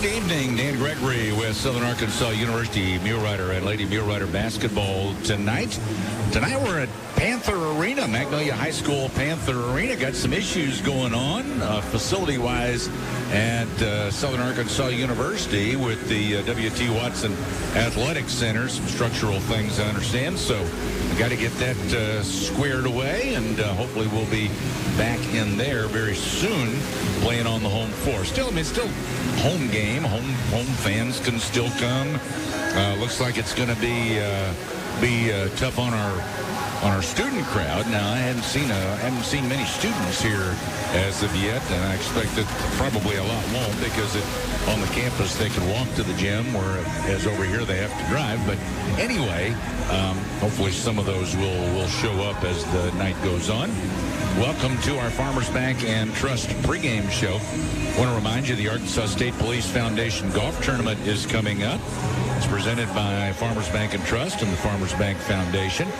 Good evening, Dan Gregory with Southern Arkansas University Mulerider and Lady Mulerider Basketball tonight. Tonight we're at Panther Arena, Magnolia High School, Panther Arena. Got some issues going on facility-wise at Southern Arkansas University with the W.T. Watson Athletic Center. Some structural things, I understand. So we got to get that squared away, and hopefully we'll be back in there very soon playing on the home floor. Still home game. Home fans can still come. Looks like it's going to be tough on our student crowd. Now, I haven't seen many students here as of yet, and I expect that probably a lot won't, because on the campus they can walk to the gym, whereas over here they have to drive. But anyway, hopefully some of those will show up as the night goes on. Welcome to our Farmers Bank and Trust pregame show. I want to remind you the Arkansas State Police Foundation Golf Tournament is coming up. It's presented by Farmers Bank and Trust and the Farmers Bank Foundation.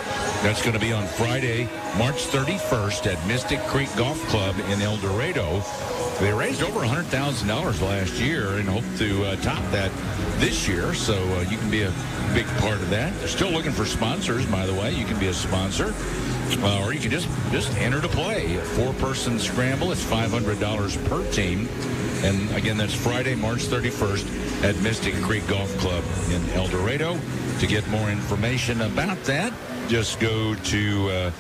That's going to be on Friday, March 31st at Mystic Creek Golf Club in El Dorado. They raised over $100,000 last year and hope to top that this year, so you can be a big part of that. They're still looking for sponsors, by the way. You can be a sponsor. Or you can just enter to play. A four-person scramble. It's $500 per team. And, again, that's Friday, March 31st at Mystic Creek Golf Club in El Dorado. To get more information about that, just go to,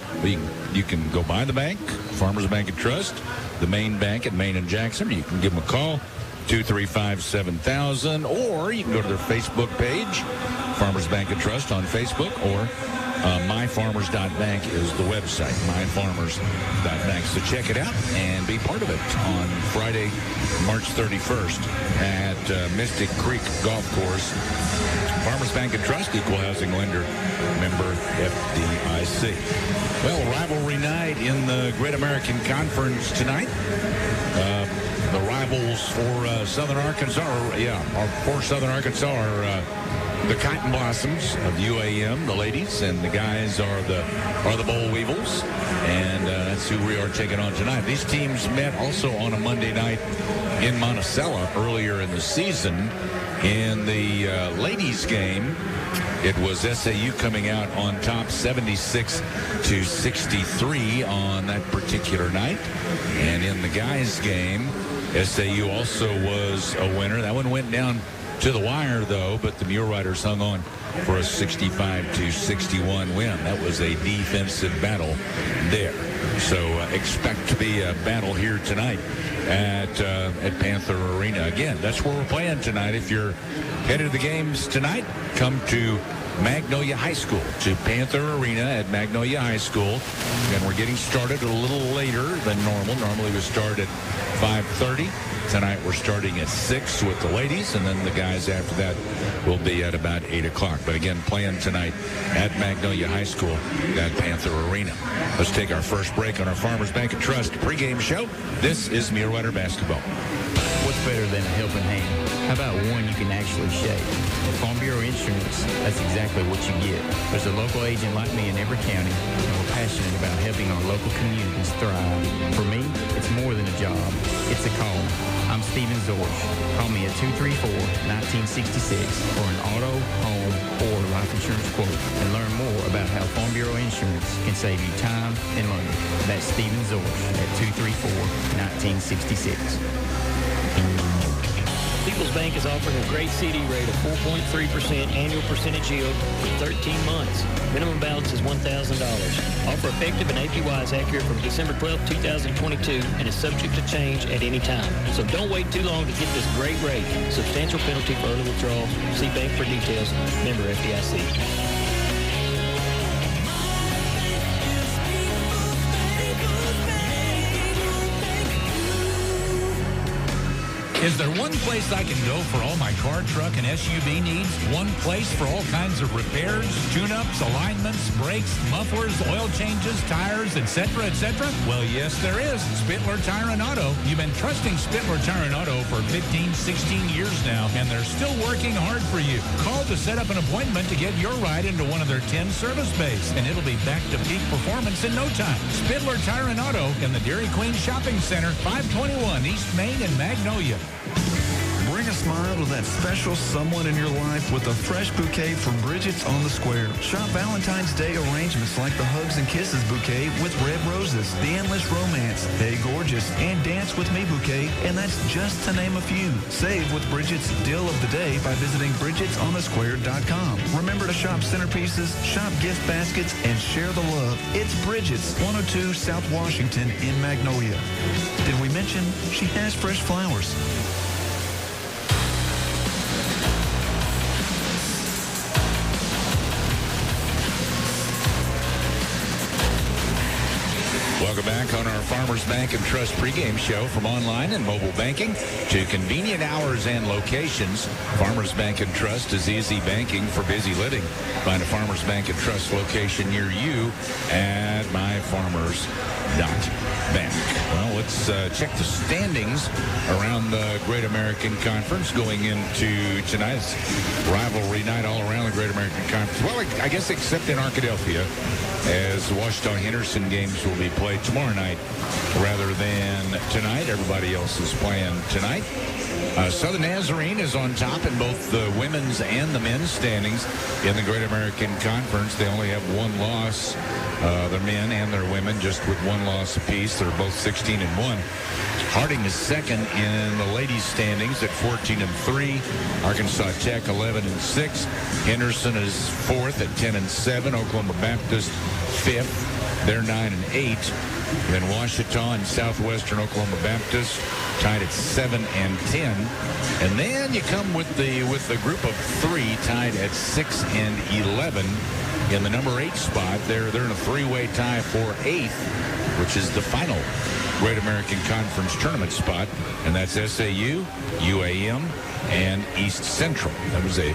you can go by the bank, Farmers Bank and Trust, the main bank at Main and Jackson. You can give them a call, 235-7000, or you can go to their Facebook page, Farmers Bank and Trust on Facebook, or myfarmers.bank is the website, myfarmers.bank. So check it out and be part of it on Friday, March 31st at Mystic Creek Golf Course. Farmers Bank and Trust, equal housing lender, member FDIC. Well, rivalry night in the Great American Conference tonight. The rivals for Southern Arkansas, for Southern Arkansas are the Cotton Blossoms of UAM, the ladies, and the guys are the Boll Weevils, and that's who we are taking on tonight. These teams met also on a Monday night in Monticello earlier in the season. In the ladies' game, it was SAU coming out on top 76-63 on that particular night, and in the guys' game, SAU also was a winner. That one went down to the wire, though, but the Muleriders hung on for a 65-61 win. That was a defensive battle there. So expect to be a battle here tonight at Panther Arena. Again, that's where we're playing tonight. If you're headed to the games tonight, come to Magnolia High School, to Panther Arena at Magnolia High School. And we're getting started a little later than normal. Normally we start at 5:30. Tonight we're starting at 6 with the ladies, and then the guys after that will be at about 8 o'clock. But again, playing tonight at Magnolia High School at Panther Arena. Let's take our first break on our Farmers Bank and Trust pregame show. This is Mulerider Basketball. What's better than a helping hand? How about one you can actually shake? At Farm Bureau Insurance, that's exactly what you get. There's a local agent like me in every county, and we're passionate about helping our local communities thrive. For me, it's more than a job. It's a call. I'm Steven Zorsch. Call me at 234-1966 for an auto, home, or life insurance quote, and learn more about how Farm Bureau Insurance can save you time and money. That's Steven Zorsch at 234-1966. People's Bank is offering a great CD rate of 4.3% annual percentage yield for 13 months. Minimum balance is $1,000. Offer effective and APY is accurate from December 12, 2022 and is subject to change at any time. So don't wait too long to get this great rate. Substantial penalty for early withdrawal. See bank for details. Member FDIC. Is there one place I can go for all my car, truck, and SUV needs? One place for all kinds of repairs, tune-ups, alignments, brakes, mufflers, oil changes, tires, etc., etc.? Well, yes, there is. Spitler Tire and Auto. You've been trusting Spitler Tire and Auto for 15, 16 years now, and they're still working hard for you. Call to set up an appointment to get your ride into one of their 10 service bays, and it'll be back to peak performance in no time. Spitler Tire and Auto in the Dairy Queen Shopping Center, 521 East Main in Magnolia. Bring a smile to that special someone in your life with a fresh bouquet from Bridget's on the Square. Shop Valentine's Day arrangements like the Hugs and Kisses bouquet with red roses, the Endless Romance, Hey Gorgeous, and Dance With Me bouquet, and that's just to name a few. Save with Bridget's Deal of the Day by visiting Bridget'sOnTheSquare.com. Remember to shop centerpieces, shop gift baskets, and share the love. It's Bridget's, 102 South Washington in Magnolia. Did we mention she has fresh flowers? Welcome back on our Farmers Bank and Trust pregame show. From online and mobile banking to convenient hours and locations, Farmers Bank and Trust is easy banking for busy living. Find a Farmers Bank and Trust location near you at myfarmers.bank. Well, let's check the standings around the Great American Conference going into tonight's rivalry night all around the Great American Conference. Well, I guess except in Arkadelphia, as Washita-Henderson games will be played tomorrow night rather than tonight. Everybody else is playing tonight. Southern Nazarene is on top in both the women's and the men's standings in the Great American Conference. They only have one loss, their men and their women, just with one loss apiece. They're both 16-1. Harding is second in the ladies' standings at 14-3. Arkansas Tech 11-6. Henderson is fourth at 10-7. Oklahoma Baptist fifth. They're 9-8. Then Washita and Southwestern Oklahoma Baptist tied at 7-10. And then you come with the group of three tied at 6-11 in the number 8 spot. They're in a three-way tie for 8th, which is the final Great American Conference tournament spot, and that's SAU, UAM, and East Central. That was a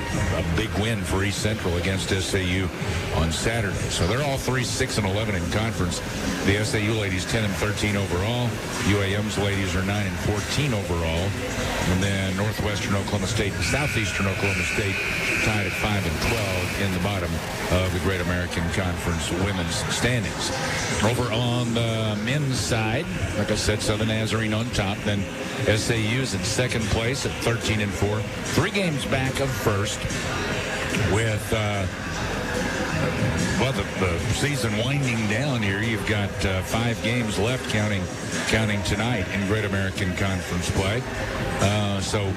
big win for East Central against SAU on Saturday. So they're all three 6-11 in conference. The SAU ladies 10-13 overall. UAM's ladies are 9-14 overall. And then Northwestern Oklahoma State and Southeastern Oklahoma State tied at 5-12 in the bottom of the Great American Conference women's standings. Over on the men's side, like I said, Southern Nazarene on top. Then SAU is in second place at 13-4. 3 games back of first with the season winding down here. You've got 5 games left counting tonight in Great American Conference play. So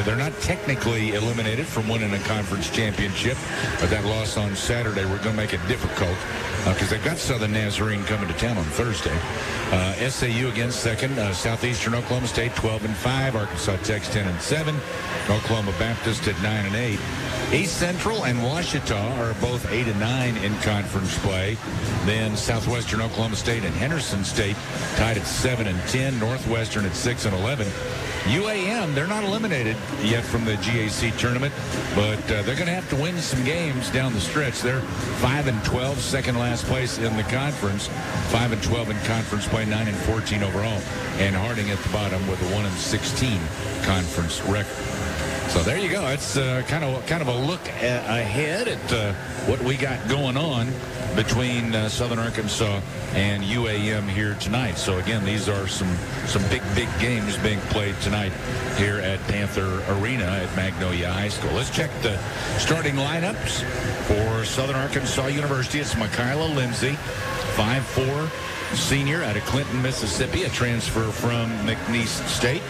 they're not technically eliminated from winning a conference championship, but that loss on Saturday, we're going to make it difficult because they've got Southern Nazarene coming to town on Thursday. SAU against second. Southeastern Oklahoma State 12-5. Arkansas Tech's 10-7. Oklahoma Baptist at 9-8. East Central and Washita are both 8-9 in conference play. Then Southwestern Oklahoma State and Henderson State tied at 7-10. Northwestern at 6-11. UAM, they're not eliminated yet from the GAC tournament, but they're going to have to win some games down the stretch. They're 5-12, second last place in the conference, 5-12 in conference play, 9-14 overall, and Harding at the bottom with a 1-16 conference record. So there you go. It's kind of a look ahead at what we got going on between Southern Arkansas and UAM here tonight. So again, these are some big games being played tonight here at Panther Arena at Magnolia High School. Let's check the starting lineups for Southern Arkansas University. It's Michaela Lindsay, 5'4", senior out of Clinton, Mississippi, a transfer from McNeese State.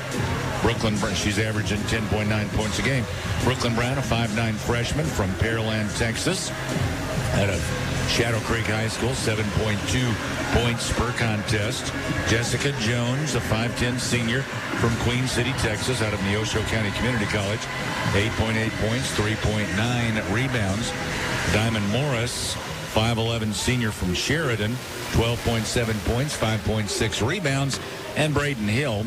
Brooklyn, she's averaging 10.9 points a game. Brooklyn Brown, a 5'9" freshman from Pearland, Texas, out of Shadow Creek High School, 7.2 points per contest. Jessica Jones, a 5'10" senior from Queen City, Texas, out of Neosho County Community College, 8.8 points, 3.9 rebounds. Diamond Morris, 5'11" senior from Sheridan, 12.7 points, 5.6 rebounds. And Braden Hill,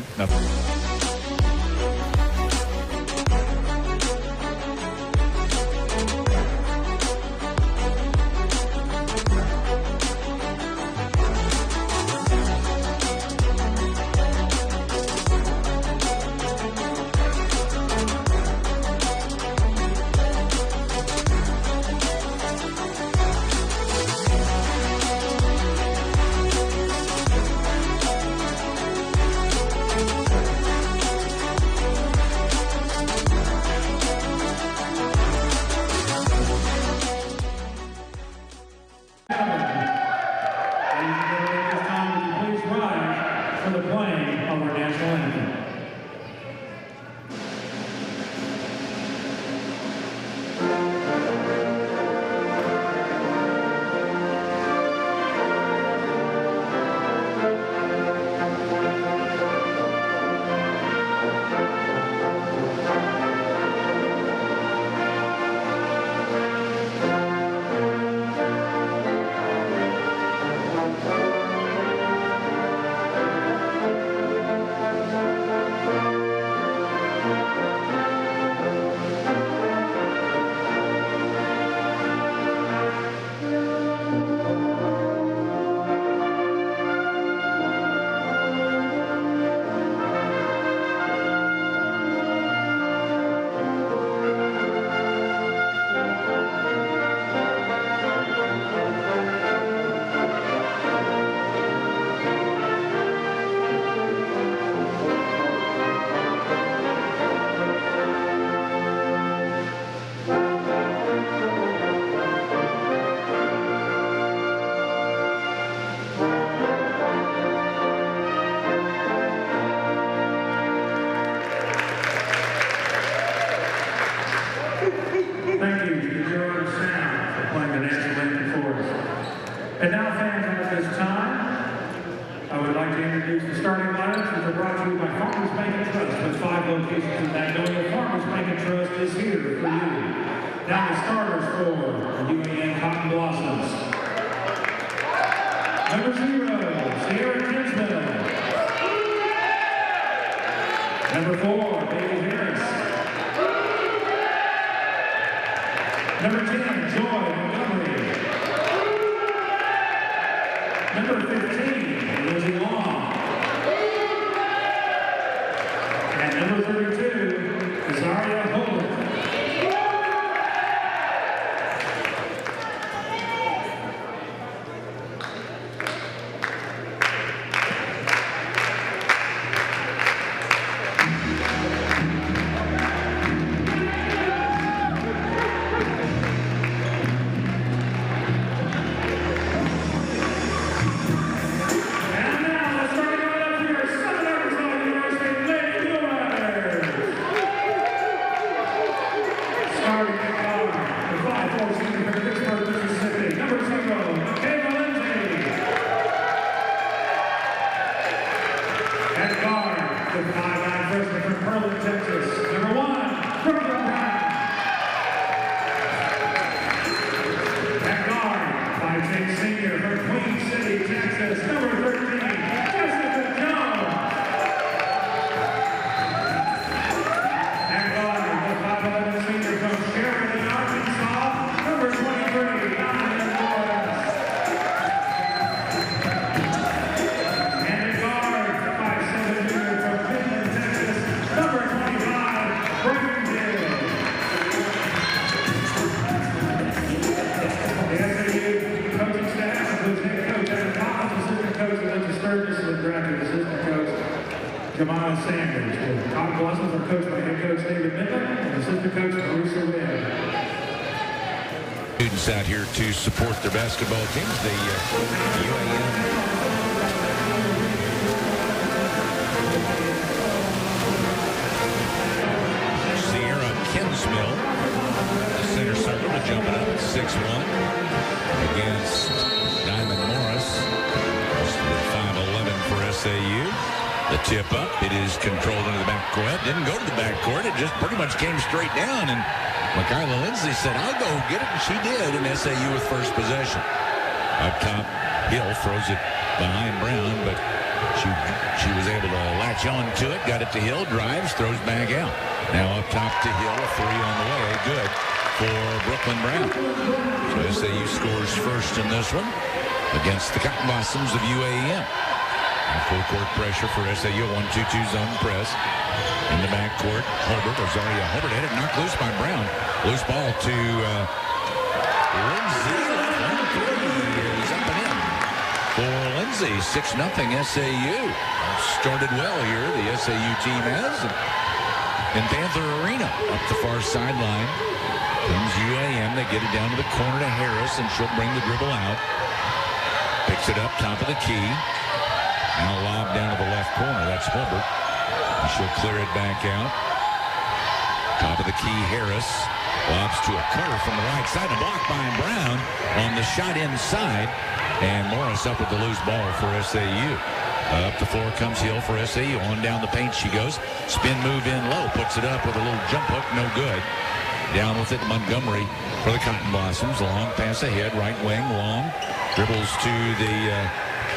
for the playing of our national anthem. And now, fans, at this time, I would like to introduce the starting lineups, which are brought to you by Farmers Bank and Trust, with 5 locations in Magnolia. Farmers Bank and Trust is here for you. Now the starters for the UAN Cotton Blossoms. Number 0, Sierra Kinsmill. Number 4, Bailey Harris. Number 10, Joy Montgomery. Number 15, Lizzie Long. And number 32, Zaria Holden. Students out here to support their basketball teams. The UAM Sierra Kinsmill, the center circle, jumping up 6'1" against Diamond Morris, 5'11" for SAU. The tip up, it is controlled into the backcourt. Didn't go to the backcourt, it just pretty much came straight down, and Michaela Lindsay said, "I'll go get it," and she did, and SAU with first possession. Up top, Hill throws it behind Brown, but she was able to latch on to it, got it to Hill, drives, throws back out. Now up top to Hill, a 3 on the way, good for Brooklyn Brown. So SAU scores first in this one against the Cotton Blossoms of UAM. Full court pressure for SAU, 1-2-2 zone press. In the backcourt, Holbert, Rosaria Holbert had it knocked loose by Brown. Loose ball to Lindsay. Is up and in for Lindsay. 6-0 SAU. Started well here, the SAU team has. In Panther Arena, up the far sideline comes UAM. They get it down to the corner to Harris, and she'll bring the dribble out. Picks it up, top of the key. Now lob down to the left corner. That's Holbert. She'll clear it back out. Top of the key, Harris. Lobs to a cutter from the right side. A block by Brown on the shot inside. And Morris up with the loose ball for SAU. Up the floor comes Hill for SAU. On down the paint she goes. Spin move in low. Puts it up with a little jump hook. No good. Down with it, Montgomery for the Cotton Blossoms. Long pass ahead. Right wing, long. Dribbles to the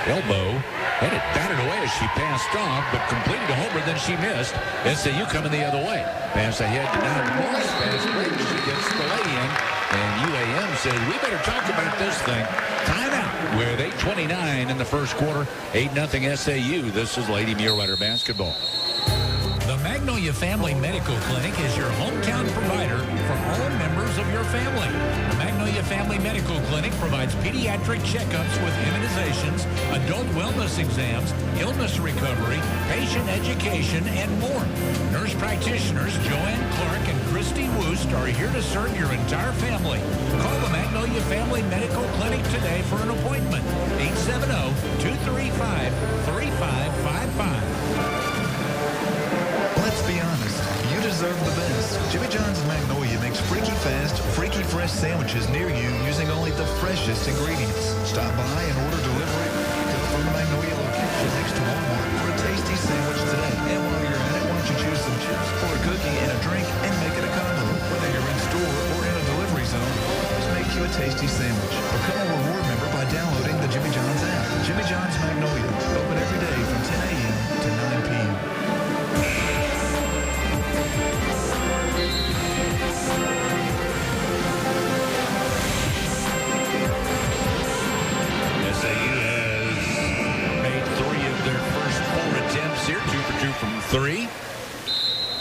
elbow. Had it batted away as she passed off, but completed to Holbert, then she missed. SAU coming the other way. Pass ahead to Nine Morris. Pass break. She gets the lay-in. And UAM says, we better talk about this thing. Timeout with 8:29 in the first quarter. 8-0 SAU. This is Lady Mulerider Basketball. The Magnolia Family Medical Clinic is your hometown provider for all members of your family. The Magnolia Family Medical Clinic provides pediatric checkups with immunizations, adult wellness exams, illness recovery, patient education, and more. Nurse practitioners Joanne Clark and Christy Woost are here to serve your entire family. Call the Magnolia Family Medical Clinic today for an appointment. 870-235-3555. Let's be honest, you deserve the best. Jimmy John's Magnolia makes freaky fast, freaky fresh sandwiches near you using only the freshest ingredients. Stop by and order delivery from the Magnolia location next to Walmart for a tasty sandwich today. And while you're at it, why don't you choose some chips or a cookie and a drink and make it a combo. Whether you're in store or in a delivery zone, just make you a tasty sandwich. Become a reward member by downloading the Jimmy John's app. Jimmy John's Magnolia, open every day from 10 a.m. to 9 p.m. Three.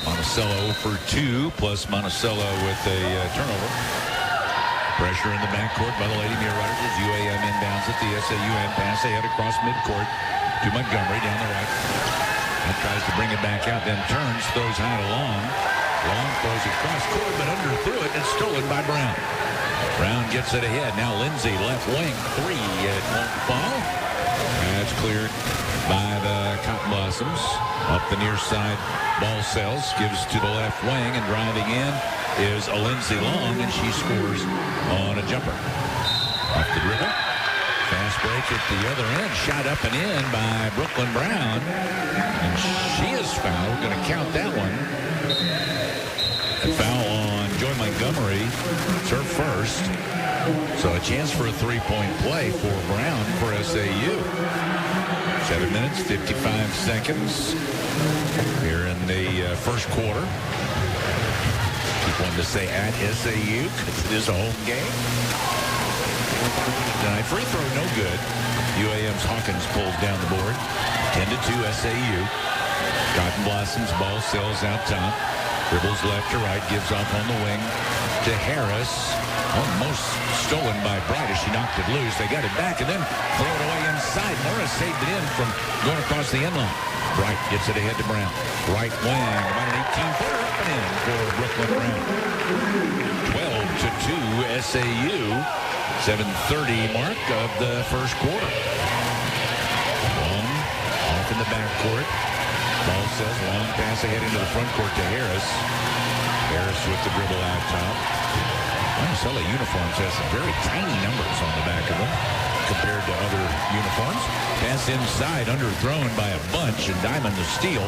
Monticello for 2, plus Monticello with a turnover. Pressure in the backcourt by the Lady Mulerider as UAM inbounds at the SAU end. Pass ahead across midcourt to Montgomery down the right. And tries to bring it back out, then turns, throws high to Long. Long throws it cross court, but underthrew it, and it's stolen by Brown. Brown gets it ahead. Now Lindsay, left wing, 3. It won't fall. That's cleared by the Cotton Blossoms. Up the near side, ball sells, gives to the left wing, and driving in is a Lindsay Long, and she scores on a jumper. Off the dribble. Fast break at the other end. Shot up and in by Brooklyn Brown. And she is fouled. Going to count that one. A foul on Joy Montgomery. It's her first. So a chance for a three-point play for Brown for SAU. 7 minutes, 55 seconds here in the first quarter. Keep wanting to say at SAU because it is a home game. Tonight, free throw no good. UAM's Hawkins pulls down the board. 10-2 SAU. Cotton Blossoms ball sails out top. Dribbles left to right, gives off on the wing to Harris. Almost stolen by Bright as she knocked it loose. They got it back and then throw it away inside. Morris saved it in from going across the end line. Bright gets it ahead to Brown. Right wing, about an 18-footer up and in for Brooklyn Brown. 12-2 SAU. 7:30 mark of the first quarter. Long off in the backcourt. Ball says long pass ahead into the front court to Harris. Harris with the dribble out top. Monticello uniforms has some very tiny numbers on the back of them compared to other uniforms. Pass inside, underthrown by a bunch, and Diamond the steal.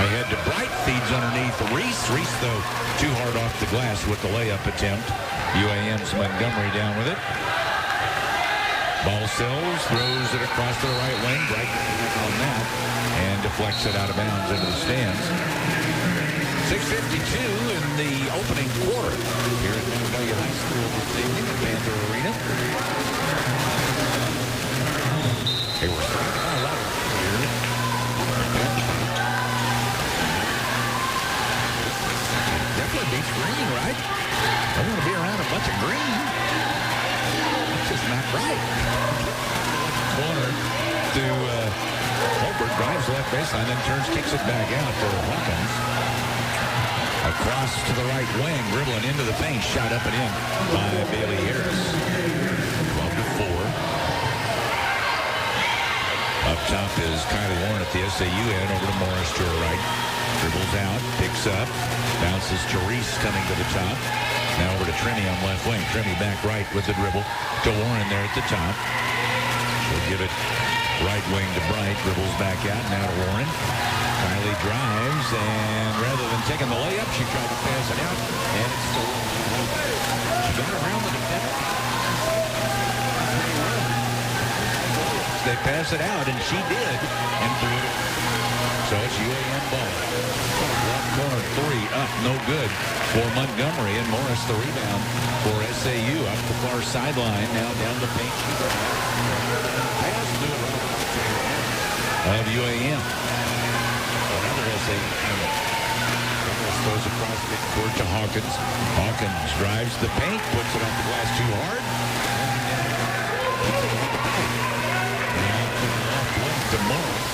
Ahead to Bright, feeds underneath Reese. Reese, though, too hard off the glass with the layup attempt. UAM's Montgomery down with it. Ball sells, throws it across to the right wing. Bright on that, and deflects it out of bounds into the stands. 6:52 in the opening quarter here at Magnolia High School this evening at Panther Arena. Hey, we're starting a lot here. Definitely beats green, right? I want to be around a bunch of green. It's just not right. Corner to Holbert, drives left baseline, then turns, kicks it back out to Hawkins. Across to the right wing, dribbling into the paint, shot up and in by Bailey Harris. 12-4. Up top is Kylie Warren at the SAU end. Over to Morris to her right. Dribbles out, picks up, bounces to Reese coming to the top. Now over to Trimmy on left wing. Trimmy back right with the dribble to Warren there at the top. She'll give it right wing to Bright. Dribbles back out. Now to Warren. Kylie drives, and rather than taking the layup, she tried to pass it out, and it's still she got around the defender. They pass it out, and she did, and threw it. So it's UAM ball. Left corner three up, no good for Montgomery, and Morris the rebound for SAU up the far sideline. Now down the paint. Pass to the right of UAM. Another SAU. Throws across midcourt to Hawkins. Hawkins drives the paint, puts it off the glass too hard. To Morris.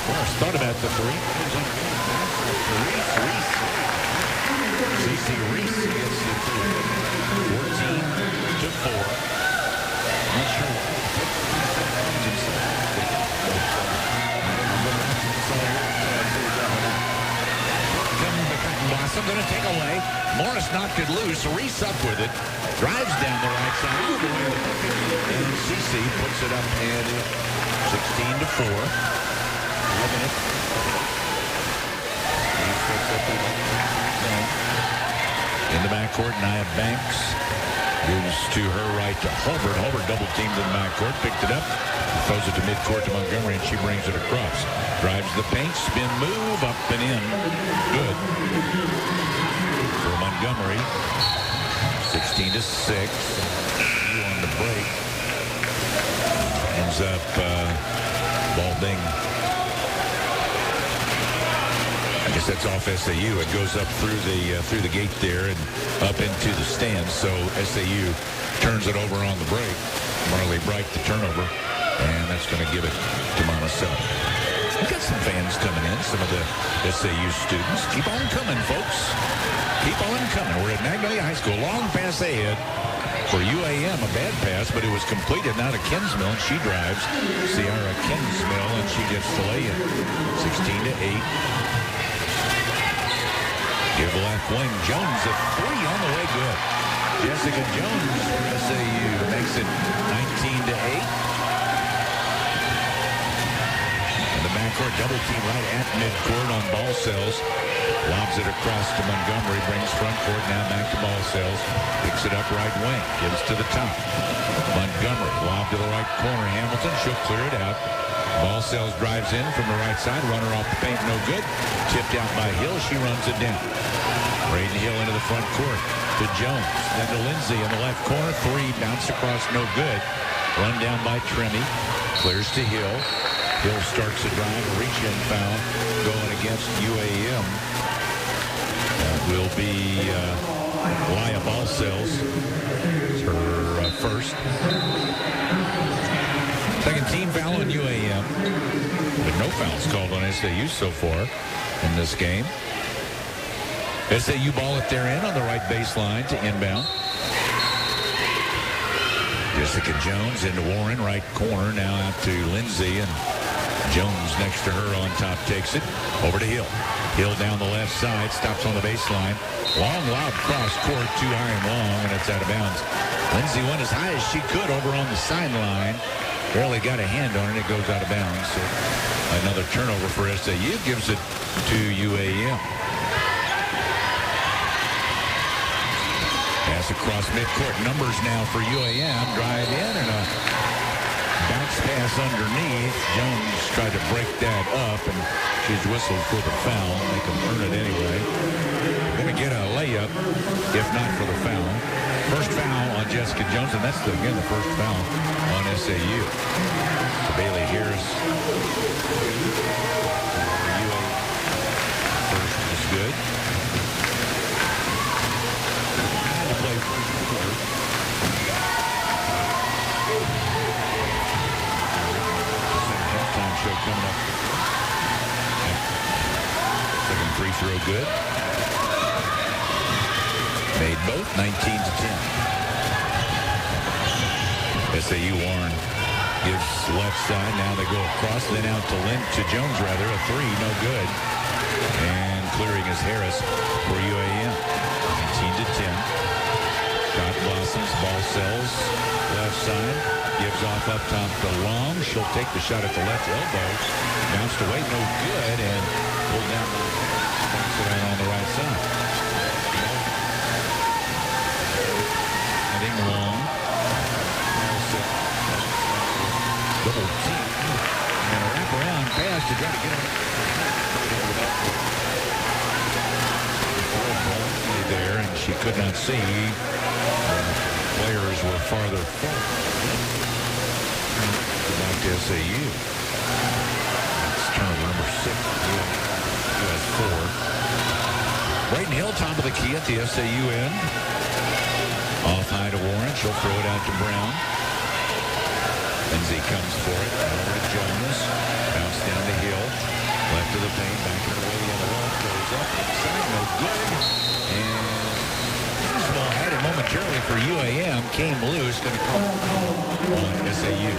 Morris thought about the three. CC Reese gets the three. 14-4. Not sure Blossom going to take away. Morris knocked it loose. Reese up with it. Drives down the right side. And CC puts it up and 16-4. 11 in the backcourt, Nia Banks gives to her right to Holbert. Holbert double teamed in the backcourt, picked it up, throws it to midcourt to Montgomery, and she brings it across. Drives the paint, spin move, up and in. Good for Montgomery. 16-6. On the break. Ends up ball being, I guess that's off SAU. It goes up through the gate there and up into the stands. So SAU turns it over on the break. Marley Bright the turnover, and that's going to give it to Monticello. We've got some fans coming in, some of the SAU students. Keep on coming, folks. Keep on coming. We're at Magnolia High School. Long pass ahead for UAM. A bad pass, but it was completed now to Kinsmill, and she drives. Sierra Kinsmill, and she gets the lay-in. 16-8. Give the left wing. Jones at three on the way. Good. Jessica Jones for SAU makes it 19-8. Backcourt double team right at midcourt on ball cells. Lobs it across to Montgomery. Brings front court now back to ball cells. Picks it up right wing. Gives to the top. Montgomery. Lob to the right corner. Hamilton. She'll clear it out. Ball cells drives in from the right side. Runner off the paint. No good. Tipped out by Hill. She runs it down. Braden Hill into the front court to Jones. Then to Lindsay in the left corner. Three. Bounce across. No good. Run down by Trimmy. Clears to Hill. Hill starts the drive, a reach-in foul going against UAM. That will be Laya Ballcells. It's her first. Second team foul on UAM. But no fouls called on SAU so far in this game. SAU ball at their end on the right baseline to inbound. Jessica Jones into Warren, right corner, now out to Lindsay, and Jones next to her on top takes it. Over to Hill. Hill down the left side, stops on the baseline. Long lob cross court, too high and long, and it's out of bounds. Lindsay went as high as she could over on the sideline. Barely got a hand on it. It goes out of bounds. So another turnover for SAU. Gives it to UAM. Pass across midcourt. Numbers now for UAM. Drive in and a bounce pass underneath. Jones tried to break that up, and she's whistled for the foul. They can earn it anyway. Going to get a layup, if not for the foul. First foul on Jessica Jones, and that's, again, the first foul on SAU. So Bailey Harris. First is good. To play first quarter. Show coming up. Second free throw good. Made both. 19-10. SAU Warren Gives left side. Now they go across, then out to Jones, rather. A three, no good. And clearing is Harris for UAM. 19-10. Shot blossoms. Ball sells. Left side. Gives off up top to Long. She'll take the shot at the left elbow. Bounced away, no good. And pulled down. Bounce it out on the right side. Heading Long. Double team. And a wraparound pass to try to get him there, and she could not see. Players were farther forward. Back to SAU. It's turnover number 6. US 4. Brayden Hill, top of the key at the SAU end. Off high to Warren. She'll throw it out to Brown. Lindsay comes for it. Over to Jones. Bounce down the hill. Left of the paint. Back in the way the other wall. Goes up. Inside. No good. And Kingsville had it momentarily for UAM. Came loose. Going to call on SAU.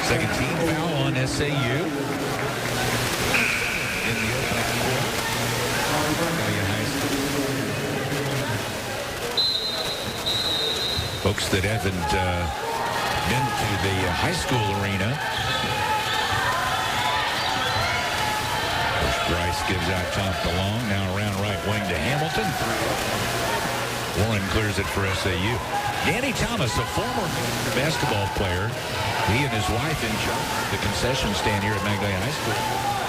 Second team foul on SAU. In the opening quarter. Magnolia High School. Folks that haven't been to the high school arena. First Bryce gives out top to Long. Now around right wing to Hamilton. Warren clears it for SAU. Danny Thomas, a former basketball player. He and his wife in charge of the concession stand here at Magnolia High School.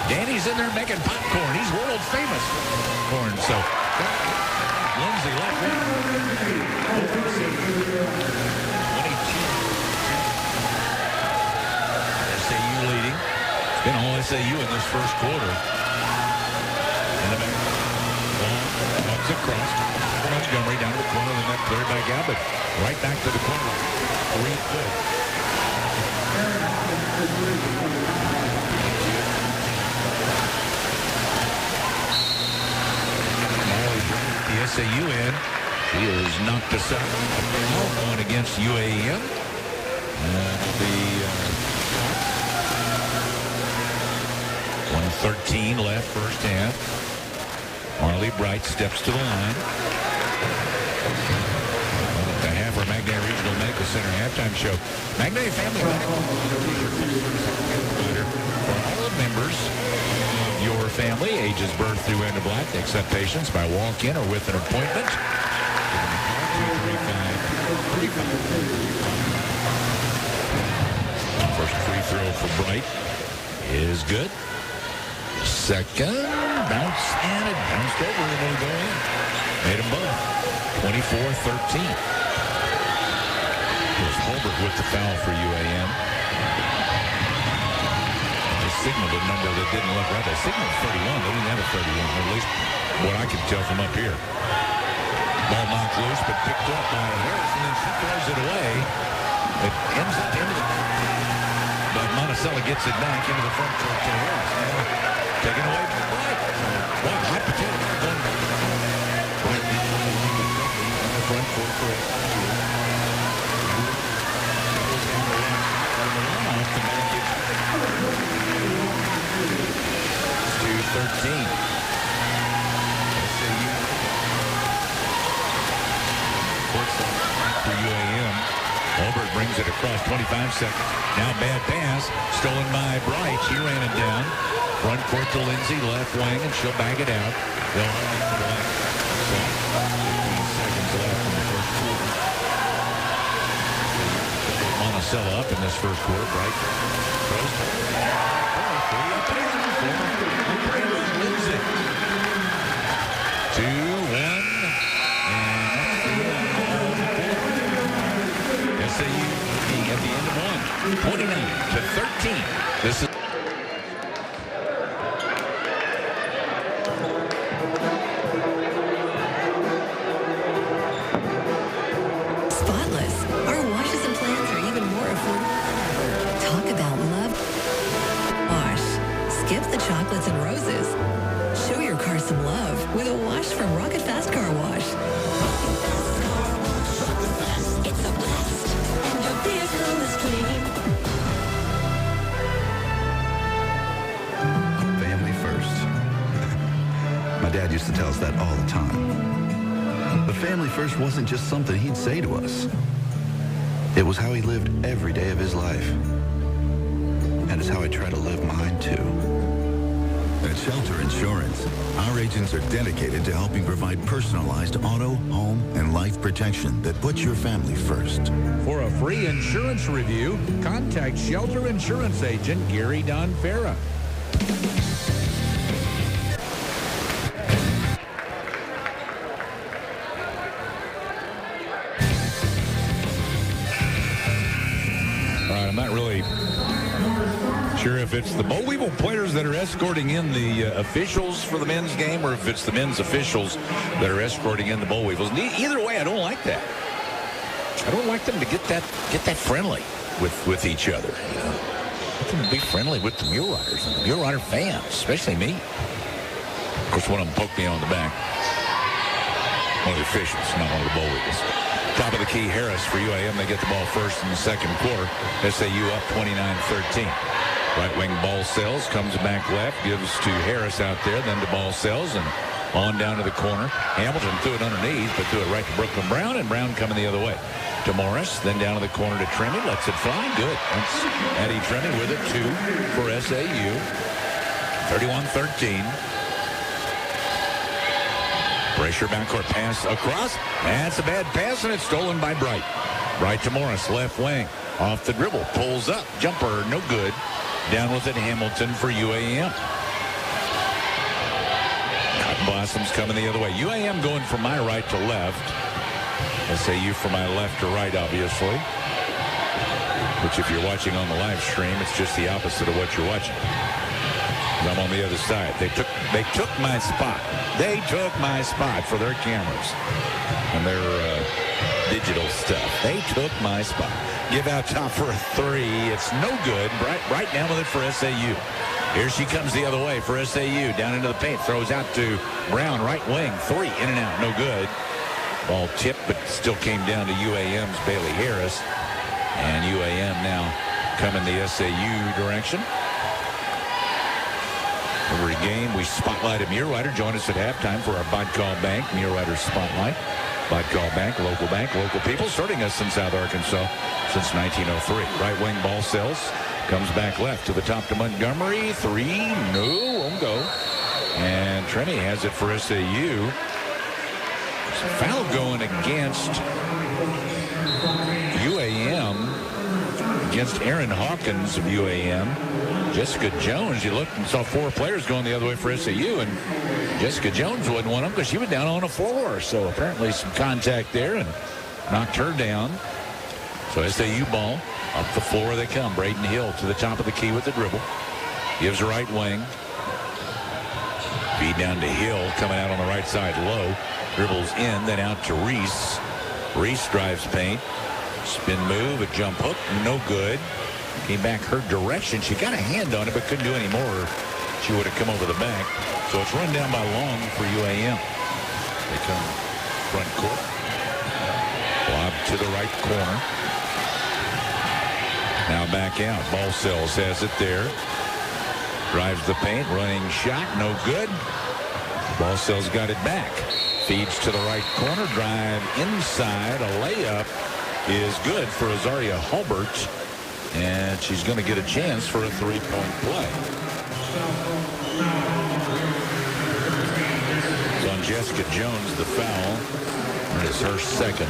Danny's in there making popcorn. He's world famous for popcorn. So Lindsay left wing. 22. SAU leading. It's been all SAU in this first quarter. In the back. Long comes across. Montgomery down to the corner of the net. Cleared by Gabbard. Right back to the corner. 3 good. The SAU in. She has knocked us out. One against UAM. That'll be 1:13 left first half. Marley Bright steps to the line. The half for Magnolia Regional Medical Center halftime show. Magnolia Family Medical for all members of your family, ages birth through end of life. They accept patients by walk-in or with an appointment. 235. First free throw for Bright is good. Second bounce, and it bounced over and it'll go in. Made them both. 24-13. Here's Holbert with the foul for UAM. They signaled a number that didn't look right. They signaled 31. They didn't have a 31, at least what I can tell from up here. Ball knocked loose, but picked up by Harris, and then she throws it away. It ends up into the... But Monticello gets it back into the front court to Harris. Now, taken away from Bright. Well, hot potato. Bright in the front court for it. 2-13. For UAM. Holbert brings it across 25 seconds. Now bad pass. Stolen by Bright. She ran it down. Front court to Lindsay. Left wing, and she'll bag it out. They'll run it for like 15 seconds left in the first quarter. Monticello up in this first quarter. Bright throws. Lindsay. 2-1. SAU being at the end of one. 29-13. This is Spotless. Our washes and plants are even more affordable. Talk about love. Wash. Skip the chocolates and roses. Show your car some love with a wash from Rocket Fast Car Wash. It's used to tell us that all the time. But family first wasn't just something he'd say to us. It was how he lived every day of his life. And it's how I try to live mine, too. At Shelter Insurance, our agents are dedicated to helping provide personalized auto, home, and life protection that puts your family first. For a free insurance review, contact Shelter Insurance Agent Gary Donfera. I'm not really sure if it's the Boll Weevil players that are escorting in the officials for the men's game or if it's the men's officials that are escorting in the Boll Weevils. Either way, I don't like that. I don't like them to get that friendly with each other. You know? Let them be friendly with the Mule Riders and the Mule Rider fans, especially me. Of course, one of them poked me on the back. One of the officials, not one of the Boll Weevils. Top of the key, Harris for UAM. They get the ball first in the second quarter. SAU up 29-13. Right wing ball sells, comes back left, gives to Harris out there, then to ball sells, and on down to the corner. Hamilton threw it underneath, but threw it right to Brooklyn Brown, and Brown coming the other way. To Morris, then down to the corner to Tremmy, lets it fly. Good. That's Eddie Tremmy with it, 2 for SAU. 31-13. Pressure backcourt pass across. That's a bad pass, and it's stolen by Bright. Bright to Morris, left wing. Off the dribble, pulls up. Jumper, no good. Down with it, Hamilton for UAM. Cotton Blossoms coming the other way. UAM going from my right to left. SAU from my left to right, obviously. Which, if you're watching on the live stream, it's just the opposite of what you're watching. I'm on the other side. They took my spot. They took my spot for their cameras and their digital stuff. They took my spot. Give out top for a 3. It's no good. Right down with it for SAU. Here she comes the other way for SAU. Down into the paint. Throws out to Brown. Right wing. 3. In and out. No good. Ball tipped, but still came down to UAM's Bailey Harris. And UAM now coming the SAU direction. Every game, we spotlight a Mule Rider. Join us at halftime for our Bodcall Bank Mule Rider Spotlight. Bodcall Bank, local people, starting us in South Arkansas since 1903. Right wing ball sells, comes back left to the top to Montgomery. 3, no, won't go. And Tremmy has it for SAU. There's a foul going against UAM, against Aaron Hawkins of UAM. Jessica Jones, you looked and saw 4 players going the other way for SAU, and Jessica Jones wasn't one of them because she was down on the floor. So apparently some contact there and knocked her down. So SAU ball, up the floor they come. Braden Hill to the top of the key with the dribble. Gives the right wing. Feed down to Hill, coming out on the right side low. Dribbles in, then out to Reese. Reese drives paint. Spin move, a jump hook, no good. Came back her direction. She got a hand on it, but couldn't do any more. She would have come over the back. So it's run down by Long for UAM. They come front court. Lob to the right corner. Now back out. Ball sells has it there. Drives the paint. Running shot. No good. Ball sells got it back. Feeds to the right corner. Drive inside. A layup is good for Azaria Hulbert. And she's going to get a chance for a 3-point play. It's on Jessica Jones, the foul. And it's her second.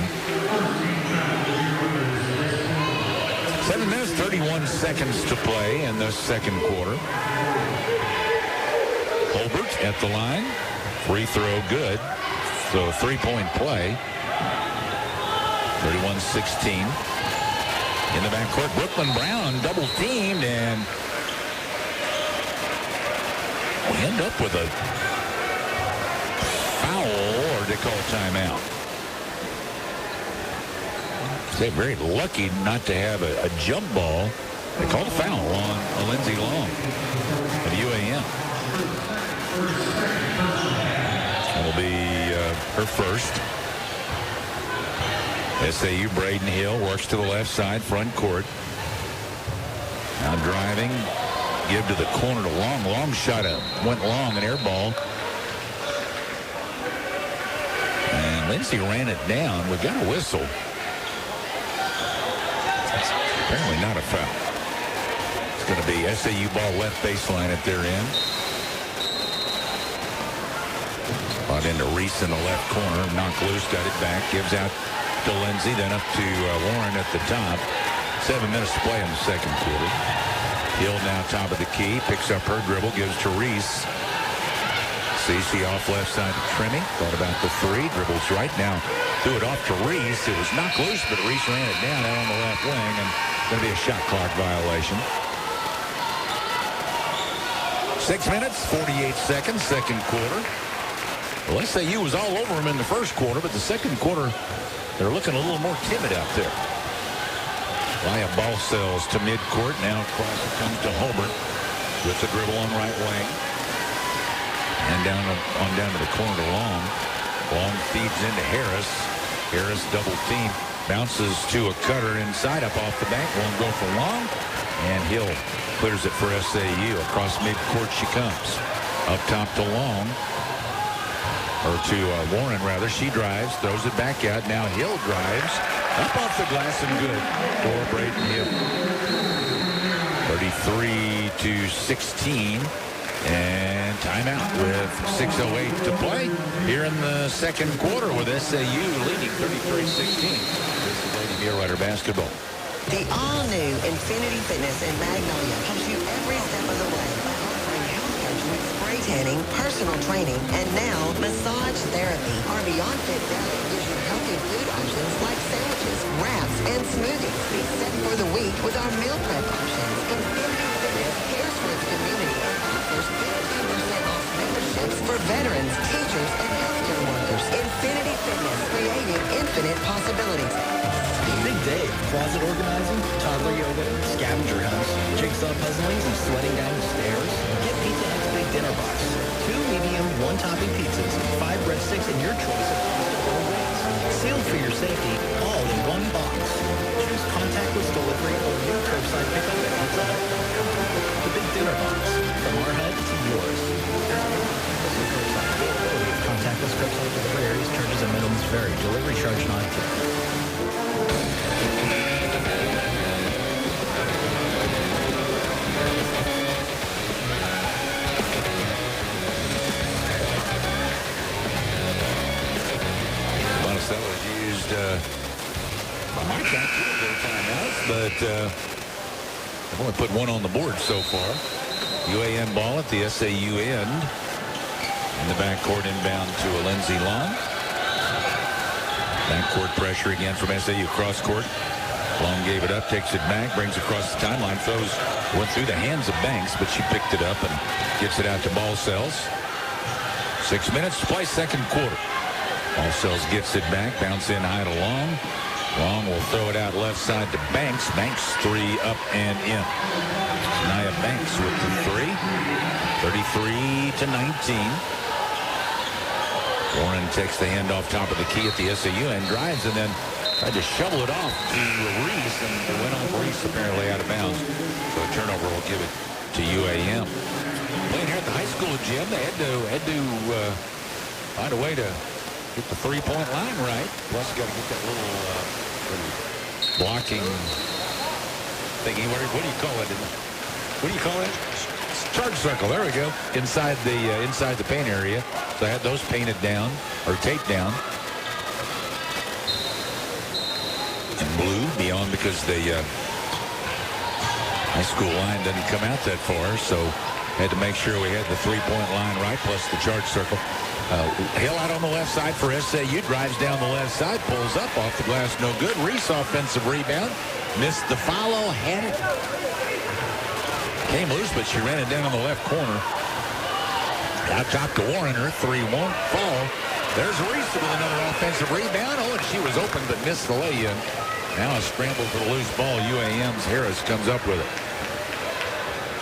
7 minutes, 31 seconds to play in the second quarter. Hulbert at the line. Free throw good. So 3-point play. 31-16. In the backcourt, Brooklyn Brown double teamed, and we end up with a foul, or they call timeout. They're very lucky not to have a jump ball. They called a foul on Lindsey Long of UAM. That'll be her first. SAU Braden Hill works to the left side, front court. Now driving, give to the corner to Long. Long shot up, went long, an air ball. Lindsay ran it down. We got a whistle. That's apparently not a foul. It's going to be SAU ball left baseline at their end. Brought into Reese in the left corner. Knocked loose, got it back. Gives out to Lindsay. Then up to Warren at the top. 7 minutes to play in the second quarter. Hill now top of the key. Picks up her dribble. Gives to Reese. CC off left side to Trimming. Thought about the three. Dribbles right now. Threw it off to Reese. It was knocked loose, but Reese ran it down out on the left wing. And going to be a shot clock violation. 6 minutes, 48 seconds, second quarter. Well, SAU was all over them in the first quarter, but the second quarter, they're looking a little more timid out there. Via ball sells to midcourt. Now across it comes to Holbert with the dribble on right wing. And down to the corner to Long. Long feeds into Harris. Harris double team. Bounces to a cutter inside, up off the bank. Won't go for Long. And Hill clears it for SAU. Across midcourt she comes. Up top to Long. Or to Warren, rather. She drives, throws it back out. Now Hill drives. Up off the glass and good for Braden Hill. 33-16. And timeout with 6:08 to play here in the second quarter with SAU leading 33-16. This is Lady Mulerider Basketball. The all-new Infinity Fitness in Magnolia helps you every step of the way by offering health coaching, spray tanning, personal training, and now massage therapy. Our Beyond Fit Deli gives you healthy food options like sandwiches, wraps, and smoothies. Be set for the week with our meal prep options. Infinity Fitness cares for its community and offers 15% off memberships for veterans, teachers, and healthcare workers. Infinity Fitness, creating infinite possibilities. Big day of closet organizing, toddler yoga, scavenger hunts, jigsaw puzzling, and sweating down the stairs. Get Pizza Hut's Big Dinner Box. 2 medium, 1-topping pizzas, 5 breadsticks, and your choice of pasta wings. Sealed for your safety, all in one box. Choose contactless delivery or new curbside pickup at Pizza Hut. The Big Dinner Box, from our hut to yours. Contactless curbside delivery areas, charges and minimums vary. Delivery charge not applicable. Monticello has used, by my count, 2 of their timeouts, but they've only put 1 on the board so far. UAM ball at the SAU end. In the backcourt, inbound to a Lindsay Long. Backcourt pressure again from SAU. Cross court. Long gave it up, takes it back, brings across the timeline, went through the hands of Banks, but she picked it up and gets it out to Ball Sells. 6 minutes to play, second quarter. Ball Sells gets it back, bounce in high to Long. Long will throw it out left side to Banks. Banks 3 up and in. Nia Banks with the 3. 33-19. Warren takes the handoff top of the key at the SAU end, drives, and then tried to shovel it off to Reese, and it went off Reese apparently out of bounds. So a turnover will give it to UAM. Playing here at the high school gym, they had to find a way to get the three-point line right. Plus, got to get that little blocking thingy. What do you call it? What do you call it? Charge circle. There we go. Inside the paint area. So I had those painted down or taped down. And blue beyond because the high school line doesn't come out that far. So had to make sure we had the three-point line right, plus the charge circle. Hill out on the left side for SAU. Drives down the left side. Pulls up off the glass. No good. Reese offensive rebound. Missed the follow. Had it. Came loose, but she ran it down on the left corner. Out top to Warren. Her 3 won't fall. There's Reese with another offensive rebound. Oh, and she was open but missed the lay-in. Now a scramble for the loose ball. UAM's Harris comes up with it.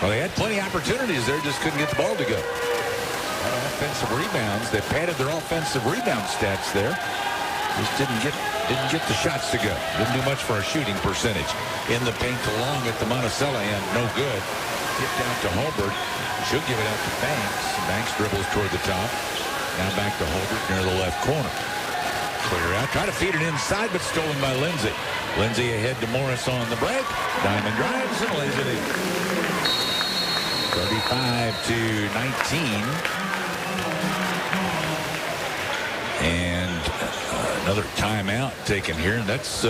Well, they had plenty of opportunities there, just couldn't get the ball to go. Offensive rebounds. They padded their offensive rebound stats there. Just didn't get the shots to go. Didn't do much for a shooting percentage. In the paint to Long at the Monticello end. No good. Tipped out to Holbert. She'll give it out to Banks. Banks dribbles toward the top. Now back to Holbert near the left corner. clear out. Try to feed it inside, but stolen by Lindsay. Lindsay ahead to Morris on the break. Diamond drives and lays it in. 35-19. And another timeout taken here. And that's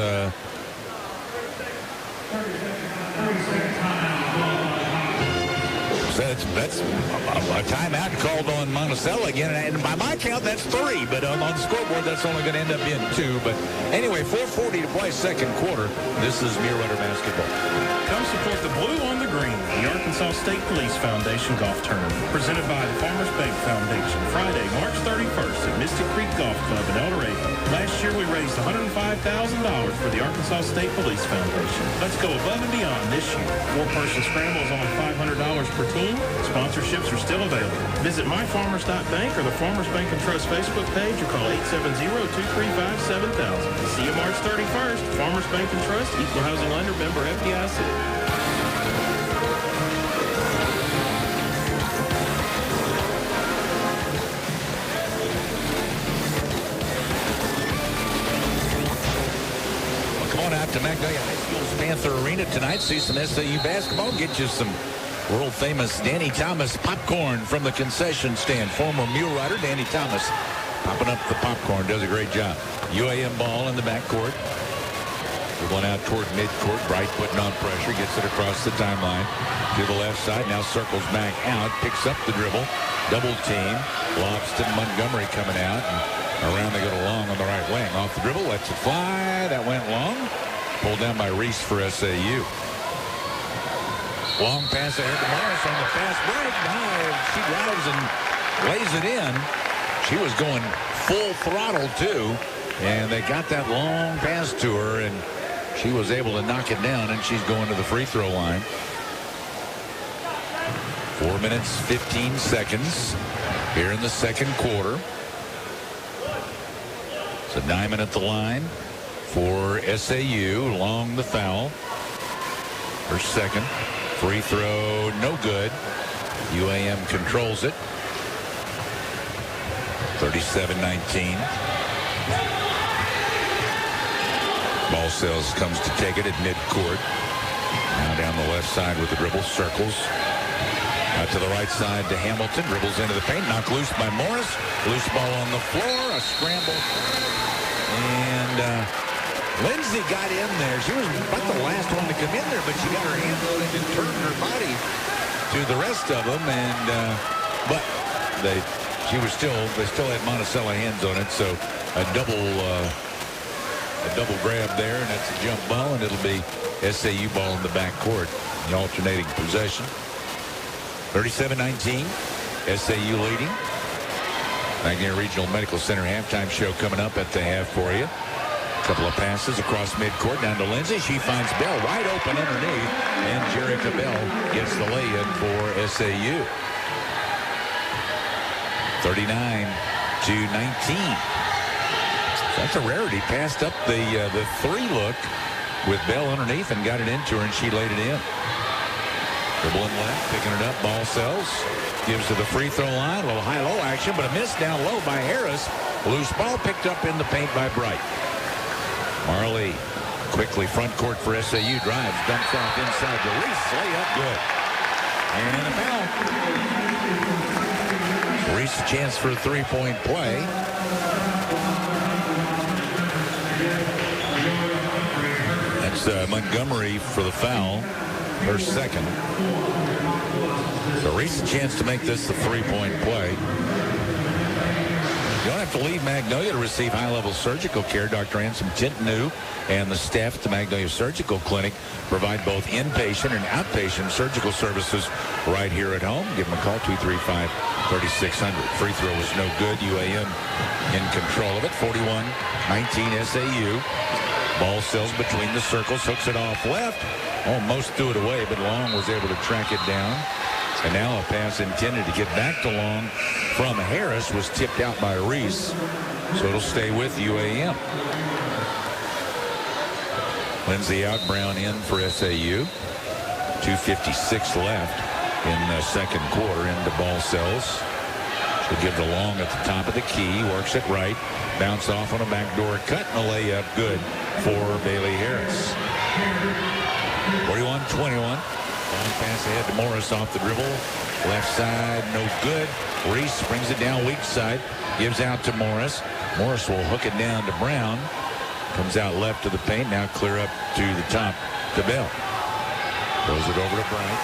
that's a timeout called on Monticello again. And by my count, that's 3. But on the scoreboard, that's only going to end up being 2. But anyway, 4:40 to play second quarter. This is Mulerider Basketball. Come support the blue on the green, the Arkansas State Police Foundation Golf Tournament, presented by the Farmers Bank Foundation, Friday, March 31st at Mystic Creek Golf Club in El Dorado. Last year, we raised $105,000 for the Arkansas State Police Foundation. Let's go above and beyond this year. 4-person scrambles on $500 per team. Sponsorships are still available. Visit myfarmers.bank or the Farmers Bank and Trust Facebook page or call 870-235-7000. See you March 31st. Farmers Bank and Trust, Equal Housing Lender, member FDIC. To Magnolia High School's Panther Arena tonight. See some SAU basketball. Get you some world-famous Danny Thomas popcorn from the concession stand. Former Mulerider Danny Thomas popping up the popcorn. Does a great job. UAM ball in the backcourt. Dribbling out toward midcourt. Bright putting on pressure. Gets it across the timeline to the left side. Now circles back out. Picks up the dribble. Double team. Lobs to Montgomery coming out. And around they go to Long on the right wing. Off the dribble. Lets it fly. That went long. Pulled down by Reese for SAU. Long pass ahead to Morris on the fast break. Now she drives and lays it in. She was going full throttle too. And they got that long pass to her. And she was able to knock it down. And she's going to the free throw line. 4 minutes, 15 seconds here in the second quarter. So Diamond at the line for SAU. Long the foul. Her second. Free throw, no good. UAM controls it. 37-19. Ball Sells comes to take it at midcourt. Now down the left side with the dribble. Circles. Out to the right side to Hamilton. Dribbles into the paint. Knocked loose by Morris. Loose ball on the floor. A scramble. And Lindsay got in there. She was about the last one to come in there, but she got her hand on it and turned her body to the rest of them. And but they still had Monticello hands on it, so a double grab there, and that's a jump ball, and it'll be SAU ball in the backcourt, the alternating possession. 37-19, SAU leading. Magnolia Regional Medical Center halftime show coming up at the half for you. Couple of passes across midcourt down to Lindsay. She finds Bell wide open underneath, and Jerica Bell gets the lay-in for SAU. 39-19. That's a rarity. Passed up the three look with Bell underneath and got it into her, and she laid it in. Dribbling left, picking it up. Ball Sells. Gives to the free throw line. A little high-low action, but a miss down low by Harris. Loose ball picked up in the paint by Bright. Marley quickly front court for SAU. Drives, dumps off inside to Reese. Layup good. And a foul. Reese a chance for a three-point play. That's Montgomery for the foul. Her second. So Reese a chance to make this the three-point play. You don't have to leave Magnolia to receive high-level surgical care. Dr. Anselm Tintanu and the staff at the Magnolia Surgical Clinic provide both inpatient and outpatient surgical services right here at home. Give them a call, 235-3600. Free throw was no good. UAM in control of it. 41-19 SAU. Ball Sells between the circles. Hooks it off left. Almost threw it away, but Long was able to track it down. And now a pass intended to get back to Long from Harris was tipped out by Reese. So it'll stay with UAM. Lindsay out, Brown in for SAU. 2:56 left in the second quarter into Ball Sells. She'll give the long at the top of the key. Works it right. Bounce off on a backdoor cut and a layup good for Bailey Harris. 41-21. Long pass ahead to Morris off the dribble. Left side, no good. Reese brings it down weak side. Gives out to Morris. Morris will hook it down to Brown. Comes out left to the paint. Now clear up to the top to Bell. Throws it over to Bright.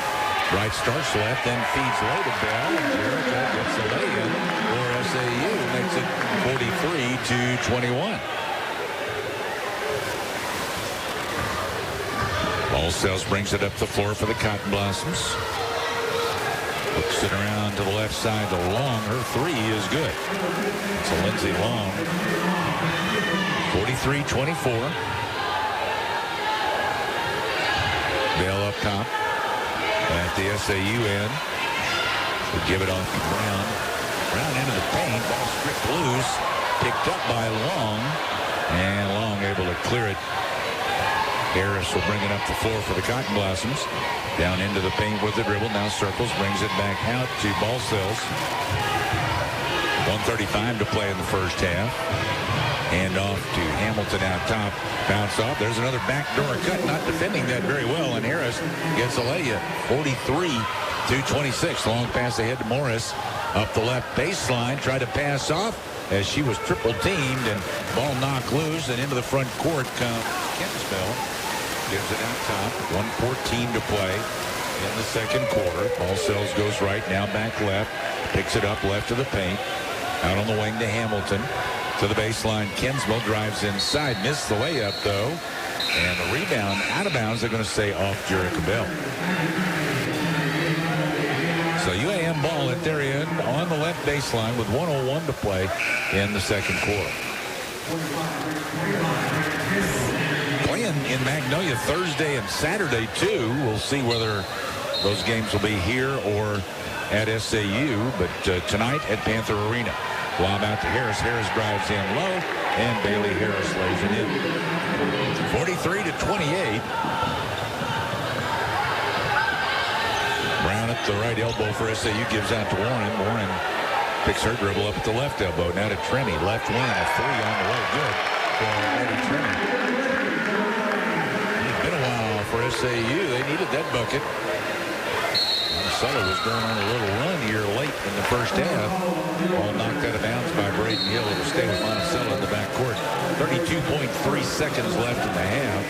Bright starts left, then feeds low to Bell. And Jericho gets the lay-in for SAU. Makes it 43-21. Ballsells brings it up the floor for the Cotton Blossoms. Hooks it around to the left side to Long. Her three is good. It's a Lindsay Long. 43-24. Bell up top at the SAU end. We'll give it off to Brown. Brown into the paint. Ball stripped loose. Picked up by Long. And Long able to clear it. Harris will bring it up the floor for the Cotton Blossoms. Down into the paint with the dribble. Now circles. Brings it back out to Ballsells. 1:35 to play in the first half. Hand off to Hamilton out top. Bounce off. There's another backdoor cut. Not defending that very well. And Harris gets a layup. 43-26. Long pass ahead to Morris. Up the left baseline. Tried to pass off as she was triple teamed. And ball knocked loose. And into the front court comes Kinsmell. Gives it out top. 1:14 to play in the second quarter. Ballsells goes right. Now back left. Picks it up left to the paint. Out on the wing to Hamilton. To the baseline, Kinsmell drives inside. Missed the layup, though. And the rebound out of bounds. They're going to say off Jericho Bell. So UAM ball at their end on the left baseline with 1:01 to play in the second quarter. Playing in Magnolia Thursday and Saturday, too. We'll see whether those games will be here or at SAU. But tonight at Panther Arena. Lob out to Harris. Harris drives in low, and Bailey Harris lays it in. 43-28. Brown at the right elbow for SAU. Gives out to Warren. Warren picks her dribble up at the left elbow. Now to Tremmy. Left wing. A three on the way. Good for Eddie Tremmy. It's been a while for SAU. They needed that bucket. Monticello was going on a little run here late in the first half. Ball knocked out of bounds by Braden Hill. It'll stay with Monticello in the backcourt. 32.3 seconds left in the half.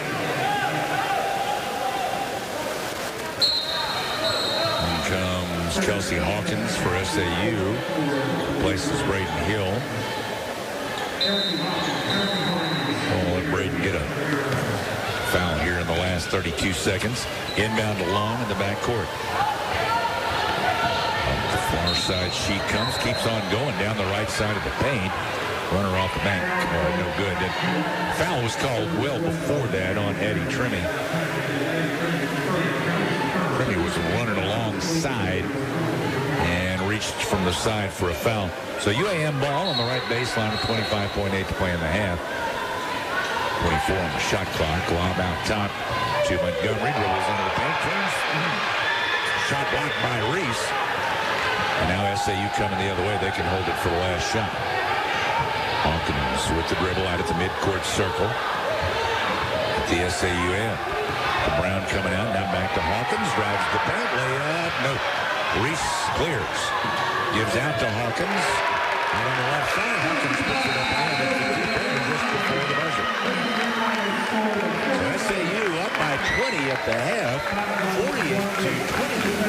In comes Kelsey Hawkins for SAU. Places Braden Hill. We'll let Braden get a foul here in the last 32 seconds. Inbound to Long in the backcourt. Far side she comes, keeps on going down the right side of the paint. Runner off the bank, no good. And foul was called well before that on Eddie Tremmy. Tremmy was running alongside and reached from the side for a foul. So UAM ball on the right baseline with 25.8 to play in the half. 24 on the shot clock. Lob out top to Montgomery. Dribbles into the paint. Turns. Shot blocked by Reese. And now SAU coming the other way. They can hold it for the last shot. Hawkins with the dribble out at the midcourt circle. At the SAU end. Brown coming out. Now back to Hawkins. Drives the paint. Layup. No. Reese clears. Gives out to Hawkins. Out on the left side. Hawkins puts it up and in. It's the two-pointer just before the buzzer. So SAU up by 20 at the half. 48-20.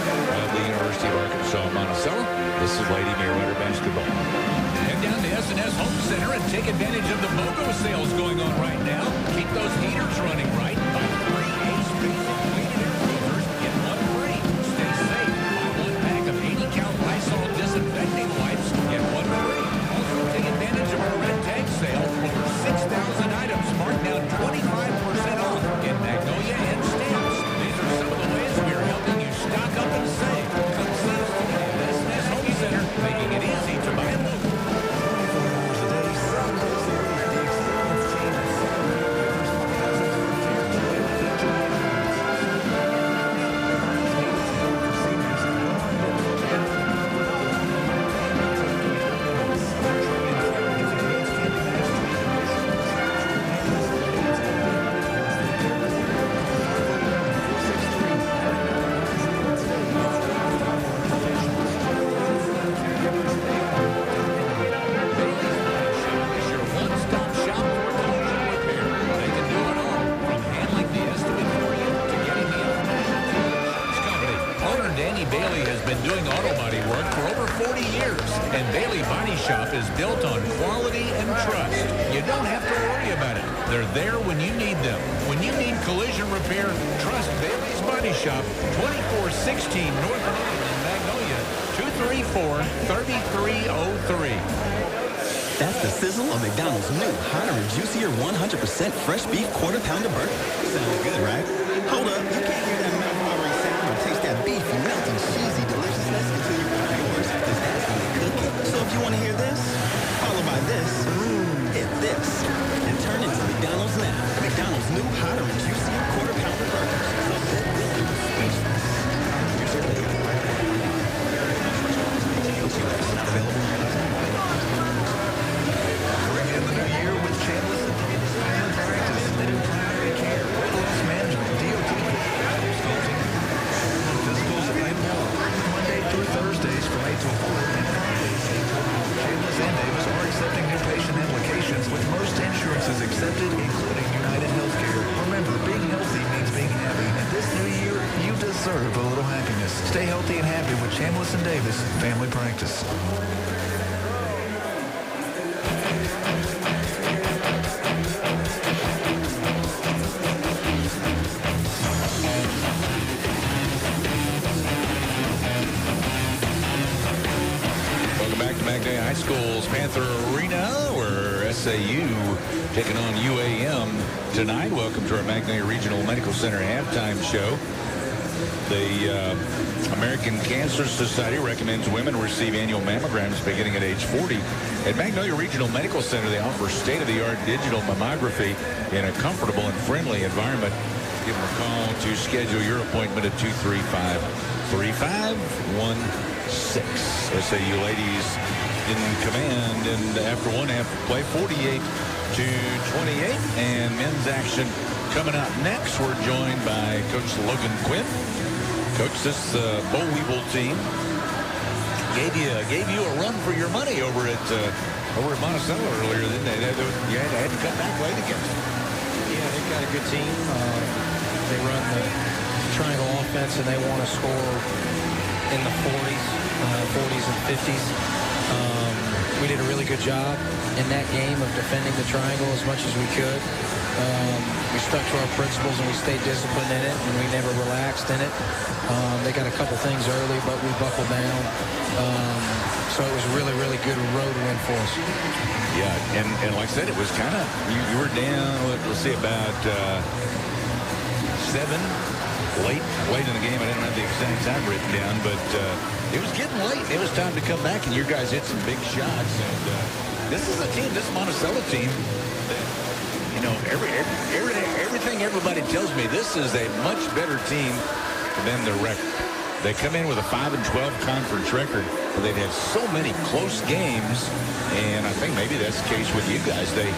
Of the University of Arkansas-Monticello. This is Lady Mulerider Basketball. Head down to S&S Home Center and take advantage of the BOGO sales going on right now. Keep those heaters running right. Buy 3 Ace Basic weighted air filters in one frame. Stay safe. Buy 1 pack of 80-count Lysol disinfecting wipes. Get 1 free. Also take advantage of our red tag sale. Over 6,000 items marked down 25% off in Magnolia and Stamps. These are some of the ways we are helping you stock up and save. Come see us today at S&S Home Center, making it easy to buy local. Jeannie Bailey has been doing auto body work for over 40 years, and Bailey Body Shop is built on quality and trust. You don't have to worry about it. They're there when you need them. When you need collision repair, trust Bailey's Body Shop, 2416 North in Magnolia, 234-3303. That's the sizzle of McDonald's new, hotter and juicier 100% fresh beef quarter-pounder burger. Sounds good, right? Hold up, you can't hear that mouth-watering sound or taste that beef melting cheesy deliciousness until you open yours, because that's when they cook it. So if you want to hear this, followed by this, hit this, and turn into McDonald's now. McDonald's new, hotter and juicier quarter-pounder burgers. So good, good, speechless. Here's your later. Not available in your Thursdays from 8 to 4. Shameless and Davis are accepting new patient applications with most insurances accepted, including United Healthcare. Remember, being healthy means being happy, and this new year, you deserve a little happiness. Stay healthy and happy with Shameless and Davis Family Practice. Magnolia High School's Panther Arena, where SAU taking on UAM tonight. Welcome to our Magnolia Regional Medical Center halftime show. The American Cancer Society recommends women receive annual mammograms beginning at age 40. At Magnolia Regional Medical Center, they offer state-of-the-art digital mammography in a comfortable and friendly environment. Give them a call to schedule your appointment at 235-3516. SAU ladies in command, and after one half of play, 48-28, and men's action coming up next. We're joined by Coach Logan Quinn. Coach, this Bo Weevil team gave you a run for your money over at Monticello earlier, didn't they? You had to come back late against them. Yeah, they've got a good team. They run the triangle offense, and they want to score in the 40s and 50s. We did a really good job in that game of defending the triangle as much as we could. We stuck to our principles and we stayed disciplined in it, and we never relaxed in it. They got a couple things early, but we buckled down. So it was a really, really good road win for us. Yeah, and like I said, it was kind of, you were down, let's see, about 7 late in the game. I didn't have the exact time written down, but it was getting late. It was time to come back, and you guys hit some big shots. And this is a team, this Monticello team, that, you know, everything everybody tells me, this is a much better team than their record. They come in with a 5-12 conference record, but they've had so many close games, and I think maybe that's the case with you guys. They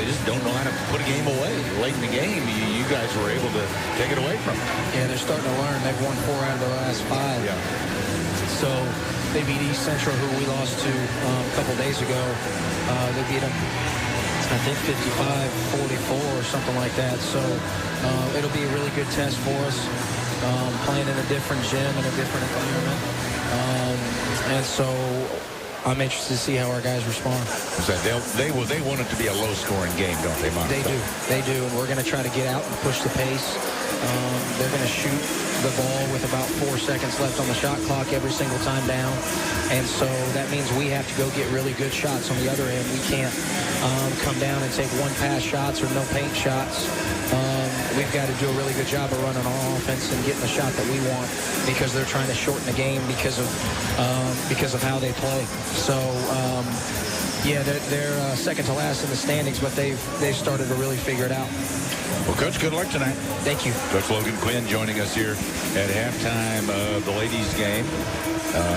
just don't know how to put a game away. Late in the game, you guys were able to take it away from them. Yeah, they're starting to learn. They've won 4 out of their last 5. Yeah. So they beat East Central, who we lost to a couple days ago. They beat them, I think, 55-44 or something like that. So it'll be a really good test for us. Playing in a different gym and a different environment. And so I'm interested to see how our guys respond. They want it to be a low-scoring game, don't they, Mark? They do, and we're going to try to get out and push the pace. They're going to shoot the ball with about 4 seconds left on the shot clock every single time down, and so that means we have to go get really good shots on the other end. We can't come down and take one-pass shots or no paint shots. We've got to do a really good job of running our offense and getting the shot that we want, because they're trying to shorten the game because of how they play. So yeah, they're second to last in the standings, but they've started to really figure it out. Well, Coach, good luck tonight. Thank you. Coach Logan Quinn joining us here at halftime of the ladies' game.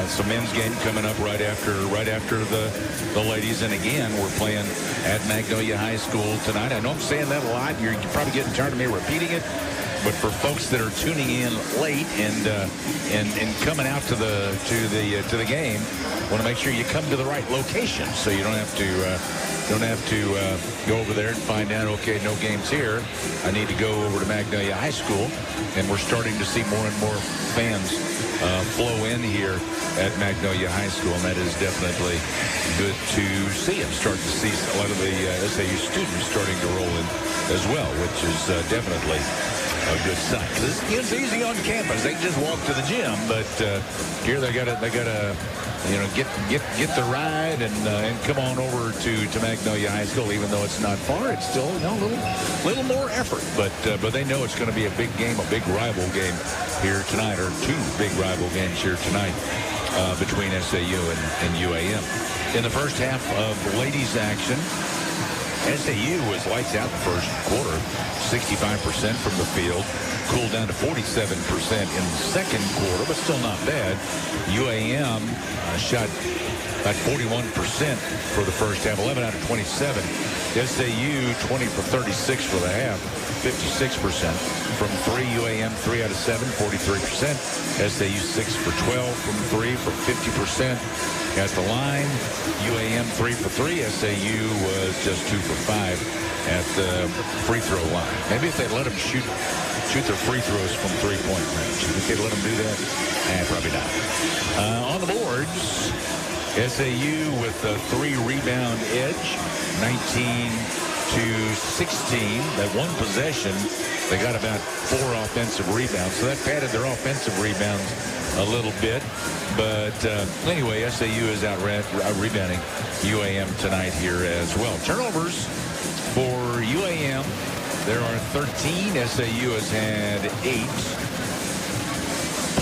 Some men's game coming up right after the ladies. And again, we're playing at Magnolia High School tonight. I know I'm saying that a lot. You're probably getting tired of me repeating it. But for folks that are tuning in late and coming out to the game, want to make sure you come to the right location so you don't have to Don't have to go over there and find out, okay, no games here. I need to go over to Magnolia High School, and we're starting to see more and more fans flow in here at Magnolia High School, and that is definitely good to see. I'm starting to see a lot of the SAU students starting to roll in as well, which is definitely a good sign. It's easy on campus. They can just walk to the gym, but here they gotta get the ride and come on over to Magnolia High School. Even though it's not far, it's still a little more effort. But they know it's going to be a big game, a big rival game here tonight, or two big rival games here tonight between SAU and UAM. In the first half of ladies action, SAU was lights out the first quarter, 65% from the field, cooled down to 47% in the second quarter, but still not bad. UAM shot about 41% for the first half, 11 out of 27. SAU 20 for 36 for the half, 56%. From three, UAM 3 out of 7, 43%. SAU 6 for 12 from three for 50%. At the line, UAM 3 for 3. SAU was just 2 for 5 at the free throw line. Maybe if they'd let them shoot their free throws from three-point range. If they'd let them do that, probably not. On the boards, SAU with a 3-rebound edge, 19 to 16. That one possession, they got about 4 offensive rebounds. So that padded their offensive rebounds a little bit. But anyway, SAU is out rebounding UAM tonight here as well. Turnovers for UAM. There are 13. SAU has had 8.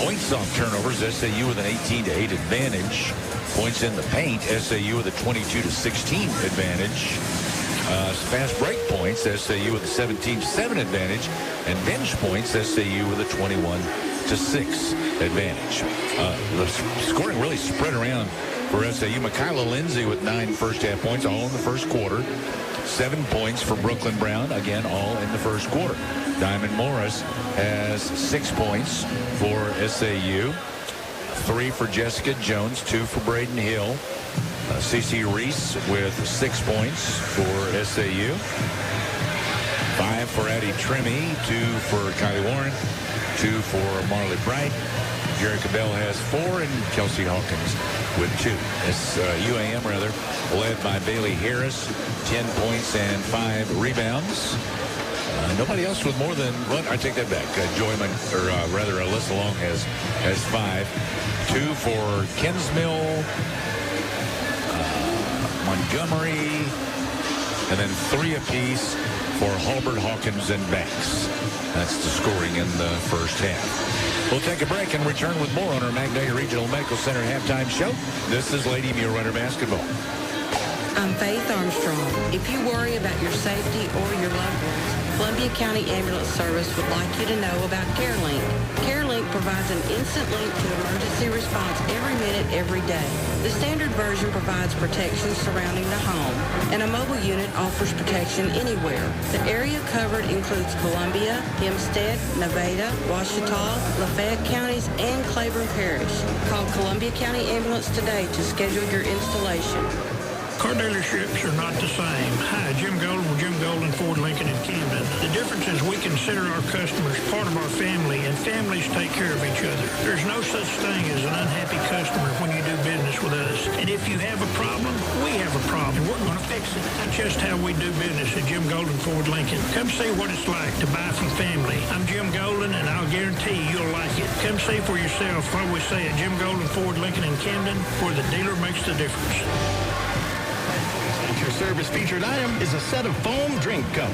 Points off turnovers. SAU with an 18-8 advantage. Points in the paint. SAU with a 22-16 advantage. Fast break points. SAU with a 17-7 advantage. And bench points. SAU with a 21-6 advantage. The scoring really spread around for SAU. Mikayla Lindsay with 9 first-half points, all in the first quarter. 7 points for Brooklyn Brown, again, all in the first quarter. Diamond Morris has 6 points for SAU. 3 for Jessica Jones, 2 for Braden Hill. CeCe Reese with 6 points for SAU. 5 for Addie Trimmy, 2 for Kylie Warren, 2 for Marley Bright. Jerica Bell has 4, and Kelsey Hawkins with 2. It's UAM, led by Bailey Harris, 10 points and 5 rebounds. Nobody else with more than, well, I take that back. Alyssa Long has 5. 2 for Kinsmill, Montgomery, and then 3 apiece for Halbert, Hawkins, and Banks. That's the scoring in the first half. We'll take a break and return with more on our Magnolia Regional Medical Center halftime show. This is Lady Mulerider Basketball. I'm Faith Armstrong. If you worry about your safety or your loved ones, Columbia County Ambulance Service would like you to know about CareLink. CareLink provides an instant link to emergency response every minute, every day. The standard version provides protection surrounding the home, and a mobile unit offers protection anywhere. The area covered includes Columbia, Hempstead, Nevada, Ouachita, Lafayette counties, and Claiborne Parish. Call Columbia County Ambulance today to schedule your installation. Car dealerships are not the same. Hi, Jim Golden with Jim Golden Ford Lincoln in Camden. The difference is we consider our customers part of our family, and families take care of each other. There's no such thing as an unhappy customer when you do business with us. And if you have a problem, we have a problem. We're going to fix it. That's just how we do business at Jim Golden Ford Lincoln. Come see what it's like to buy from family. I'm Jim Golden, and I'll guarantee you'll like it. Come see for yourself what we say at Jim Golden Ford Lincoln in Camden, where the dealer makes the difference. Your service featured item is a set of foam drink cups.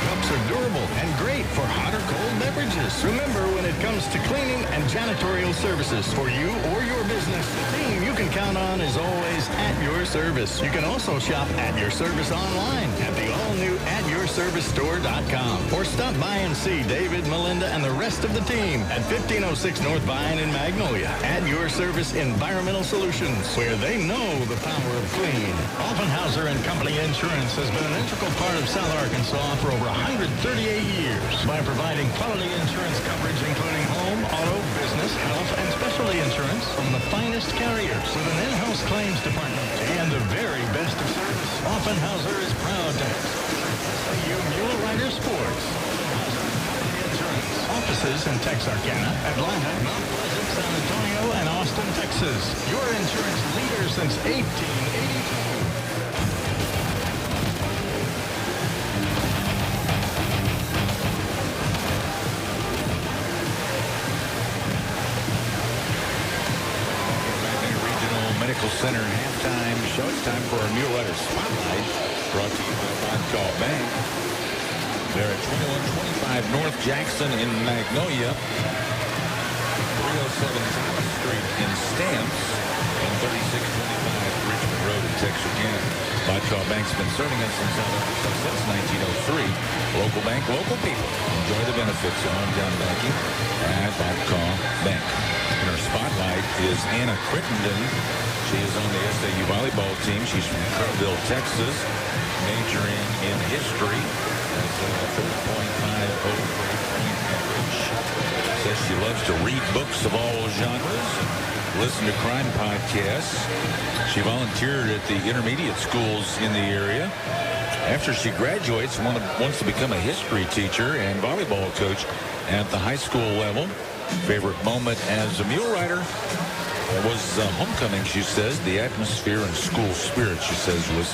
Cups are durable and great for hot or cold beverages. Remember, when it comes to cleaning and janitorial services for you or your business, the team you can count on is always at your service. You can also shop at your service online at the all-new atyourservicestore.com, or stop by and see David, Melinda, and the rest of the team at 1506 North Vine in Magnolia. At Your Service Environmental Solutions, where they know the power of clean. Offenhauser and Company Insurance has been an integral part of South Arkansas for over 138 years by providing quality insurance coverage including home, auto, business, health, and specialty insurance from the finest carriers with an in-house claims department and the very best of service. Offenhauser is proud to you Mulerider Sports. Offices in Texarkana, Atlanta, Mount Pleasant, San Antonio, and Austin, Texas. Your insurance leader since 1882. Medical Center halftime show. It's time for our Mulerider Spotlight, brought to you by Vodcall Bank. They're at 2125 North Jackson in Magnolia, 307 Thomas Street in Stamps, and 3625 Richmond Road in Texarkana. Vodcall Bank's been serving us since 1903. Local bank, local people. Enjoy the benefits of hometown banking at Vodcall Bank. And our spotlight is Anna Crittenden. She is on the SAU volleyball team. She's from Kerrville, Texas, majoring in history. That's a 4.50 grade average. Says she loves to read books of all genres, listen to crime podcasts. She volunteered at the intermediate schools in the area. After she graduates, wants to become a history teacher and volleyball coach at the high school level. Favorite moment as a Mulerider was homecoming, she says. The atmosphere and school spirit, she says, was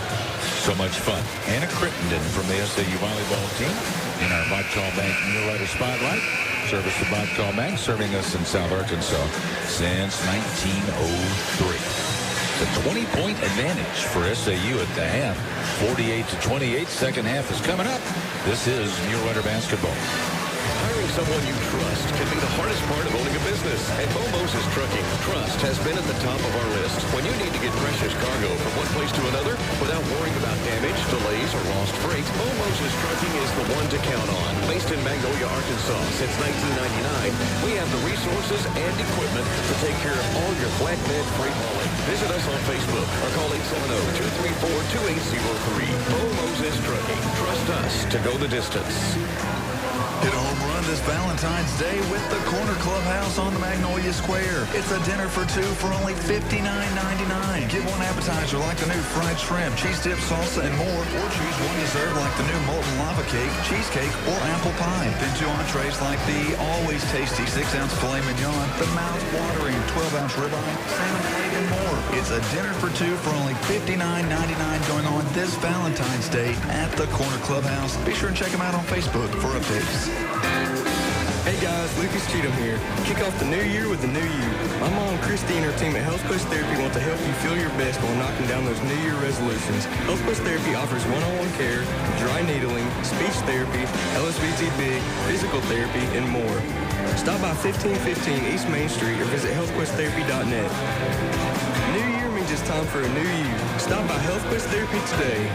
so much fun. Anna Crittenden from the SAU volleyball team in our Vodcall Bank Mulerider Spotlight. Service of Vodcall Bank, serving us in South Arkansas since 1903. The 20-point advantage for SAU at the half. 48-28. Second half is coming up. This is Mulerider Basketball. Hiring someone you trust can be the hardest part of owning a business. At Bo Moses Trucking, trust has been at the top of our list. When you need to get precious cargo from one place to another without worrying about damage, delays, or lost freight, Bo Moses Trucking is the one to count on. Based in Magnolia, Arkansas since 1999, we have the resources and equipment to take care of all your flatbed freight hauling. Visit us on Facebook or call 870-234-2803. Bo Moses Trucking. Trust us to go the distance. Hit a home run this Valentine's Day with the Corner Clubhouse on the Magnolia Square. It's a dinner for two for only $59.99. Get one appetizer like the new fried shrimp, cheese dip, salsa, and more. Or choose one dessert like the new molten lava cake, cheesecake, or apple pie. Then two entrees like the always tasty 6-ounce filet mignon, the mouth-watering 12-ounce ribeye, salmon plate, and more. It's a dinner for two for only $59.99 going on this Valentine's Day at the Corner Clubhouse. Be sure and check them out on Facebook for updates. Hey guys, Lucas Cheatham here. Kick off the new year with the new you. My mom, Christy, and her team at Health Quest Therapy want to help you feel your best while knocking down those New Year resolutions. Health Quest Therapy offers one-on-one care, dry needling, speech therapy, LSVT Big, physical therapy, and more. Stop by 1515 East Main Street or visit healthquesttherapy.net. New year means it's time for a new you. Stop by Health Quest Therapy today.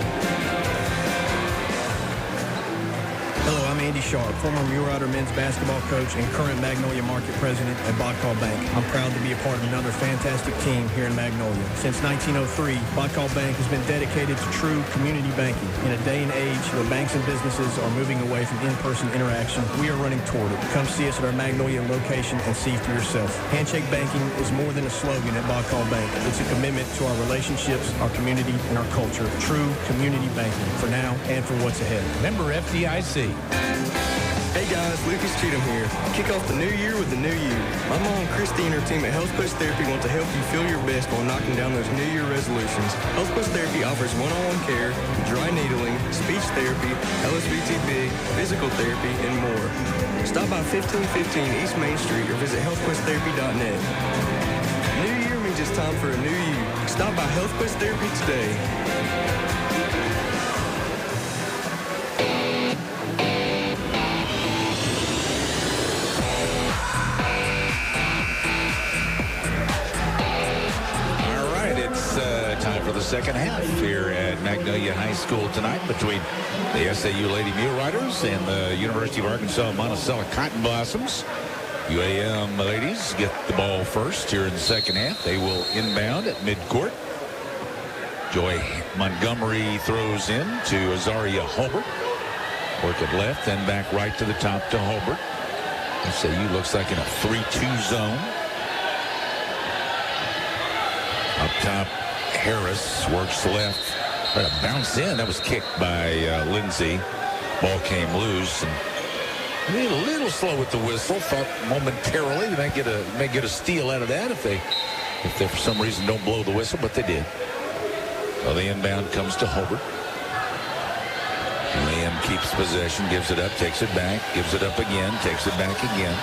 Hello, I'm Andy Sharp, former Mulerider men's basketball coach and current Magnolia market president at Vodcall Bank. I'm proud to be a part of another fantastic team here in Magnolia. Since 1903, Vodcall Bank has been dedicated to true community banking. In a day and age where banks and businesses are moving away from in-person interaction, we are running toward it. Come see us at our Magnolia location and see for yourself. Handshake banking is more than a slogan at Vodcall Bank. It's a commitment to our relationships, our community, and our culture. True community banking for now and for what's ahead. Member FDIC. Hey guys, Lucas Cheatham here. Kick off the new year with the new you. My mom, Christy, and her team at Health Quest Therapy want to help you feel your best while knocking down those New Year resolutions. Health Quest Therapy offers one-on-one care, dry needling, speech therapy, LSVT Big, physical therapy, and more. Stop by 1515 East Main Street or visit healthquesttherapy.net. New year means it's time for a new you. Stop by Health Quest Therapy today. For the second half here at Magnolia High School tonight between the SAU Lady Muleriders and the University of Arkansas-Monticello Cotton Blossoms. UAM ladies get the ball first here in the second half. They will inbound at midcourt. Joy Montgomery throws in to Azaria Holbert. Work it left, then back right to the top to Holbert. SAU looks like in a 3-2 zone. Up top, Harris works left Tried to bounce in. That was kicked by Lindsay. Ball came loose. And a little slow with the whistle. Thought momentarily they may get a steal out of that if they for some reason don't blow the whistle, but they did. So the inbound comes to Hobart. Liam keeps possession, gives it up, takes it back, gives it up again, takes it back again.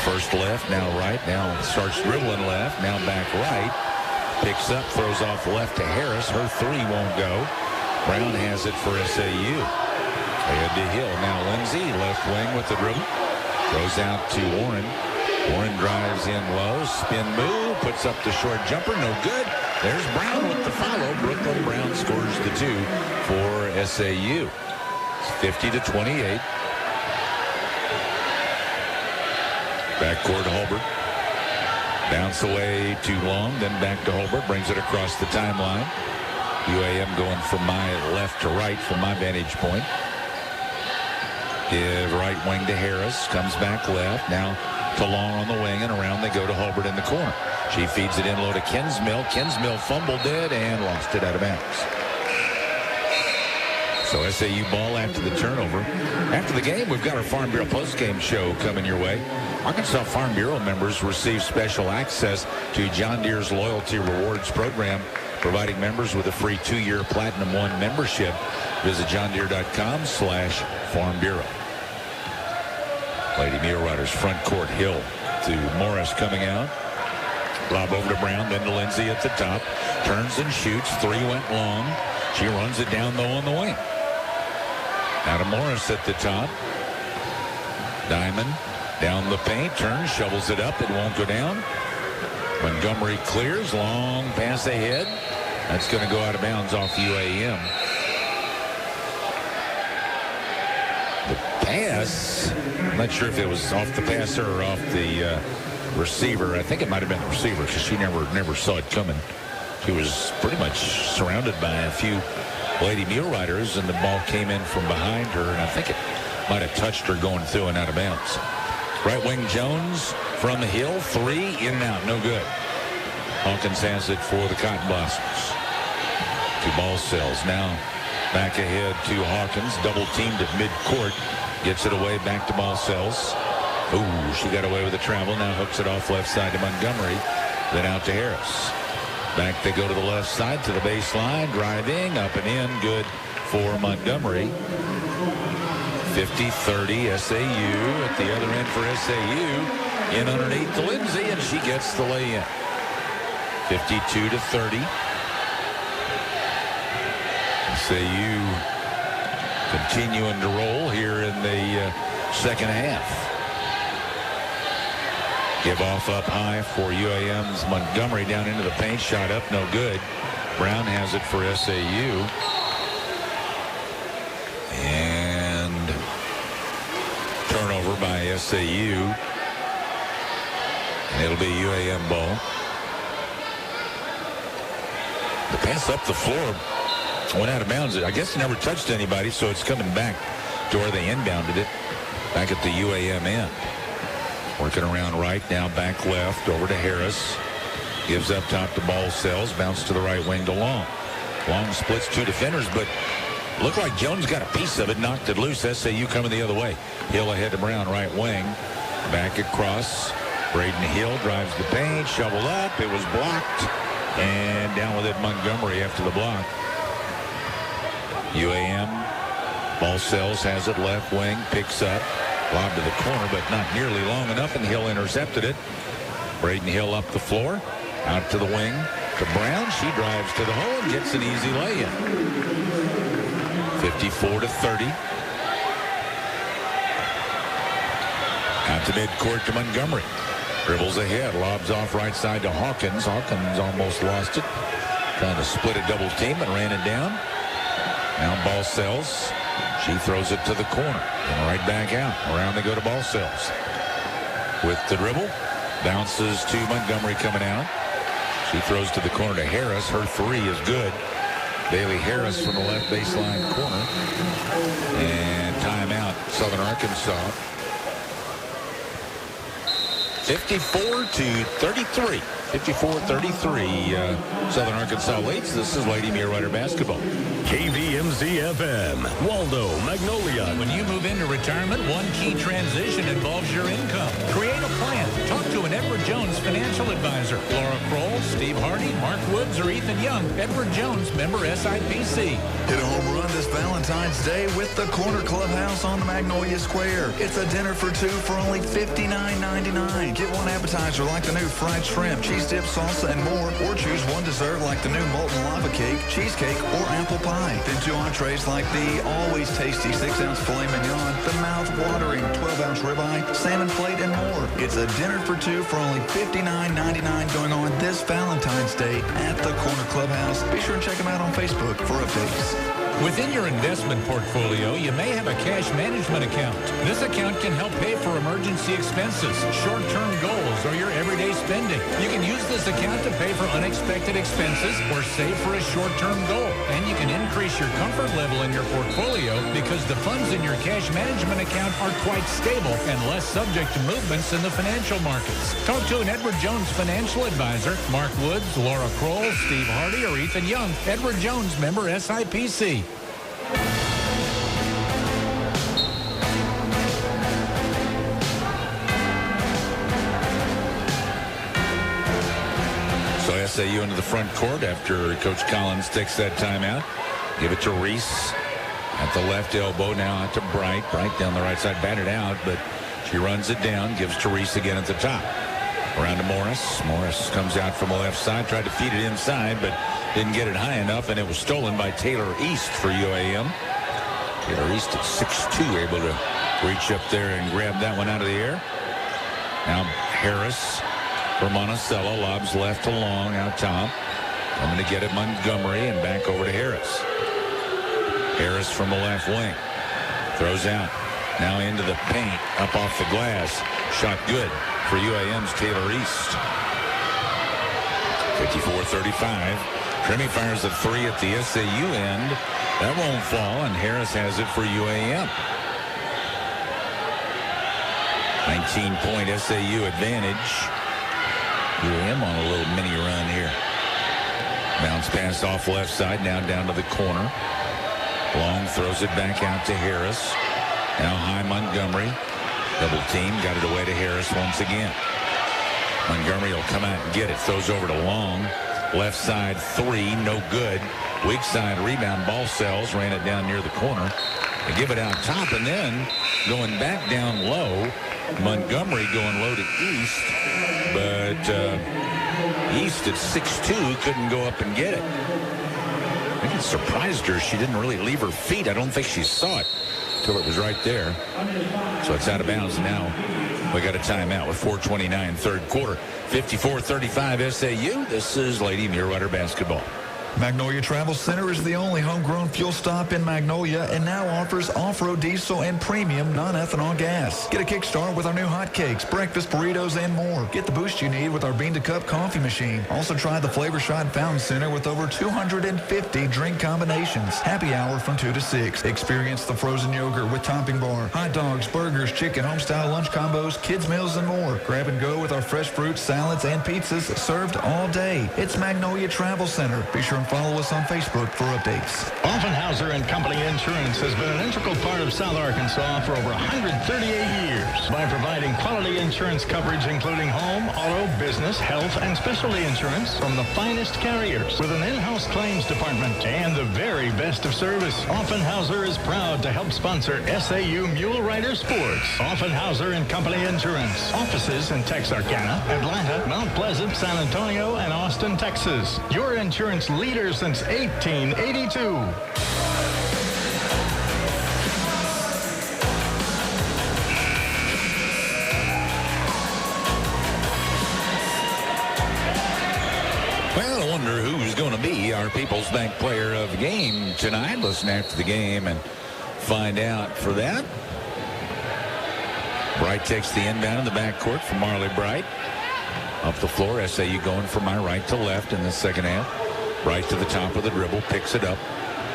First left, now right, now starts dribbling left, now back right. Picks up, throws off left to Harris. Her three won't go. Brown has it for SAU. Ahead to Hill. Now Lindsay, left wing with the dribble. Throws out to Warren. Warren drives in low. Spin move. Puts up the short jumper. No good. There's Brown with the follow. Brooklyn Brown scores the 2 for SAU. It's 50-28. Backcourt Holbert. Bounce away to Long. Then back to Holbert. Brings it across the timeline. UAM going from my left to right from my vantage point. Give right wing to Harris. Comes back left. Now to Long on the wing, and around they go to Holbert in the corner. She feeds it in low to Kinsmill. Kinsmill fumbled it and lost it out of bounds. So SAU ball after the turnover. After the game, we've got our Farm Bureau postgame show coming your way. Arkansas Farm Bureau members receive special access to John Deere's Loyalty Rewards program, providing members with a free 2-year Platinum One membership. Visit johndeere.com/Farm Bureau. Lady Mulerider's front court. Hill to Morris coming out. Lob over to Brown, then to Lindsay at the top. Turns and shoots. 3 went long. She runs it down, though, on the wing. Now to Morris at the top. Diamond down the paint. Turns, shovels it up. It won't go down. Montgomery clears. Long pass ahead. That's going to go out of bounds off UAM. The pass, I'm not sure if it was off the passer or off the receiver. I think it might have been the receiver because she never saw it coming. She was pretty much surrounded by a few Lady Muleriders, and the ball came in from behind her, and I think it might have touched her going through and out of bounds. Right wing Jones from the Hill. 3 in and out. No good. Hawkins has it for the Cotton Blossoms. 2 ball cells. Now back ahead to Hawkins. Double teamed at midcourt. Gets it away back to ball cells. Ooh, she got away with the travel. Now hooks it off left side to Montgomery. Then out to Harris. Back they go to the left side to the baseline. Driving up and in. Good for Montgomery. 50-30 SAU at the other end for SAU. In underneath to Lindsay, and she gets the lay-in. 52-30. SAU continuing to roll here in the second half. Give off up high for UAM's Montgomery down into the paint. Shot up, no good. Brown has it for SAU. And turnover by SAU. And it'll be UAM ball. The pass up the floor went out of bounds. I guess it never touched anybody, so it's coming back to where they inbounded it. Back at the UAM end. Working around right, now back left, over to Harris. Gives up top to ball cells. Bounce to the right wing to Long. Long splits 2 defenders, but looked like Jones got a piece of it, knocked it loose. SAU coming the other way. Hill ahead to Brown, right wing. Back across. Braden Hill drives the paint, shovel up. It was blocked. And down with it Montgomery after the block. UAM. Ball cells, has it left wing, picks up. Lob to the corner, but not nearly long enough, and Hill intercepted it. Braden Hill up the floor. Out to the wing to Brown. She drives to the hole and gets an easy lay-in. 54-30. Out to midcourt to Montgomery. Dribbles ahead, lobs off right side to Hawkins. Hawkins almost lost it. Trying to split a double team and ran it down. Now ball cells. She throws it to the corner and right back out. Around they go to ball cells. With the dribble. Bounces to Montgomery coming out. She throws to the corner to Harris. Her 3 is good. Bailey Harris from the left baseline corner. And timeout, Southern Arkansas. 54-33. 54-33. Southern Arkansas leads. This is Lady Mulerider Basketball. KVMZ-FM, Waldo, Magnolia. When you move into retirement, one key transition involves your income. Create a plan. Talk to an Edward Jones financial advisor. Laura Kroll, Steve Hardy, Mark Woods, or Ethan Young. Edward Jones, member SIPC. Hit a home run this Valentine's Day with the Corner Clubhouse on the Magnolia Square. It's a dinner for two for only $59.99. Get one appetizer like the new fried shrimp, cheese dip, salsa, and more, or choose one dessert like the new molten lava cake, cheesecake, or apple pie. Then two entrees like the always tasty 6-ounce filet mignon, the mouth-watering 12-ounce ribeye, salmon plate, and more. It's a dinner for two for only $59.99 going on this Valentine's Day at the Corner Clubhouse. Be sure and check them out on Facebook for updates. Within your investment portfolio, you may have a cash management account. This account can help pay for emergency expenses, short-term goals, or your everyday spending. You can use this account to pay for unexpected expenses or save for a short-term goal. And you can increase your comfort level in your portfolio because the funds in your cash management account are quite stable and less subject to movements in the financial markets. Talk to an Edward Jones financial advisor, Mark Woods, Laura Kroll, Steve Hardy, or Ethan Young. Edward Jones, member SIPC. So SAU into the front court after Coach Collins takes that timeout. Give it to Reese at the left elbow. Now out to Bright. Bright down the right side, batted out, but she runs it down. Gives to Reese again at the top. Around to Morris. Morris comes out from the left side. Tried to feed it inside, but didn't get it high enough, and it was stolen by Taylor East for UAM. Taylor East at 6'2", able to reach up there and grab that one out of the air. Now Harris for Monticello. Lobs left to Long out top. Coming to get it Montgomery and back over to Harris. Harris from the left wing. Throws out. Now into the paint. Up off the glass. Shot good for UAM's Taylor East. 54-35. Trimmy fires a three at the SAU end. That won't fall, and Harris has it for UAM. 19-point SAU advantage. UAM on a little mini run here. Bounce pass off left side, now down to the corner. Long throws it back out to Harris. Now high Montgomery. Double team, got it away to Harris once again. Montgomery will come out and get it. Throws over to Long. Left side three, no good. Weak side rebound, ball sells, ran it down near the corner. They give it out top, and then going back down low. Montgomery going low to East, but East at 6'2" couldn't go up and get it. I think it surprised her. She didn't really leave her feet. I don't think she saw it until it was right there. So it's out of bounds now. We got a timeout with 4:29 third quarter. 54-35 SAU. This is Lady Mulerider Basketball. Magnolia Travel Center is the only homegrown fuel stop in Magnolia and now offers off-road diesel and premium non-ethanol gas. Get a kickstart with our new hotcakes, breakfast burritos, and more. Get the boost you need with our bean-to-cup coffee machine. Also try the Flavor Shot Fountain Center with over 250 drink combinations. Happy hour from 2 to 6. Experience the frozen yogurt with topping bar, hot dogs, burgers, chicken, home-style lunch combos, kids' meals, and more. Grab and go with our fresh fruits, salads, and pizzas served all day. It's Magnolia Travel Center. Be sure and follow us on Facebook for updates. Offenhauser and Company Insurance has been an integral part of South Arkansas for over 138 years by providing quality insurance coverage including home, auto, business, health, and specialty insurance from the finest carriers with an in-house claims department and the very best of service. Offenhauser is proud to help sponsor SAU Mulerider Sports. Offenhauser and Company Insurance. Offices in Texarkana, Atlanta, Mount Pleasant, San Antonio, and Austin, Texas. Your insurance leader since 1882. Well, I wonder who's going to be our People's Bank Player of the Game tonight. Listen after the game and find out for that. Bright takes the inbound in the backcourt from Marley Bright. Up the floor, SAU going from my right to left in the second half. Bright to the top of the dribble, picks it up.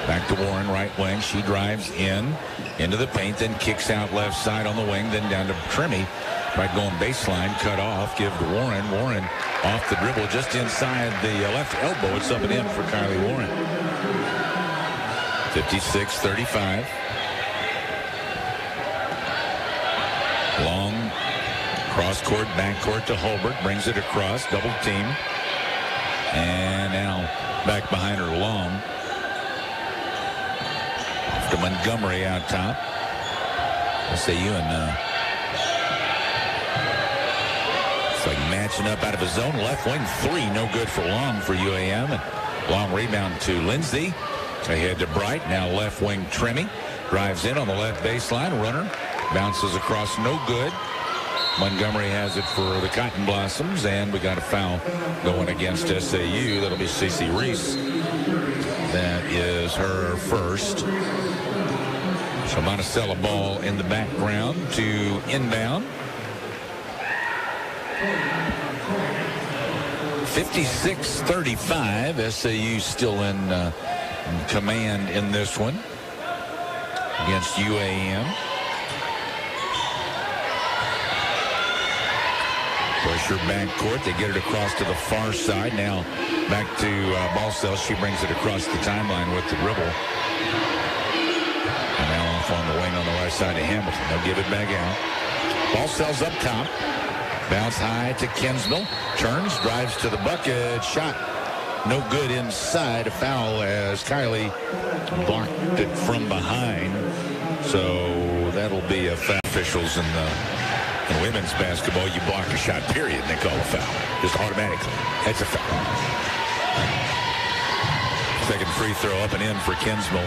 Back to Warren, right wing. She drives into the paint, then kicks out left side on the wing, then down to Trimmy. Right going baseline, cut off, give to Warren. Warren Off the dribble, just inside the left elbow. It's up and in for Kylie Warren. 56-35. Long cross court, back court to Holbert. Brings it across, double team. And now back behind her Long. Off to Montgomery out top. SAU and it's like matching up out of his zone. Left wing three, no good for Long for UAM. And long rebound to Lindsay. Ahead to Bright. Now left wing Tremmy. Drives in on the left baseline. Runner bounces across, no good. Montgomery has it for the Cotton Blossoms, and we got a foul going against SAU. That'll be Cece Reese. That is her first. So Monticello ball in the background to inbound. 56-35. SAU still in command in this one against UAM. Pressure backcourt. They get it across to the far side. Now back to Balsell. She brings it across the timeline with the dribble. And now off on the wing on the right side to Hamilton. They'll give it back out. Balsell's up top. Bounce high to Kinsmill. Turns, drives to the bucket. Shot no good inside. A foul as Kylie blocked it from behind. So that'll be a foul. Officials in women's basketball, you block a shot, period, and they call a foul. Just automatically. That's a foul. Second free throw up and in for Kinsmill.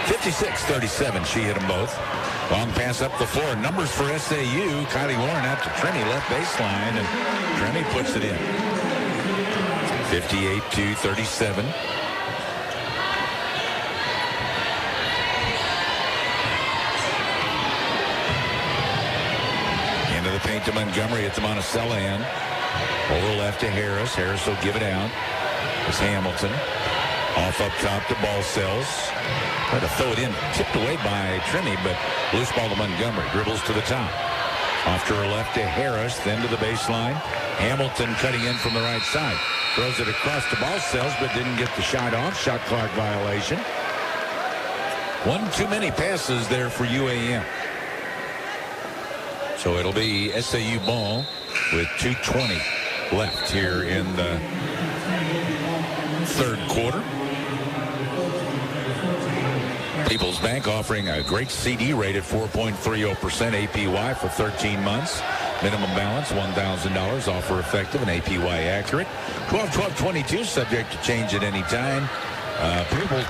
56-37. She hit them both. Long pass up the floor. Numbers for SAU. Kylie Warren out to Tremmy, left baseline, and Tremmy puts it in. 58-37. Into the paint to Montgomery at the Monticello end. Over left to Harris. Harris will give it out. It's Hamilton. Off up top to Balsells. Tried to throw it in. Tipped away by Tremmy, but loose ball to Montgomery. Dribbles to the top. Off to her left to Harris, then to the baseline. Hamilton cutting in from the right side. Throws it across to Balsells, but didn't get the shot off. Shot clock violation. One too many passes there for UAM. So it'll be SAU ball with 2:20 left here in the third quarter. People's Bank offering a great CD rate at 4.30% APY for 13 months. Minimum balance $1,000. Offer effective and APY accurate. 12-12-22 subject to change at any time.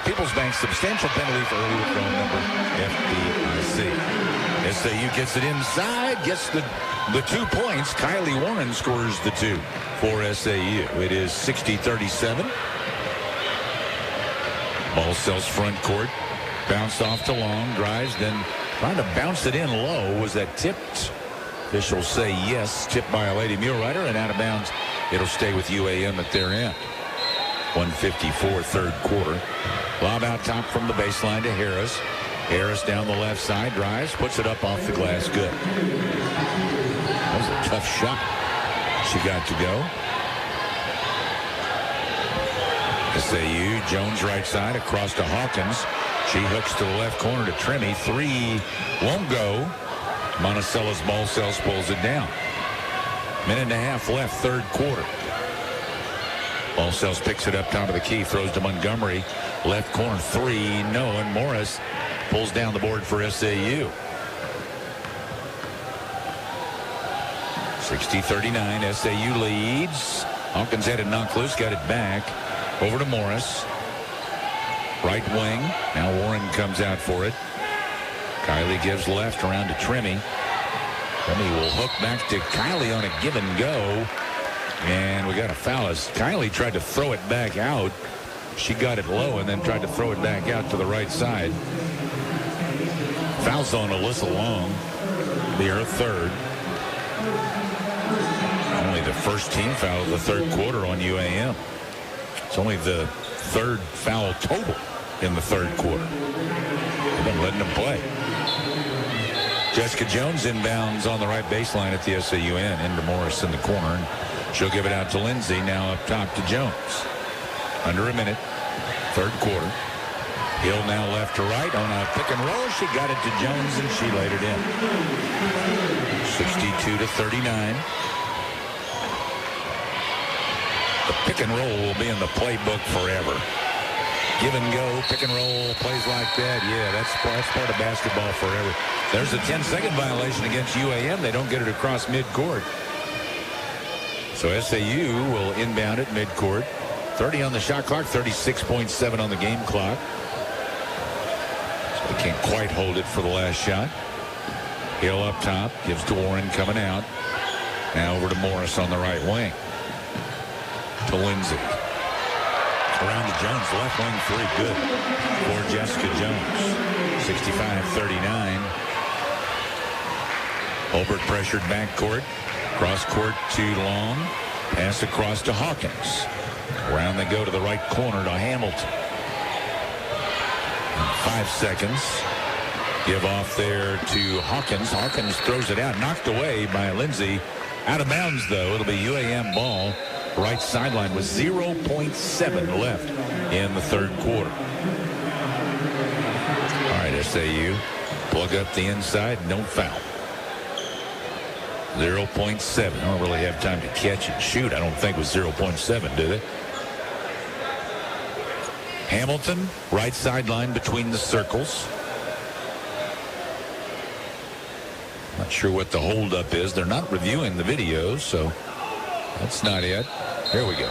People's Bank substantial penalty for early withdrawal number FDIC. SAU gets it inside, gets the 2 points. Kylie Warren scores the 2 for SAU. It is 60-37. Balsells front court. Bounced off to Long, drives, then trying to bounce it in low. Was that tipped? Officials say yes. Tipped by a Lady Mulerider and out of bounds. It'll stay with UAM at their end. 1:54 third quarter. Lob out top from the baseline to Harris. Harris down the left side, drives, puts it up off the glass. Good. That was a tough shot. She got to go. SAU, Jones right side, across to Hawkins. She hooks to the left corner to Tremmy. 3 won't go. Monticello's Balsells pulls it down. Minute and a half left, third quarter. Balsells picks it up top of the key, throws to Montgomery. Left corner 3, no, and Morris pulls down the board for SAU. 60-39, SAU leads. Hawkins had it knocked loose, got it back. Over to Morris. Right wing. Now Warren comes out for it. Kylie gives left around to Tremmy. Tremmy will hook back to Kylie on a give and go. And we got a foul as Kylie tried to throw it back out. She got it low and then tried to throw it back out to the right side. Foul zone, Alyssa Long. Be her third. Only the first team foul of the third quarter on UAM. It's only the third foul total in the third quarter. They've been letting them play. Jessica Jones inbounds on the right baseline at the SAU end. Into Morris in the corner. And she'll give it out to Lindsay. Now up top to Jones. Under a minute. Third quarter. Hill now left to right on a pick and roll. She got it to Jones, and she laid it in. 62-39. The pick and roll will be in the playbook forever. Give and go, pick and roll, plays like that. Yeah, that's part of basketball forever. There's a 10-second violation against UAM. They don't get it across midcourt. So SAU will inbound at midcourt. 30 on the shot clock, 36.7 on the game clock. So they can't quite hold it for the last shot. Hill up top, gives to Warren coming out. Now over to Morris on the right wing. To Lindsay. Around to Jones, left wing three, good for Jessica Jones. 65-39. Holbert pressured backcourt. Cross court to Long. Pass across to Hawkins. Around they go to the right corner to Hamilton. 5 seconds. Give off there to Hawkins. Hawkins throws it out. Knocked away by Lindsay. Out of bounds, though. It'll be UAM ball. Right sideline with 0.7 left in the third quarter. All right, SAU. Plug up the inside. No foul. 0.7. I don't really have time to catch and shoot. I don't think it was 0.7, do they? Hamilton, right sideline between the circles. Not sure what the holdup is. They're not reviewing the video, so that's not it. Here we go.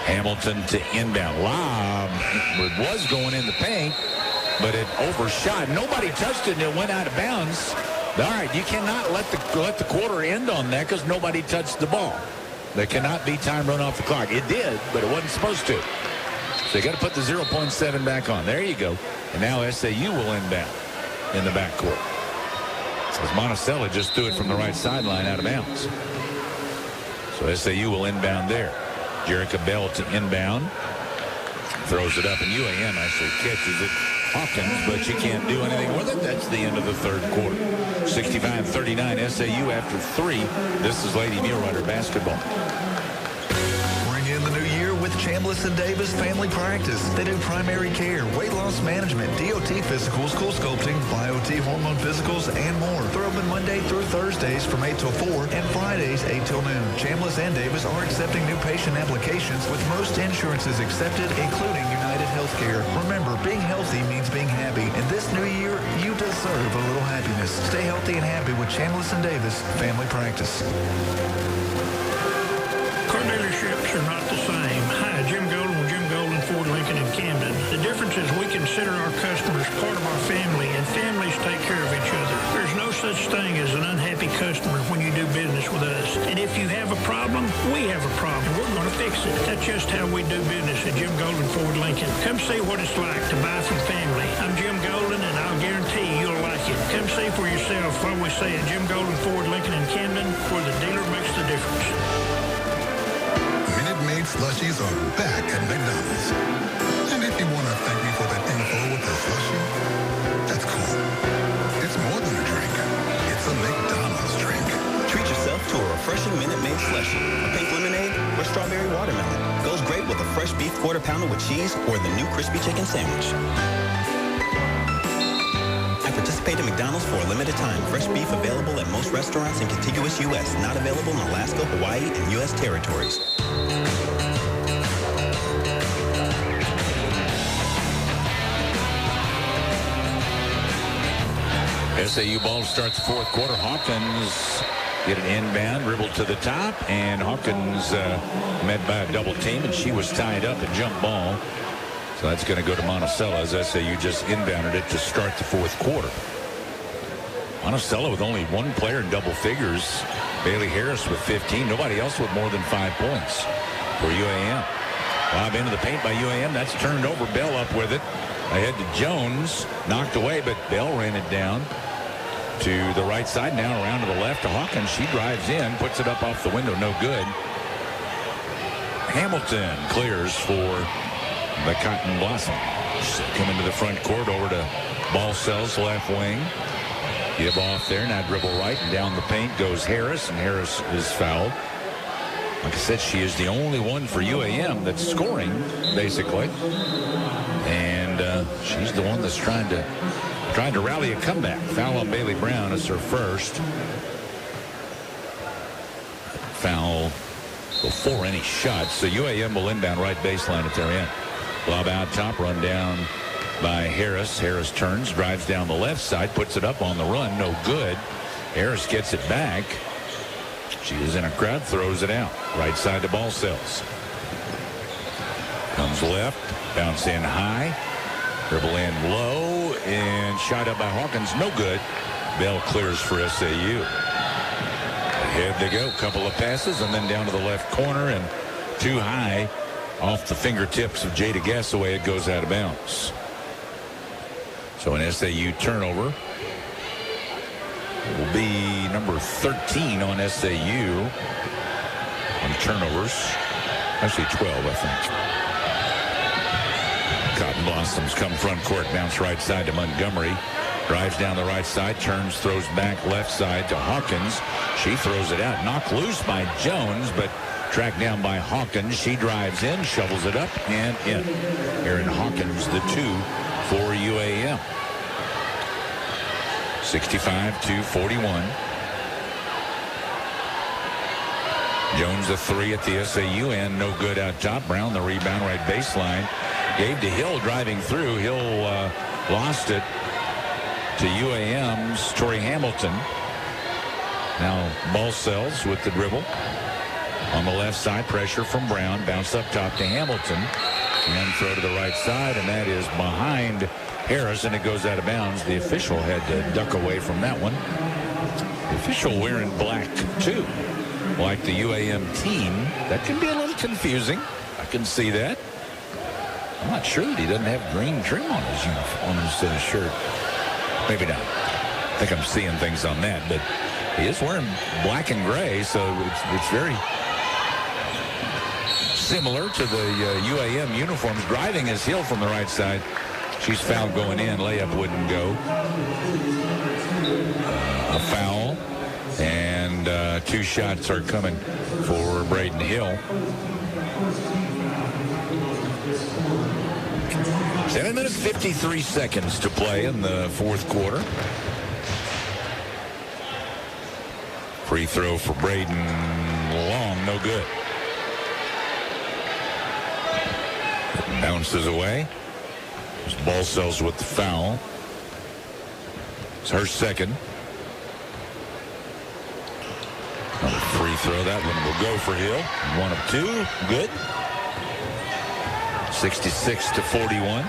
Hamilton to inbound. Lob. It was going in the paint, but it overshot. Nobody touched it, and it went out of bounds. All right, you cannot let the quarter end on that because nobody touched the ball. There cannot be time run off the clock. It did, but it wasn't supposed to. So you got to put the 0.7 back on. There you go. And now SAU will inbound in the backcourt. As Monticello just threw it from the right sideline out of bounds. So SAU will inbound there. Jerica Bell to inbound. Throws it up, and UAM actually catches it. Hawkins, but she can't do anything with it. That's the end of the third quarter. 65-39 SAU after 3. This is Lady Mulerider Basketball. Bring in the new year with Chambliss and Davis Family Practice. They do primary care, weight loss management, DOT physicals, school sculpting, BioT hormone physicals, and more. They're open Monday through Thursdays from 8 till 4 and Fridays 8 till noon. Chambliss and Davis are accepting new patient applications with most insurances accepted, including United Healthcare. Remember, being healthy means being happy. And this new year, you deserve a little happiness. Stay healthy and happy with Chambliss and Davis Family Practice. Car dealerships are not the same. Hi, Jim Golden with Jim Golden Ford Lincoln in Camden. The difference is we consider our customers part of our family, and families take care of each other. There's no such thing as an unhappy customer when you do business with us. And if you have a problem, we have a problem. We're going to fix it. That's just how we do business at Jim Golden Ford Lincoln. Come see what it's like to buy from family. I'm Jim Golden, and I'll guarantee you'll like it. Come see for yourself what we say at Jim Golden Ford Lincoln in Camden, where the dealer makes the difference. Minute Maid slushies are back at McDonald's. And if you want to thank me for that info with the slushie, that's cool. It's more than a drink. It's a McDonald's drink. Treat yourself to a refreshing Minute Maid slushie. A pink lemonade or strawberry watermelon. Goes great with a fresh beef quarter pounder with cheese or the new crispy chicken sandwich. I participate in McDonald's for a limited time. Fresh beef available at most restaurants in contiguous U.S. Not available in Alaska, Hawaii, and U.S. territories. SAU ball starts the fourth quarter. Hawkins get an inbound, dribble to the top, and Hawkins met by a double team, and she was tied up and jump ball. So that's going to go to Monticello as SAU just inbounded it to start the fourth quarter. Monticello with only one player in double figures. Bailey Harris with 15. Nobody else with more than 5 points for UAM. Lob into the paint by UAM. That's turned over. Bell up with it. Ahead to Jones. Knocked away, but Bell ran it down to the right side. Now around to the left to Hawkins. She drives in, puts it up off the window. No good. Hamilton clears for the Cotton Blossom. Coming to the front court over to Ball Sells left wing. Give off there. Now dribble right, and down the paint goes Harris, and Harris is fouled. Like I said, she is the only one for UAM that's scoring, basically. And she's the one that's trying to rally a comeback. Foul on Bailey Brown is her first. Foul before any shots. So UAM will inbound right baseline at their end. Lob out top, run down by Harris. Harris turns, drives down the left side, puts it up on the run. No good. Harris gets it back. She is in a crowd, throws it out. Right side to Balcells. Comes left, bounce in high. Dribble in low, and shot up by Hawkins. No good. Bell clears for SAU. Ahead they go. Couple of passes, and then down to the left corner, and too high off the fingertips of Jada Gassaway. It goes out of bounds. So an SAU turnover. Will be number 13 on SAU on turnovers. Actually 12, I think. Cotton Blossoms come front court, bounce right side to Montgomery. Drives down the right side, turns, throws back left side to Hawkins. She throws it out. Knocked loose by Jones, but tracked down by Hawkins. She drives in, shovels it up, and in. Erin Hawkins, the 2 for UAM. 65-41. Jones a 3 at the SAU end. No good out top. Brown the rebound right baseline. Gave to Hill driving through. Hill lost it to UAM's Tori Hamilton. Now Balcells with the dribble. On the left side, pressure from Brown. Bounce up top to Hamilton. And throw to the right side, and that is behind Harris, and it goes out of bounds. The official had to duck away from that one. The official wearing black, too, like the UAM team. That can be a little confusing. I can see that. I'm not sure that he doesn't have green trim on his uniform, on his shirt. Maybe not. I think I'm seeing things on that, but he is wearing black and gray, so it's very similar to the UAM uniforms. Driving is Hill from the right side. She's fouled going in. Layup wouldn't go. A foul. And 2 shots are coming for Braden Hill. 7 minutes, 53 seconds to play in the fourth quarter. Free throw for Braden Long. No good. Bounces away. Balcells with the foul. It's her second. Another free throw. That one will go for Hill. 1 of 2. Good. 66-41.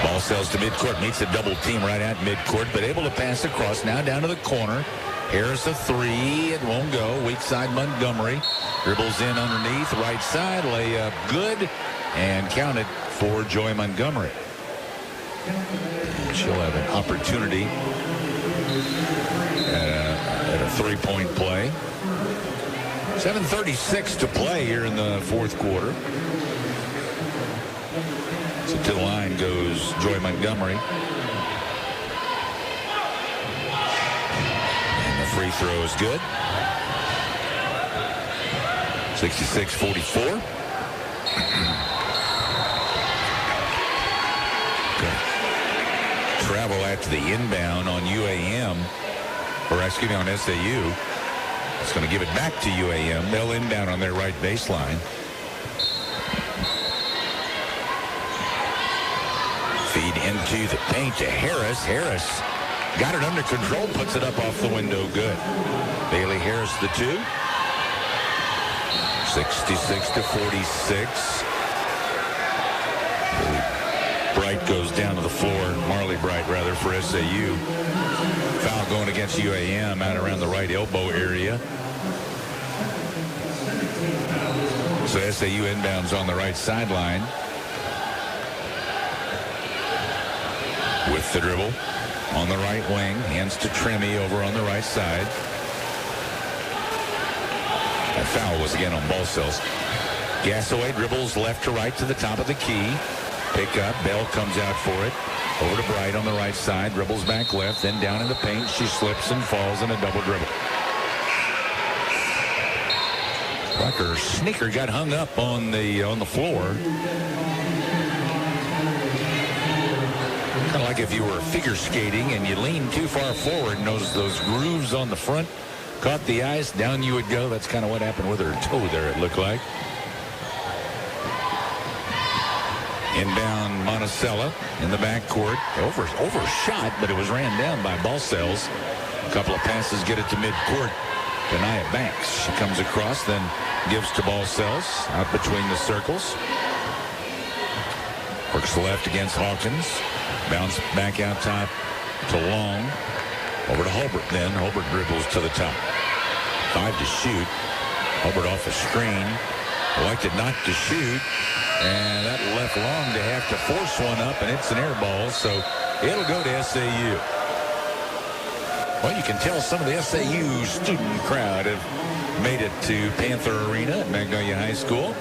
Balcells to midcourt. Meets a double team right at midcourt, but able to pass across. Now down to the corner. Harris a 3. It won't go. Weak side Montgomery. Dribbles in underneath. Right side. Layup good. And counted for Joy Montgomery. And she'll have an opportunity at a three-point play. 7:36 to play here in the fourth quarter. So to the line goes Joy Montgomery. And the free throw is good. 66-44. Travel after the inbound on UAM, or excuse me, on SAU. It's going to give it back to UAM. They'll inbound on their right baseline. Feed into the paint to Harris. Harris got it under control, puts it up off the window. Good. Bailey Harris, the 2. 66-46. Bright goes down to the floor. Marley Bright, rather, for SAU. Foul going against UAM out around the right elbow area. So SAU inbounds on the right sideline. With the dribble on the right wing. Hands to Tremmy over on the right side. That foul was again on Balcells. Gassaway dribbles left to right to the top of the key. Pick up. Bell comes out for it. Over to Bright on the right side. Dribbles back left. Then down in the paint. She slips and falls in a double dribble. Her sneaker got hung up on the floor. Kind of like if you were figure skating and you leaned too far forward and those grooves on the front caught the ice, down you would go. That's kind of what happened with her toe there, it looked like. Inbound Monticello in the backcourt. Overshot, but it was ran down by Balcells. A couple of passes get it to midcourt. Benaya Banks. She comes across, then gives to Balcells out between the circles. Works left against Hawkins. Bounce back out top to Long. Over to Holbert then. Holbert dribbles to the top. 5 to shoot. Holbert off a screen. Elected not to shoot. And that left Long to have to force one up, and it's an air ball, so it'll go to SAU. Well, you can tell some of the SAU student crowd have made it to Panther Arena at Magnolia High School.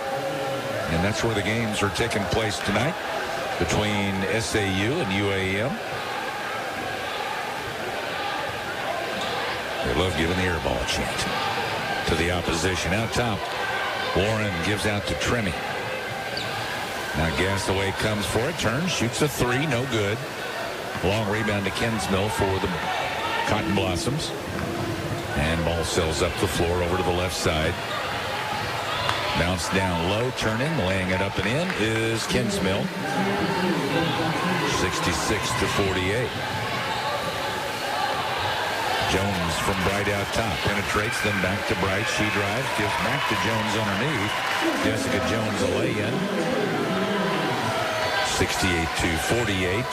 And that's where the games are taking place tonight between SAU and UAM. They love giving the air ball chant to the opposition. Out top, Warren gives out to Tremmy. Now Gasaway comes for it, turns, shoots a 3, no good. Long rebound to Kinsmill for the Cotton Blossoms. And ball sails up the floor over to the left side. Bounce down low, turning, laying it up and in is Kinsmill. 66-48. Jones from Bright out top. Penetrates, then back to Bright. She drives, gives back to Jones underneath. Jessica Jones a lay-in. 68-48.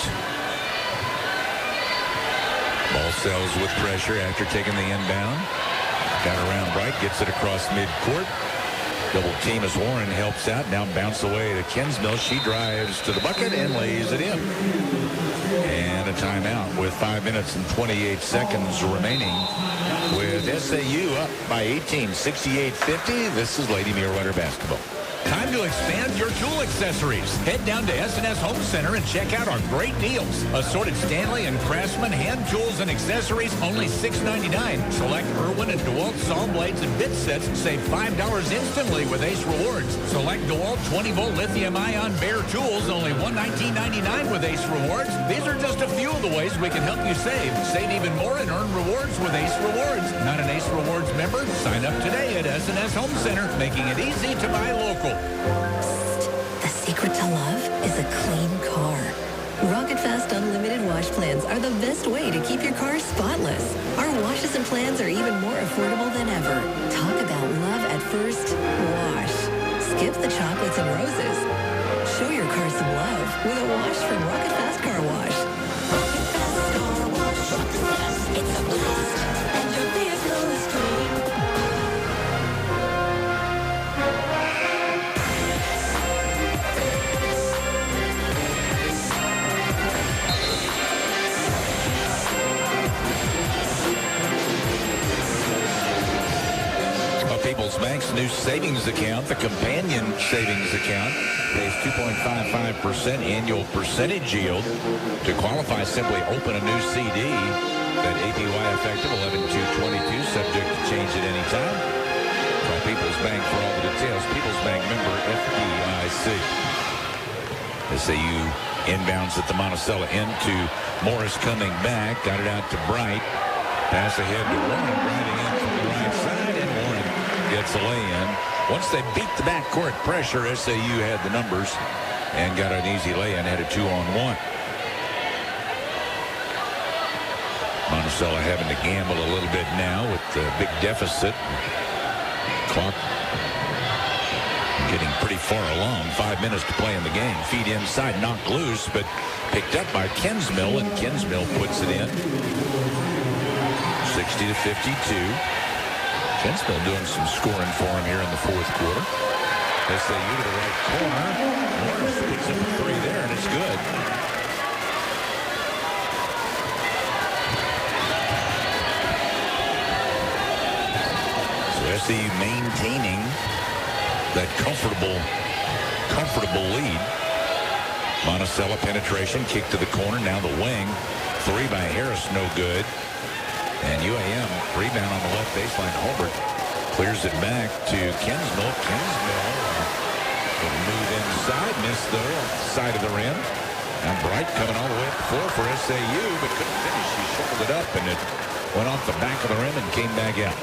Balcells with pressure after taking the inbound. Got around Bright, gets it across midcourt. Double team as Warren helps out. Now bounce away to Kinsmill. She drives to the bucket and lays it in. And a timeout with 5 minutes and 28 seconds remaining with SAU up by 18, 68-50. This is Lady Mulerider Basketball. Time to expand your tool accessories. Head down to S&S Home Center and check out our great deals. Assorted Stanley and Craftsman hand tools and accessories, only $6.99. Select Irwin and DeWalt saw blades and bit sets. Save $5 instantly with Ace Rewards. Select DeWalt 20-volt lithium-ion bare tools, only $119.99 with Ace Rewards. These are just a few of the ways we can help you save. Save even more and earn rewards with Ace Rewards. Not an Ace Rewards member? Sign up today at S&S Home Center, making it easy to buy local. Psst. The secret to love is a clean car. Rocket Fast Unlimited Wash Plans are the best way to keep your car spotless. Our washes and plans are even more affordable than ever. Talk about love at first wash. Skip the chocolates and roses. Show your car some love with a wash from Rocket Fast Car Wash. Rocket Fast Car Wash. Rocket Fast. It's a blast. And your vehicle is clean. People's Bank's new savings account, the companion savings account, pays 2.55% annual percentage yield. To qualify, simply open a new CD. That APY effective 11/2/22, subject to change at any time. Call People's Bank for all the details. People's Bank member FDIC. SAU inbounds at the Monticello into Morris coming back. Got it out to Bright. Pass ahead to Warren, driving in from the right side, and Warren gets a lay-in. Once they beat the backcourt pressure, SAU had the numbers and got an easy lay-in, had a 2-on-1. Monticello having to gamble a little bit now with the big deficit. Clock getting pretty far along. 5 minutes to play in the game. Feed inside, knocked loose, but picked up by Kinsmill, and Kinsmill puts it in. 60-52. Kinsmill doing some scoring for him here in the fourth quarter. SAU to the right corner. Morris picks up a 3 there, and it's good. So SAU maintaining that comfortable lead. Monticello penetration, kick to the corner, now the wing. 3 by Harris, no good. And UAM rebound on the left baseline. Holbert clears it back to Kinsmill. Kinsmill will move inside, missed though, side of the rim. And Bright coming all the way up the floor for SAU, but couldn't finish. He shoveled it up, and it went off the back of the rim and came back out.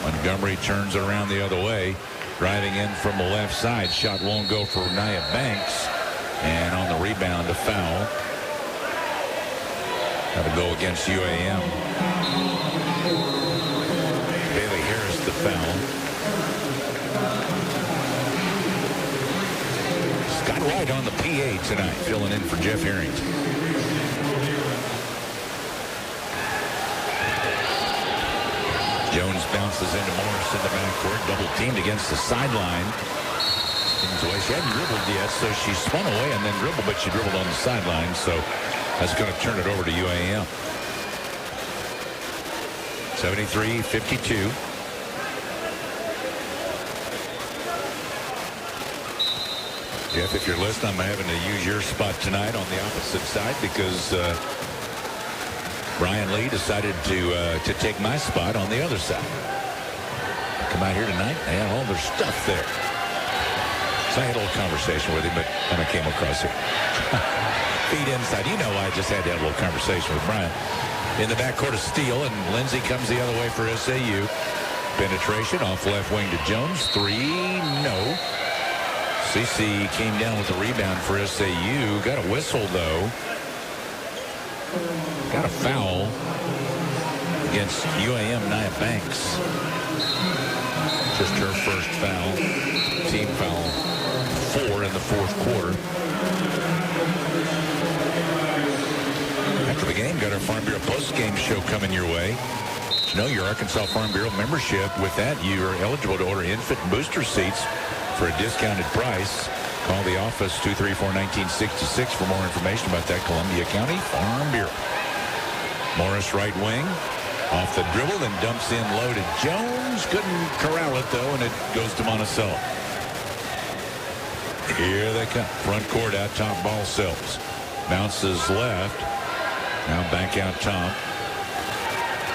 Montgomery turns around the other way, driving in from the left side. Shot won't go for Nia Banks. And on the rebound, a foul. That'll go against UAM. Bailey Harris, the foul. Scott White on the PA tonight, filling in for Jeff Harrington. Jones bounces into Morris in the backcourt, double teamed against the sideline. She hadn't dribbled yet, so she spun away and then dribbled, but she dribbled on the sideline, so that's going to turn it over to UAM. 73-52. Jeff, if you're listening, I'm having to use your spot tonight on the opposite side because Brian Lee decided to take my spot on the other side. Come out here tonight, they had all their stuff there. So I had a little conversation with him, but then I came across here. Feet inside. You know, I just had to have a little conversation with Brian. In the backcourt of Steele, and Lindsay comes the other way for SAU. Penetration off left wing to Jones. 3, no. CC came down with the rebound for SAU. Got a whistle, though. Got a foul against UAM, Nia Banks. Just her first foul. Team foul 4 in the fourth quarter. After the game, got our Farm Bureau Postgame show coming your way. You know, your Arkansas Farm Bureau membership, with that, you are eligible to order infant booster seats for a discounted price. Call the office 234-1966 for more information about that. Columbia County Farm Bureau. Morris right wing. Off the dribble, then dumps in low to Jones. Couldn't corral it, though, and it goes to Monticello. Here they come. Front court out top, ball sells. Bounces left. Now back out top.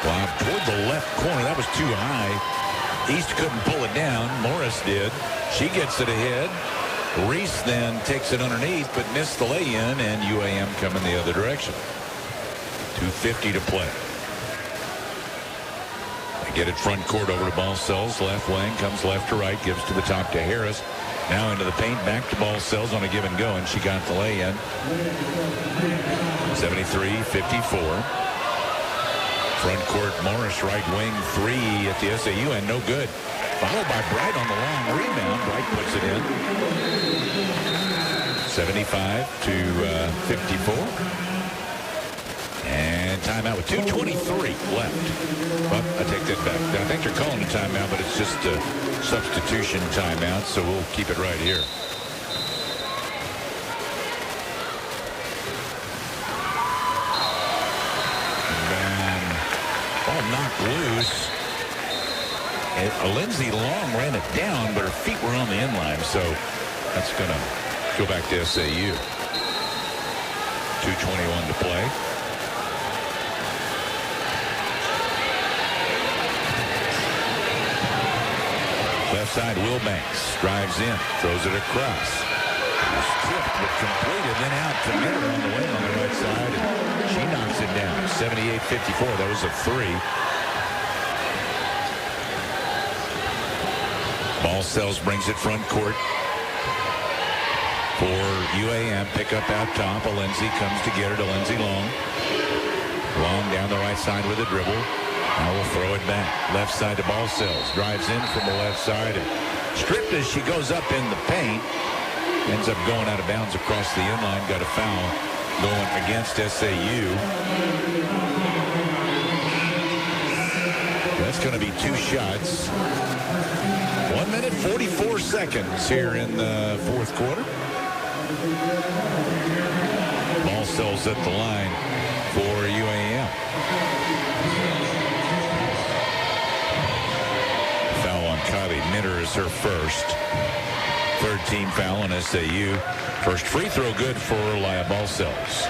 Lob toward the left corner. That was too high. East couldn't pull it down. Morris did. She gets it ahead. Reese then takes it underneath, but missed the lay-in, and UAM coming the other direction. 2:50 to play. They get it front court over to ball sells. Left wing comes left to right. Gives to the top to Harris. Now into the paint, back to ball sells on a give and go, and she got the lay-in. 73-54. Front court, Morris right wing 3 at the SAU end, no good. Followed by Bright on the long rebound. Bright puts it in. 75-54. And timeout with 2:23 left. Well, I take that back. I think they're calling a timeout, but it's just a substitution timeout, so we'll keep it right here. And ball knocked loose. And Lindsay Long ran it down, but her feet were on the inline, so that's going to go back to SAU. 2:21 to play. Left side, Will Banks drives in, throws it across. Tipped but completed, then out to Miller on the wing on the right side, and she knocks it down. 78-54. That was a 3. Ball sells, brings it front court for UAM. Pick up out top. Lindsay comes to get her to Lindsay Long. Long down the right side with a dribble. Now we'll throw it back. Left side to ball sells. Drives in from the left side. And stripped as she goes up in the paint. Ends up going out of bounds across the inline. Got a foul going against SAU. That's going to be 2 shots. 1 minute, 44 seconds here in the fourth quarter. Ball sells at the line for UAM. Foul on Kylie Minter is her first. Third team foul on SAU. First free throw good for Balcells.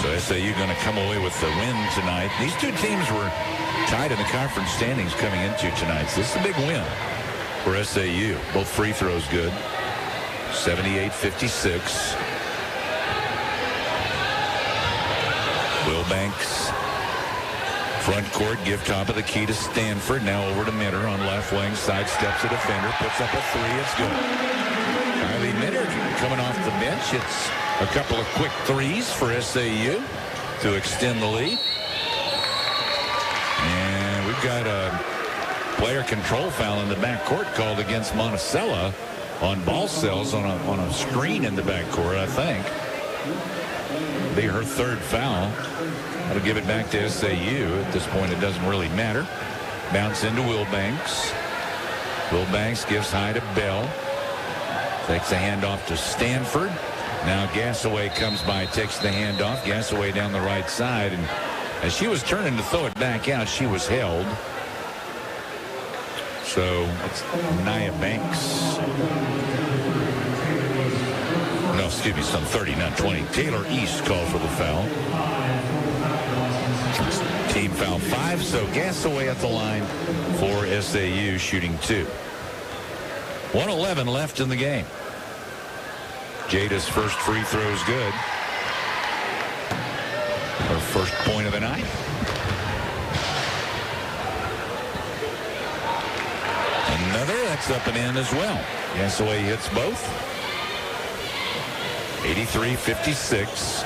So SAU going to come away with the win tonight. These two teams were tied in the conference standings coming into tonight. So this is a big win for SAU. Both free throws good. 78-56. Wilbanks. Front court, give top of the key to Stanford. Now over to Minter on left wing. Sidesteps a defender. Puts up a three. It's good. Kylie Minter coming off the bench. It's a couple of quick threes for SAU to extend the lead. And we've got a player control foul in the backcourt called against Monticello on Balcells on a screen in the backcourt, I think. Be her third foul. That'll give it back to SAU. At this point, it doesn't really matter. Bounce into Wilbanks. Wilbanks gives high to Bell. Takes the handoff to Stanford. Now Gassaway comes by, takes the handoff. Gassaway down the right side. And as she was turning to throw it back out, she was held. So it's Nia Banks. No, excuse me, it's on 30, not 20. Taylor East called for the foul. Team foul 5, so Gassaway at the line for SAU, shooting 2. 1:11 left in the game. Jada's first free throw is good. Her first point of the night. Another, that's up and in as well. Gassaway hits both. 83-56.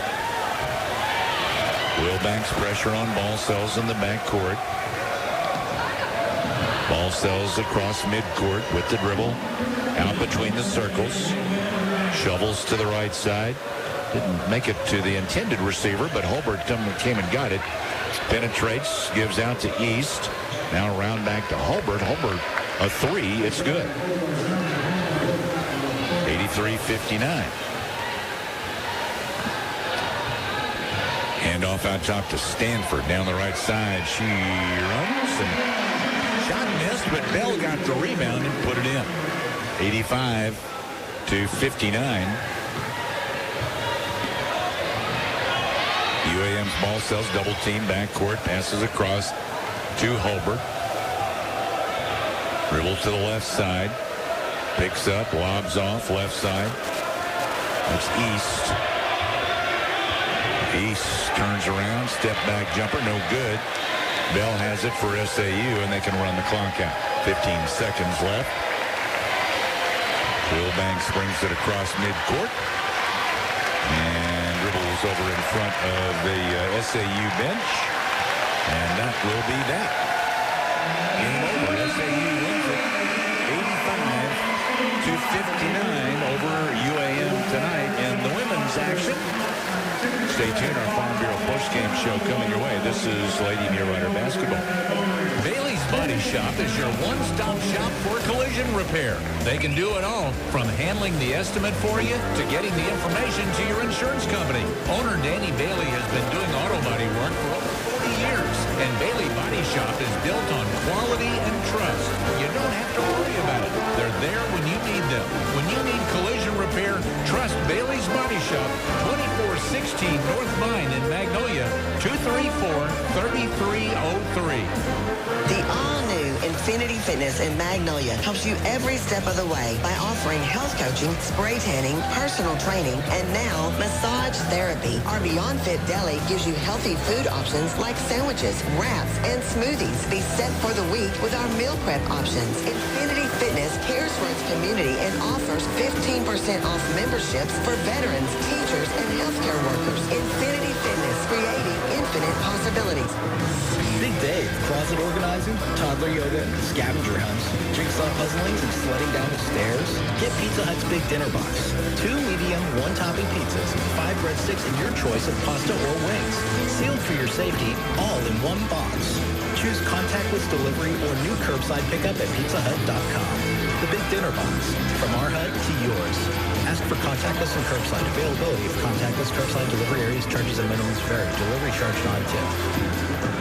Wilbanks pressure on Balcells in the backcourt. Balcells across midcourt with the dribble. Out between the circles. Shovels to the right side. Didn't make it to the intended receiver, but Holbert came and got it. Penetrates, gives out to East. Now around back to Holbert. Holbert, a three, it's good. 83-59. Handoff out top to Stanford. Down the right side. She runs and shot missed, but Bell got the rebound and put it in. 85-59. UAM's Balcells double team backcourt. Passes across to Holbert. Dribble to the left side. Picks up, lobs off, left side. It's East. East turns around, step back jumper, no good. Bell has it for SAU, and they can run the clock out. 15 seconds left. Wilbanks brings it across midcourt. And dribbles over in front of the SAU bench. And that will be that. Game over. SAU wins it 85-59 over UAM tonight. And the women's action. Stay tuned. Our Farm Bureau Postgame show coming your way. This is Lady Mulerider Basketball. Bailey's Body Shop is your one-stop shop for collision repair. They can do it all, from handling the estimate for you to getting the information to your insurance company. Owner Danny Bailey has been doing auto body work for over 40 years, and Bailey Body Shop is built on quality and trust. You don't have to worry about it. They're there when you need them. When you need collision repair, trust Bailey's Body Shop, 2416 North Vine in Magnolia, 234-3303. The all-new Infinity Fitness in Magnolia helps you every step of the way by offering health coaching, spray tanning, personal training, and now massage therapy. Our Beyond Fit Deli gives you healthy food options like sandwiches, wraps, and smoothies. Be set for the week with our meal prep options. Infinity Fitness cares for its community and offers 15% off memberships for veterans, teachers, and healthcare workers. Infinity Fitness, creating infinite possibilities. Big Dave, closet organizing, toddler yoga, scavenger hunts, jigsaw puzzlings, and sledding down the stairs? Get Pizza Hut's Big Dinner Box. 2 medium, 1-topping pizzas, 5 breadsticks, and your choice of pasta or wings. Sealed for your safety, all in one box. Choose contactless delivery or new curbside pickup at pizzahut.com. The Big Dinner Box, from our hut to yours. Ask for contactless and curbside availability. If contactless curbside delivery areas, charges and minimums vary. Delivery charge not a tip.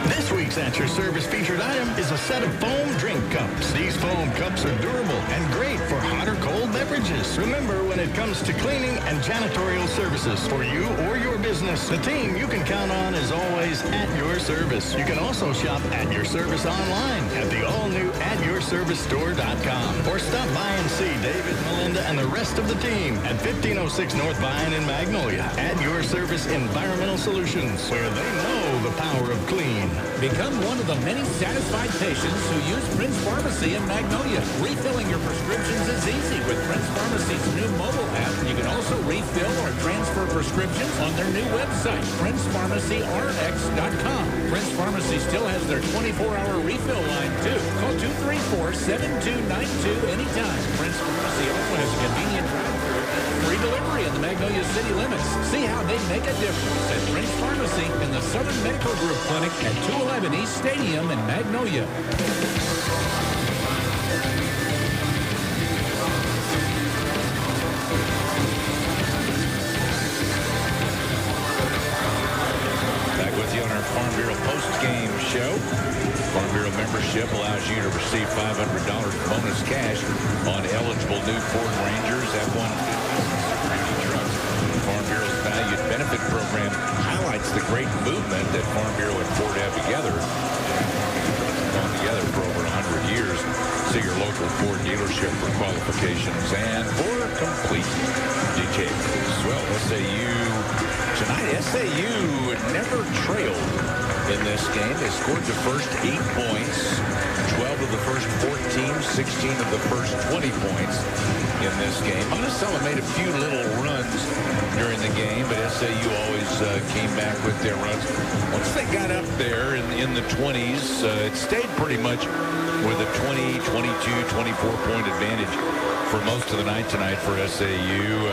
This week's At Your Service featured item is a set of foam drink cups. These foam cups are durable and great for hot or cold beverages. Remember, when it comes to cleaning and janitorial services for you or your business, the team you can count on is always At Your Service. You can also shop At Your Service online at the all-new AtYourServiceStore.com or stop by and see David, Melinda, and the rest of the team at 1506 North Vine in Magnolia. At Your Service Environmental Solutions, where they know the power of clean. Become one of the many satisfied patients who use Prince Pharmacy in Magnolia. Refilling your prescriptions is easy with Prince Pharmacy's new mobile app. You can also refill or transfer prescriptions on their new website, PrincePharmacyRx.com. Prince Pharmacy still has their 24-hour refill line, too. Call 234-7292 anytime. Prince Pharmacy also has a convenient drive-thru and free delivery in the Magnolia city limits. See how they make a difference at Prince Pharmacy in the Southern Medical Group Clinic at 211 East Stadium in Magnolia. Back with you on our Farm Bureau post-game show. Farm Bureau membership allows you to receive $500 bonus cash on eligible new Ford Rangers, F-150 trucks. Farm Bureau's Valued Benefit Program highlights the great movement that Farm Bureau and Ford have together. Gone together for over 100 years. See your local Ford dealership for qualifications and for complete details. Well, SAU tonight, SAU never trailed in this game. They scored the first 8 points, 12 of the first 14, 16 of the first 20 points in this game. Monticello made a few little runs during the game, but SAU always came back with their runs. Once they got up there in the 20s, it stayed pretty much with a 20, 22, 24-point advantage for most of the night tonight for SAU.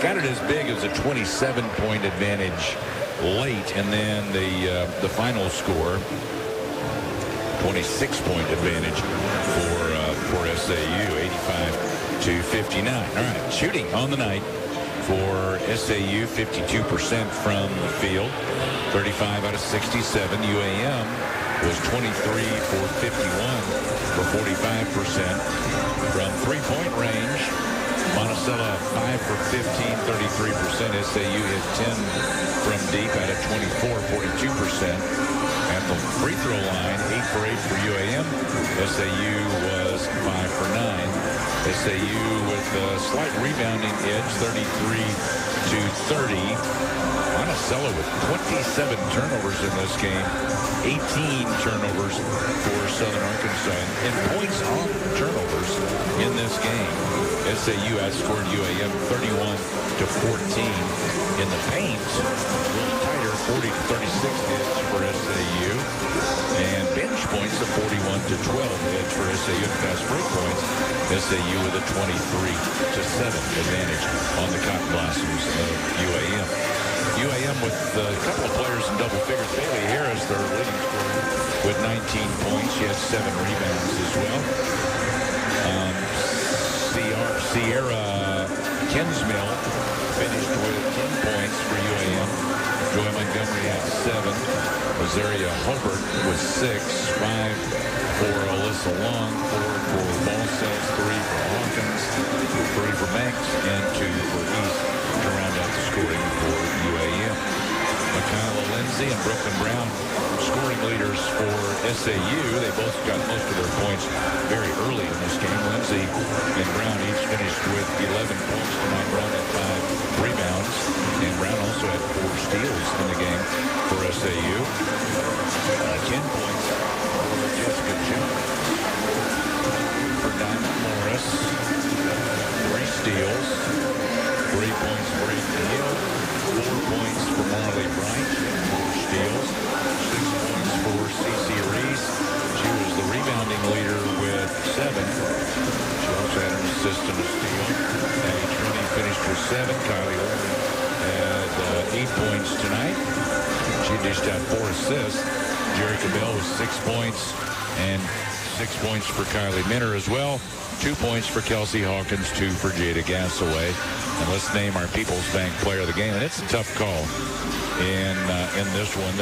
Got it as big as a 27-point advantage late, and then the final score, 26-point advantage for SAU, 85-59. All right, shooting on the night for SAU, 52% from the field, 35 out of 67. UAM was 23 for 51 for 45% from three-point range. Monticello 5 for 15, 33%. SAU hit 10 from deep out of 24, 42%. At the free throw line, 8 for 8 for UAM. SAU was 5 for 9. SAU with a slight rebounding edge, 33-30. Monticello with 27 turnovers in this game, 18 turnovers for Southern Arkansas. And points on turnovers in this game. SAU outscored UAM 31-14 in the paint. A little tighter, 40-36 edge for SAU. And bench points, a 41-12 edge for SAU. And fast break points, SAU with a 23-7 advantage on the Cotton Blossoms of UAM. UAM with a couple of players in double figures. Bailey Harris, their leading scorer, with 19 points. She had 7 rebounds as well. Sierra Kinsmill finished with 10 points for UAM. Joy Montgomery had 7. Rosaria Hobart with 6. 5 for Alyssa Long. 4 for Balsas. 3 for Hawkins. 3 for Banks. And 2 for East to round out the scoring for UAM. Michaela Lindsay and Brooklyn Brown, scoring leaders for SAU. They both got most of their points very early in this game. Lindsay and Brown each finished with 11 points tonight. Brown had 5 rebounds. And Brown also had 4 steals in the game for SAU. 10 points for Jessica Jones. For Diamond Morris, 3 steals. 3 points for Ethan Hill. 4 points for Marley Bright. 4 steals. 6 points for Cece Reese. She was the rebounding leader with 7. She also had an assist and a steal. Annie Trini finished with 7. Kylie Irvin had 8 points tonight. She dished out 4 assists. Jerry Cabell with 6 points and 6 points for Kylie Minner as well. 2 points for Kelsey Hawkins, 2 for Jada Gassaway. And let's name our People's Bank player of the game. And it's a tough call in this one.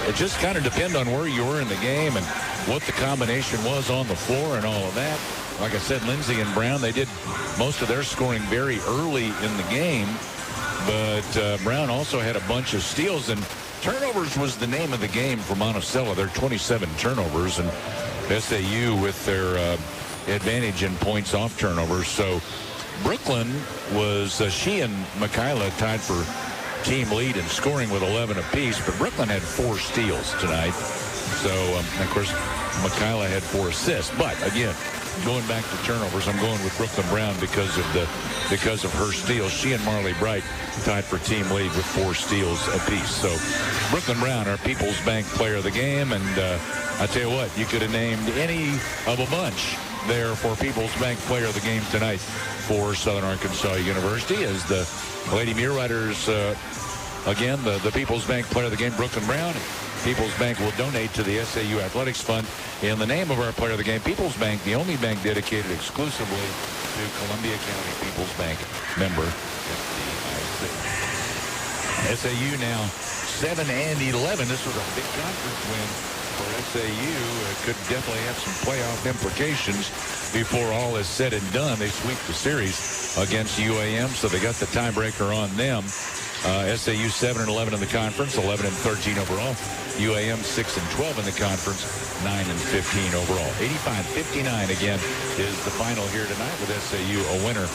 It just kind of depends on where you were in the game and what the combination was on the floor and all of that. Like I said, Lindsay and Brown, they did most of their scoring very early in the game. But Brown also had a bunch of steals, and turnovers was the name of the game for Monticello. They're 27 turnovers, and SAU with their advantage in points off turnovers. So Brooklyn was, she and Michaela tied for team lead in scoring with 11 apiece, but Brooklyn had 4 steals tonight. So, of course, Michaela had 4 assists. But, again, going back to turnovers, I'm going with Brooklyn Brown because of her steals. She and Marley Bright tied for team lead with 4 steals apiece. So Brooklyn Brown, our People's Bank player of the game. And I tell you what, you could have named any of a bunch there for People's Bank player of the game tonight for Southern Arkansas University, as the Lady Mulerider's, again, the People's Bank player of the game, Brooklyn Brown. People's Bank will donate to the SAU Athletics Fund in the name of our player of the game, People's Bank, the only bank dedicated exclusively to Columbia County People's Bank member. SAU now 7-11. This was a big conference win for SAU. It could definitely have some playoff implications before all is said and done. They sweep the series against UAM, so they got the tiebreaker on them. SAU 7-11 in the conference, 11-13 overall. UAM 6-12 in the conference, 9-15 overall. 85-59 again is the final here tonight, with SAU a winner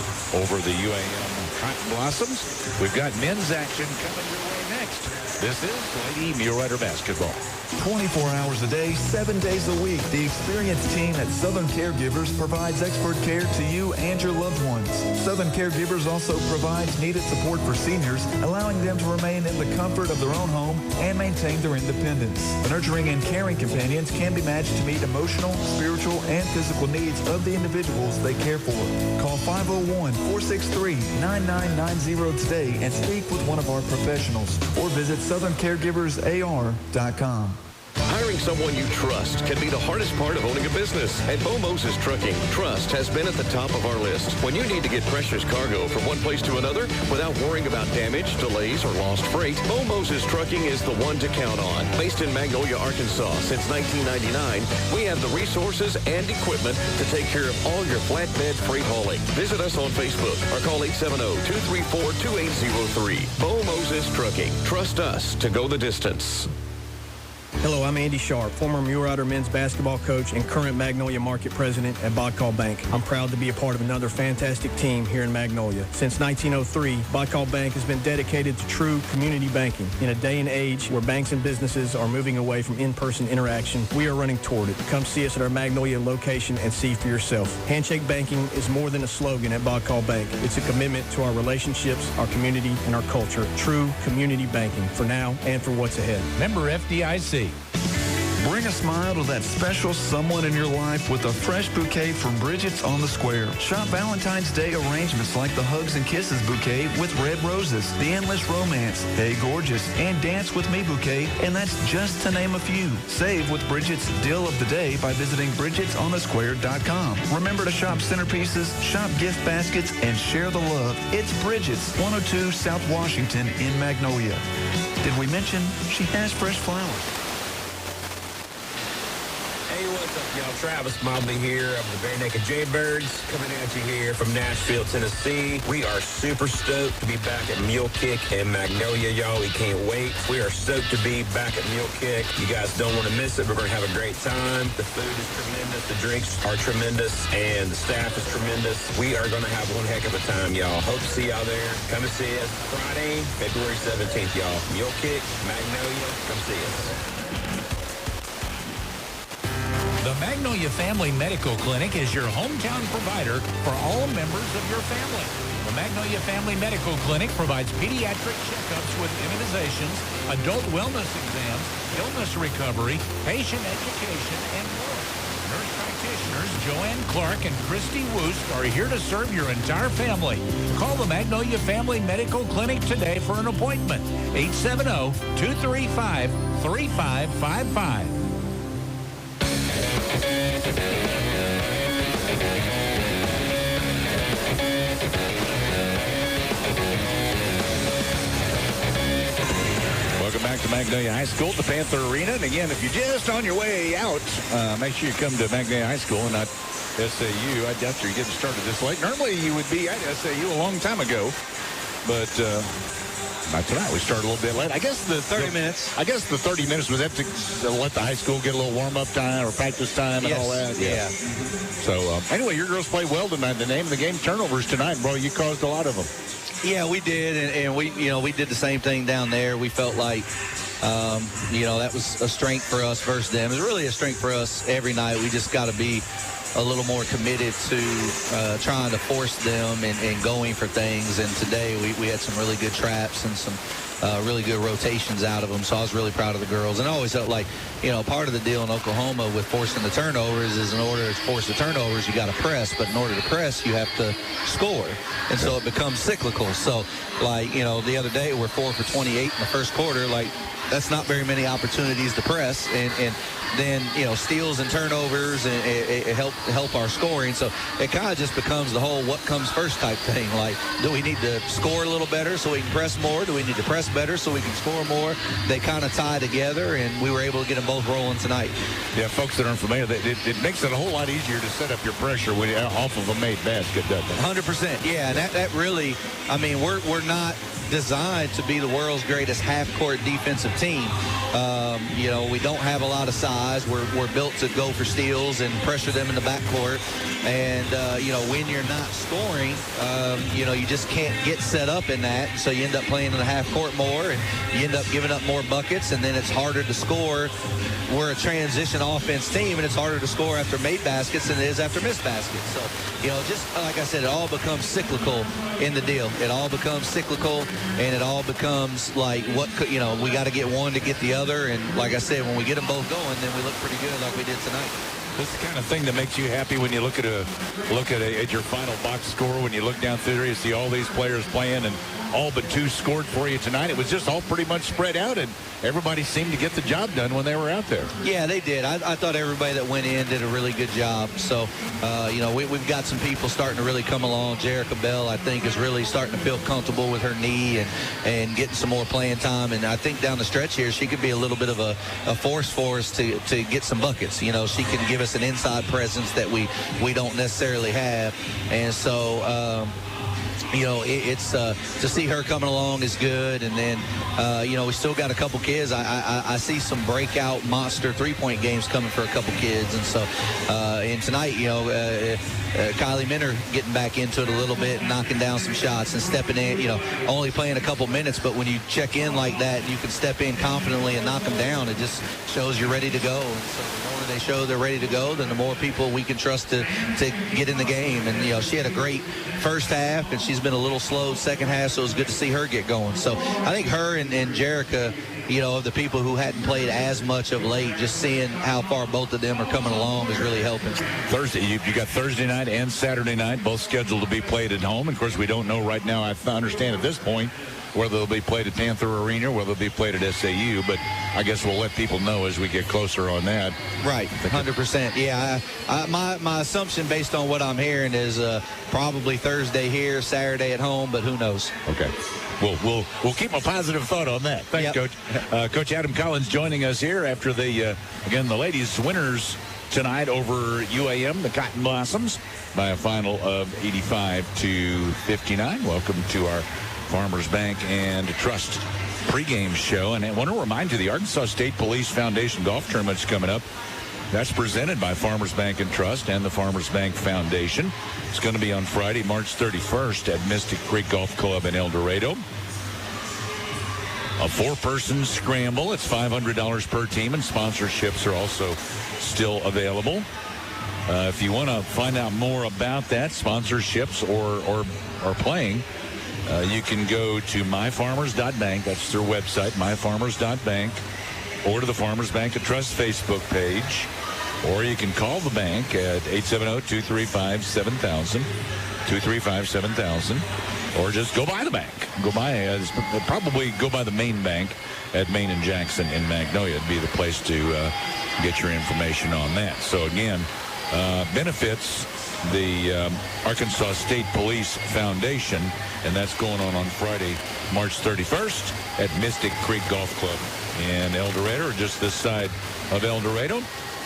over the UAM Cotton Blossoms. We've got men's action coming your way next. This is Lady Mulerider Basketball. 24 hours a day, 7 days a week, the experienced team at Southern Caregivers provides expert care to you and your loved ones. Southern Caregivers also provides needed support for seniors, allowing them to remain in the comfort of their own home and maintain their independence. The nurturing and caring companions can be matched to meet emotional, spiritual, and physical needs of the individuals they care for. Call 501-463-9990 today and speak with one of our professionals, or visit southerncaregiversar.com. Hiring someone you trust can be the hardest part of owning a business. At Bo Moses Trucking, trust has been at the top of our list. When you need to get precious cargo from one place to another without worrying about damage, delays, or lost freight, Bo Moses Trucking is the one to count on. Based in Magnolia, Arkansas since 1999, we have the resources and equipment to take care of all your flatbed freight hauling. Visit us on Facebook or call 870-234-2803. Bo Moses Trucking. Trust us to go the distance. Hello, I'm Andy Sharp, former Mulerider men's basketball coach and current Magnolia market president at Basketball Bank. I'm proud to be a part of another fantastic team here in Magnolia. Since 1903, Basketball Bank has been dedicated to true community banking. In a day and age where banks and businesses are moving away from in-person interaction, we are running toward it. Come see us at our Magnolia location and see for yourself. Handshake banking is more than a slogan at Basketball Bank. It's a commitment to our relationships, our community, and our culture. True community banking for now and for what's ahead. Member FDIC. Bring a smile to that special someone in your life with a fresh bouquet from Bridget's on the Square. Shop Valentine's Day arrangements like the Hugs and Kisses bouquet with red roses, the Endless Romance, Hey Gorgeous, and Dance With Me bouquet, and that's just to name a few. Save with Bridget's Deal of the Day by visiting bridgetsonthesquare.com. Remember to shop centerpieces, shop gift baskets, and share the love. It's Bridget's, 102 South Washington in Magnolia. Did we mention she has fresh flowers? Y'all, Travis Mobley here of the Bare Naked Jaybirds, coming at you here from Nashville, Tennessee. We are super stoked to be back at Mule Kick in Magnolia, y'all. We can't wait. We are stoked to be back at Mule Kick. You guys don't want to miss it. We're going to have a great time. The food is tremendous. The drinks are tremendous. And the staff is tremendous. We are going to have one heck of a time, y'all. Hope to see y'all there. Come and see us Friday, February 17th, y'all. Mule Kick, Magnolia. Come see us. The Magnolia Family Medical Clinic is your hometown provider for all members of your family. The Magnolia Family Medical Clinic provides pediatric checkups with immunizations, adult wellness exams, illness recovery, patient education, and more. Nurse practitioners Joanne Clark and Christy Woost are here to serve your entire family. Call the Magnolia Family Medical Clinic today for an appointment. 870-235-3555. back to Magnolia High School at the Panther Arena. And again, if you're just on your way out, make sure you come to Magnolia High School and not SAU. I doubt you're getting started this late. Normally, you would be at SAU a long time ago, but not tonight. We started a little bit late. I guess the 30 minutes. I guess the 30 minutes was that to let the high school get a little warm-up time or practice time and all that. Yeah. So anyway, your girls played well tonight. The name of the game, turnovers tonight, bro. You caused a lot of them. Yeah, we did, and we did the same thing down there. We felt like, that was a strength for us versus them. It's really a strength for us every night. We just got to be a little more committed to trying to force them and going for things. And today we had some really good traps and some really good rotations out of them. So I was really proud of the girls. And I always felt like, part of the deal in Oklahoma with forcing the turnovers is in order to force the turnovers, you got to press. But in order to press, you have to score. And so it becomes cyclical. So, the other day we're 4 for 28 in the first quarter. That's not very many opportunities to press. And then, steals and turnovers and it help our scoring. So it kind of just becomes the whole what comes first type thing. Do we need to score a little better so we can press more? Do we need to press better so we can score more? They kind of tie together, and we were able to get them both rolling tonight. Yeah, folks that aren't familiar, it makes it a whole lot easier to set up your pressure off of a made basket, doesn't it? 100%. Yeah, and that really, we're not designed to be the world's greatest half-court defensive team. We don't have a lot of size. We're built to go for steals and pressure them in the backcourt. And, when you're not scoring, you just can't get set up in that. So you end up playing in the half-court more, and you end up giving up more buckets, and then it's harder to score. We're a transition offense team, and it's harder to score after made baskets than it is after missed baskets. So, just like I said, it all becomes cyclical in the deal. It all becomes cyclical, and it all becomes we got to get one to get the other. And like I said, when we get them both going, then we look pretty good like we did tonight. This is the kind of thing that makes you happy when you look at your final box score. When you look down through there, you see all these players playing, and all but two scored for you tonight. It was just all pretty much spread out, and everybody seemed to get the job done when they were out there. Yeah, they did. I thought everybody that went in did a really good job. So, we've got some people starting to really come along. Jerica Bell, I think, is really starting to feel comfortable with her knee and getting some more playing time. And I think down the stretch here, she could be a little bit of a force for us to get some buckets. She can give us an inside presence that we don't necessarily have. And so, it's to see her coming along is good. And then, we still got a couple kids. I see some breakout monster three-point games coming for a couple kids. And so, and tonight, Kylie Minner getting back into it a little bit and knocking down some shots and stepping in, only playing a couple minutes. But when you check in like that, you can step in confidently and knock them down. It just shows you're ready to go. And so the more they show they're ready to go, then the more people we can trust to get in the game. And, she had a great first half, and she's been a little slow second half, so it was good to see her get going. So I think her and Jerica, of the people who hadn't played as much of late, just seeing how far both of them are coming along is really helping. Thursday, you got Thursday night and Saturday night, both scheduled to be played at home. Of course, we don't know right now, I understand at this point, whether they'll be played at Panther Arena, whether they'll be played at SAU, but I guess we'll let people know as we get closer on that. Right, 100%. Yeah, my assumption based on what I'm hearing is probably Thursday here, Saturday at home, but who knows? Okay. We'll keep a positive thought on that. Thanks, Coach. Coach Adam Collins joining us here after the ladies winners tonight over UAM, the Cotton Blossoms, by a final of 85-59. Welcome to our Farmers Bank and Trust pregame show. And I want to remind you, the Arkansas State Police Foundation Golf Tournament's coming up. That's presented by Farmers Bank and Trust and the Farmers Bank Foundation. It's going to be on Friday, March 31st at Mystic Creek Golf Club in El Dorado. A four-person scramble. It's $500 per team, and sponsorships are also still available. If you want to find out more about that, sponsorships or playing, you can go to myfarmers.bank. That's their website, myfarmers.bank, or to the Farmers Bank and Trust Facebook page. Or you can call the bank at 870-235-7000, 235-7000, or just go by the bank. Probably go by the main bank at Main and Jackson in Magnolia. It'd be the place to get your information on that. So again, benefits the Arkansas State Police Foundation, and that's going on Friday, March 31st at Mystic Creek Golf Club in El Dorado, or just this side of El Dorado.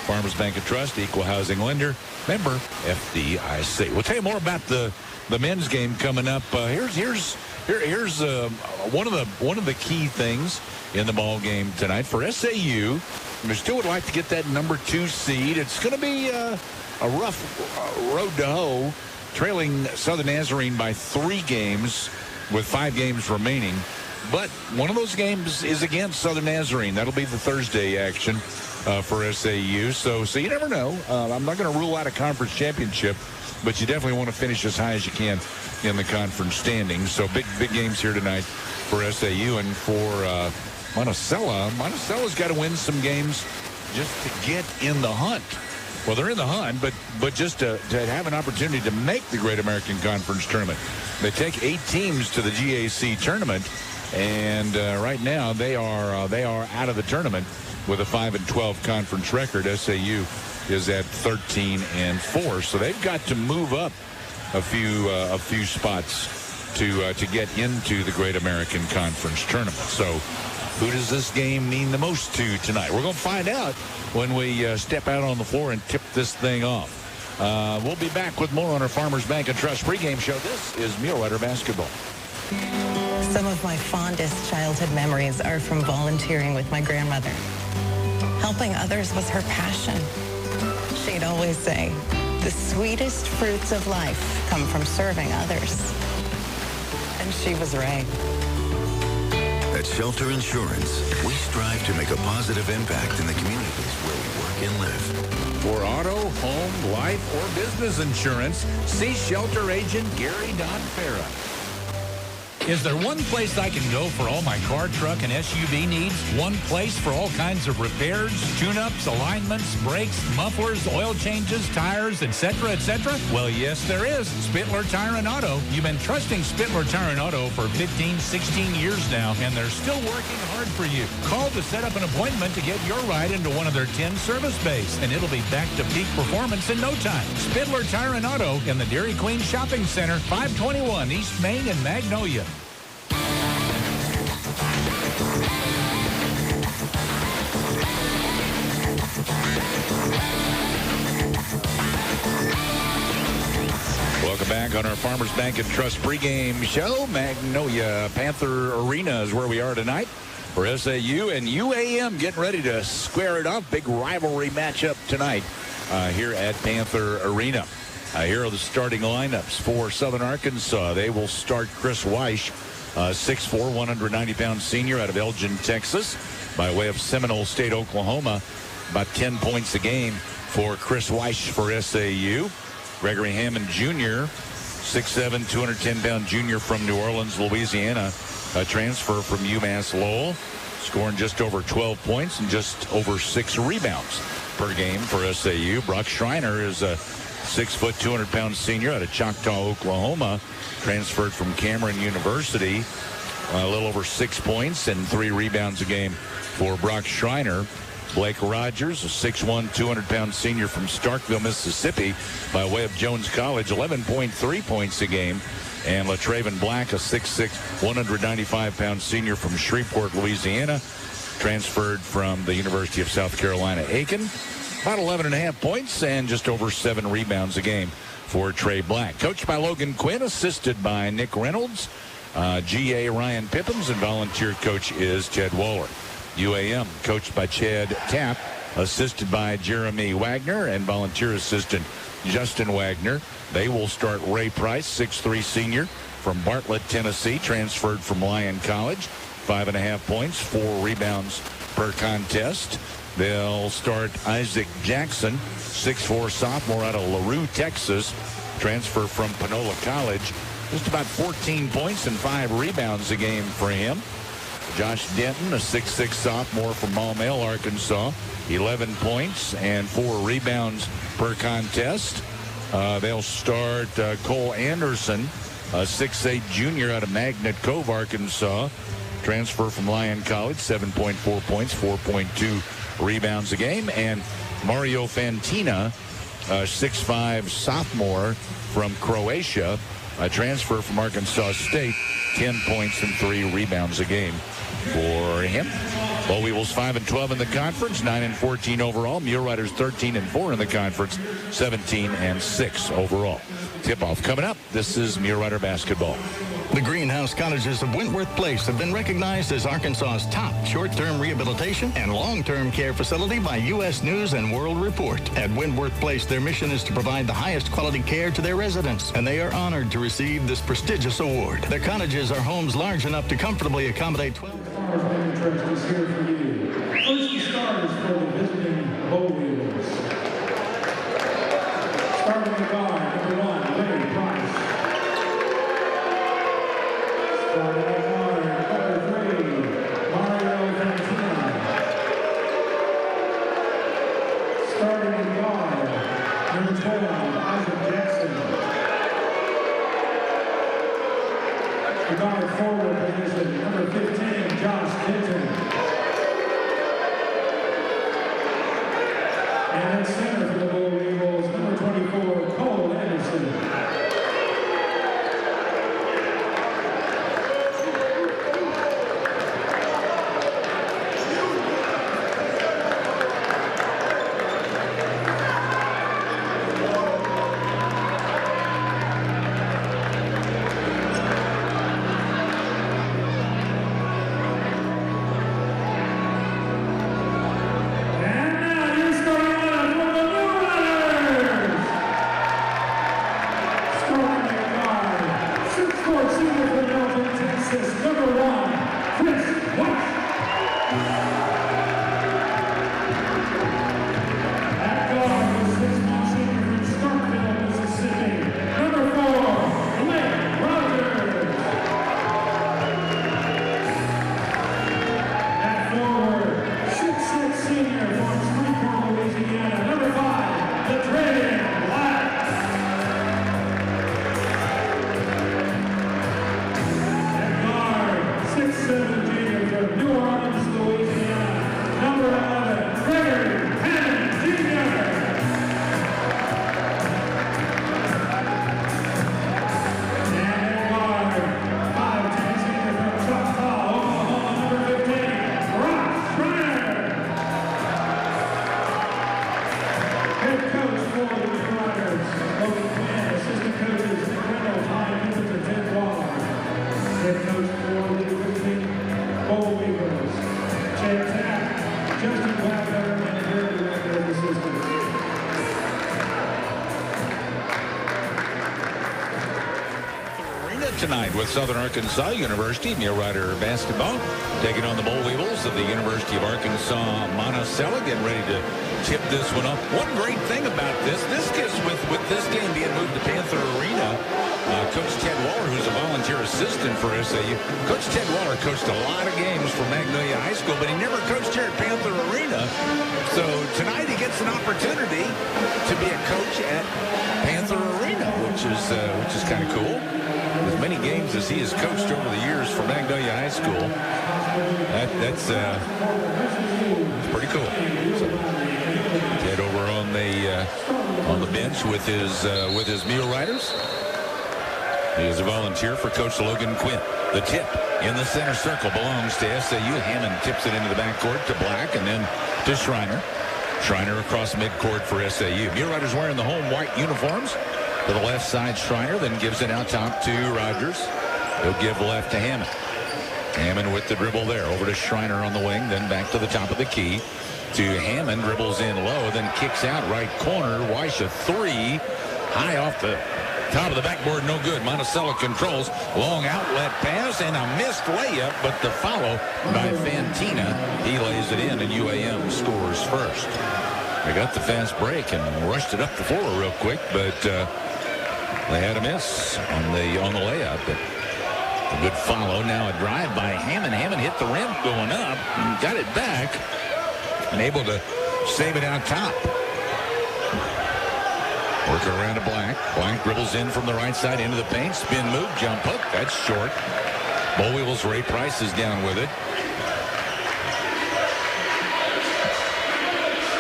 Farmers Bank and Trust, equal housing lender, member FDIC. We'll tell you more about the men's game coming up. Here's one of the key things in the ball game tonight for SAU. We still would like to get that number 2 seed. It's going to be a rough road to hoe, trailing Southern Nazarene by 3 games with 5 games remaining. But one of those games is against Southern Nazarene. That'll be the Thursday action for SAU. So you never know. I'm not going to rule out a conference championship, but you definitely want to finish as high as you can in the conference standings. So big games here tonight for SAU and for Monticello. Monticello's got to win some games just to get in the hunt. Well, they're in the hunt, but just to have an opportunity to make the Great American Conference Tournament. They take 8 teams to the GAC tournament, and right now they are out of the tournament with a 5-12 conference record. SAU is at 13-4, so they've got to move up a few spots to get into the Great American Conference Tournament. So who does this game mean the most to tonight? We're going to find out when we step out on the floor and tip this thing off. We'll be back with more on our Farmers Bank and Trust pregame show. This is Mulerider Basketball. Some of my fondest childhood memories are from volunteering with my grandmother. Helping others was her passion. She'd always say, the sweetest fruits of life come from serving others. And she was right. At Shelter Insurance, we strive to make a positive impact in the communities where we work and live. For auto, home, life, or business insurance, see Shelter Agent Gary Don Farah. Is there one place I can go for all my car, truck, and SUV needs? One place for all kinds of repairs, tune-ups, alignments, brakes, mufflers, oil changes, tires, etc., etc.? Well, yes, there is. Spittler Tire and Auto. You've been trusting Spittler Tire and Auto for 15, 16 years now, and they're still working hard for you. Call to set up an appointment to get your ride into one of their 10 service bays, and it'll be back to peak performance in no time. Spittler Tire and Auto in the Dairy Queen Shopping Center, 521 East Main in Magnolia. Welcome back on our Farmers Bank and Trust pregame show. Magnolia Panther Arena is where we are tonight for SAU and UAM getting ready to square it off. Big rivalry matchup tonight here at Panther Arena. Here are the starting lineups for Southern Arkansas. They will start Chris Weish, 6'4", 190-pound senior out of Elgin, Texas, by way of Seminole State, Oklahoma. About 10 points a game for Chris Weish for SAU. Gregory Hammond Jr., 6'7", 210-pound junior from New Orleans, Louisiana, a transfer from UMass Lowell, scoring just over 12 points and just over 6 rebounds per game for SAU. Brock Schreiner is a 6', 200-pound senior out of Choctaw, Oklahoma, transferred from Cameron University. A little over 6 points and 3 rebounds a game for Brock Schreiner. Blake Rogers, a 6'1", 200-pound senior from Starkville, Mississippi, by way of Jones College, 11.3 points a game. And LaTraven Black, a 6'6", 195-pound senior from Shreveport, Louisiana, transferred from the University of South Carolina, Aiken. About 11.5 points and just over 7 rebounds a game for Trey Black. Coached by Logan Quinn, assisted by Nick Reynolds, GA Ryan Pippins, and volunteer coach is Ted Waller. UAM, coached by Chad Tapp, assisted by Jeremy Wagner, and volunteer assistant Justin Wagner. They will start Ray Price, 6'3", senior from Bartlett, Tennessee, transferred from Lyon College, 5.5 points, 4 rebounds per contest. They'll start Isaac Jackson, 6'4", sophomore out of LaRue, Texas, transfer from Panola College. Just about 14 points and 5 rebounds a game for him. Josh Denton, a 6'6", sophomore from Maumelle, Arkansas, 11 points and 4 rebounds per contest. They'll start Cole Anderson, a 6'8", junior out of Magnet Cove, Arkansas, transfer from Lyon College, 7.4 points, 4.2 rebounds a game. And Mario Fantina, a 6'5", sophomore from Croatia, a transfer from Arkansas State, 10 points and 3 rebounds a game for him. Boll Weevils 5-12 in the conference, 9-14 overall. Mulerider's 13-4 in the conference, 17-6 overall. Tip-off coming up. This is Mulerider Basketball. The Greenhouse Cottages of Wentworth Place have been recognized as Arkansas's top short-term rehabilitation and long-term care facility by U.S. News and World Report. At Wentworth Place, their mission is to provide the highest quality care to their residents, and they are honored to receive this prestigious award. Their cottages are homes large enough to comfortably accommodate 12. Is here for you. First starters for the visiting Boll Weevils. Starting the guard, number 1, Larry Price. Starting the guard, number 3, Mario Fantina. Starting the guard, number 12, Isaac Jackson. The guard forward position, number 15, Josh Denton. And at center for the Boll Weevils, number 24, Cole Anderson. Tonight with Southern Arkansas University, Mulerider Basketball taking on the Boll Weevils of the University of Arkansas-Monticello, getting ready to tip this one up. One great thing about this gets with this game being moved to Panther Arena, Coach Ted Waller, who's a volunteer assistant for SAU. Coach Ted Waller coached a lot of games for Magnolia High School, but he never coached here at Panther Arena. So tonight he gets an opportunity to be a coach at Panther Arena, which is kind of cool. As many games as he has coached over the years for Magnolia High School, that's pretty cool. So, Ted over on the bench with his Muleriders. He is a volunteer for Coach Logan Quinn. The tip in the center circle belongs to SAU. Hammond tips it into the backcourt to Black and then to Schreiner. Schreiner across midcourt for SAU. Muleriders wearing the home white uniforms. To the left side, Schreiner then gives it out top to Rogers. He'll give left to Hammond. Hammond with the dribble there. Over to Schreiner on the wing, then back to the top of the key. To Hammond, dribbles in low, then kicks out right corner. Weish a three. High off the top of the backboard, no good. Monticello controls. Long outlet pass and a missed layup, but the follow by Fantina. He lays it in, and UAM scores first. They got the fast break and rushed it up the floor real quick, but they had a miss on the layup. But a good follow. Now a drive by Hammond. Hammond hit the rim going up and got it back and able to save it out top. Working around to Black. Black dribbles in from the right side into the paint. Spin move, jump hook. That's short. Boll Weevils, Ray Price is down with it.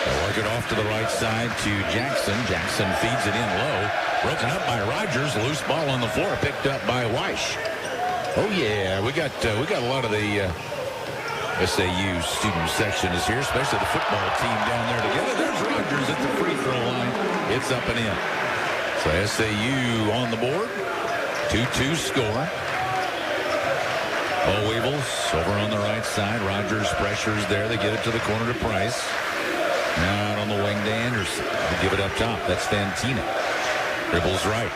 They'll work it off to the right side to Jackson. Jackson feeds it in low. Broken up by Rogers. Loose ball on the floor, picked up by Weish. Oh yeah, we got a lot of the SAU student section is here, especially the football team down there together. There's Rogers at the free throw line. It's up and in. So SAU on the board. 2-2 score. Bo Weevils over on the right side. Rogers pressures there. They get it to the corner to Price. Now out on the wing to Anderson. They give it up top. That's Fantina. Dribbles right.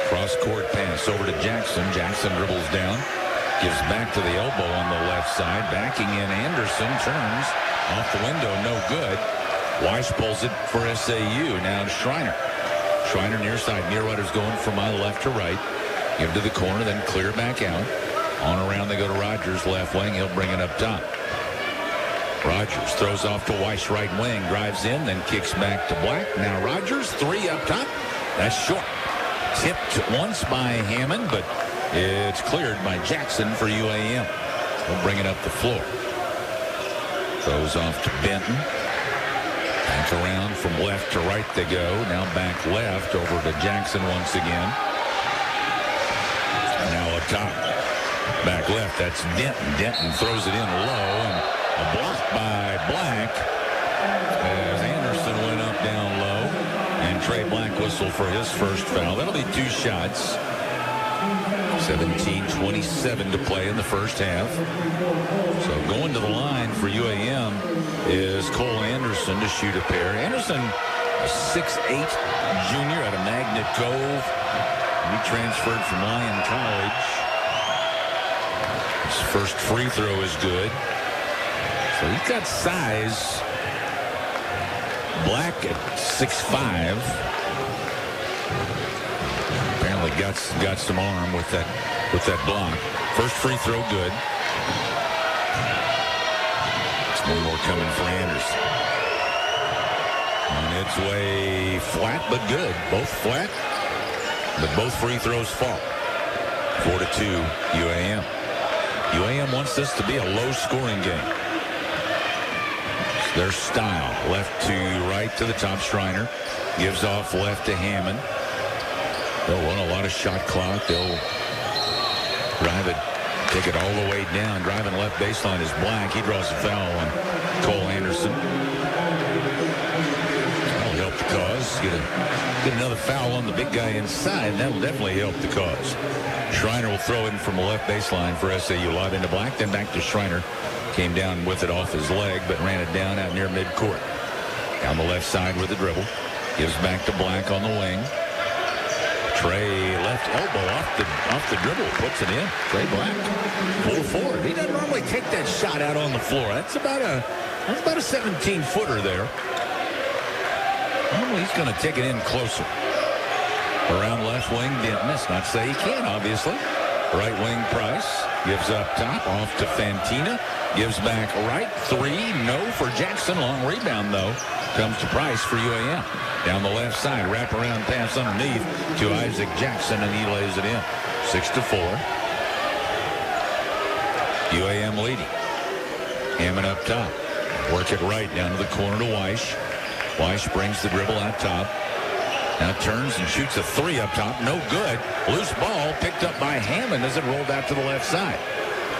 Cross-court pass over to Jackson. Jackson dribbles down. Gives back to the elbow on the left side. Backing in Anderson. Turns. Off the window. No good. Weiss pulls it for SAU. Now Schreiner. Schreiner near side. Mulerider's going from my left to right. Give to the corner. Then clear back out. On around they go to Rogers, left wing. He'll bring it up top. Rogers throws off to Weiss, right wing. Drives in, then kicks back to Black. Now Rogers, 3 up top. That's short. Tipped once by Hammond, but it's cleared by Jackson for UAM. He'll bring it up the floor. Throws off to Benton. Back around from left to right they go. Now back left over to Jackson once again. Now up top. Back left, that's Denton. Denton throws it in low, and a block by Black as Anderson went up down low, and Trey Black whistled for his first foul. That'll be 2 shots. 17:27 to play in the first half. So going to the line for UAM is Cole Anderson to shoot a pair. Anderson, a 6'8" junior out of Magnet Cove. He transferred from Lyon College. His first free throw is good. So he's got size. Black at 6'5". Apparently got some arm with that block. First free throw good. One more coming for Anderson. On its way flat but good. Both flat, but both free throws fall. 4-2 UAM. UAM wants this to be a low-scoring game. Their style. Left to right to the top. Schreiner gives off left to Hammond. They'll run a lot of shot clock. They'll drive it, take it all the way down. Driving left baseline is Black. He draws a foul on Cole Anderson. That'll help the cause. Get another foul on the big guy inside. That'll definitely help the cause. Schreiner will throw in from the left baseline for SAU. Lob into Black, then back to Schreiner. Came down with it off his leg, but ran it down out near midcourt. Down the left side with the dribble. Gives back to Black on the wing. Trey left elbow off the dribble. Puts it in. Trey Black. Pull forward. He doesn't normally take that shot out on the floor. That's about a 17-footer there. Normally he's going to take it in closer. Around left wing, Denton. That's not to say he can, obviously. Right wing, Price. Gives up top, off to Fantina. Gives back right. 3, no for Jackson. Long rebound, though. Comes to Price for UAM. Down the left side, wrap around pass underneath to Isaac Jackson, and he lays it in. 6-4. UAM leading. Hammond up top. Work it right down to the corner to Weiss. Weiss brings the dribble out top. Now turns and shoots a 3 up top. No good. Loose ball picked up by Hammond as it rolled out to the left side.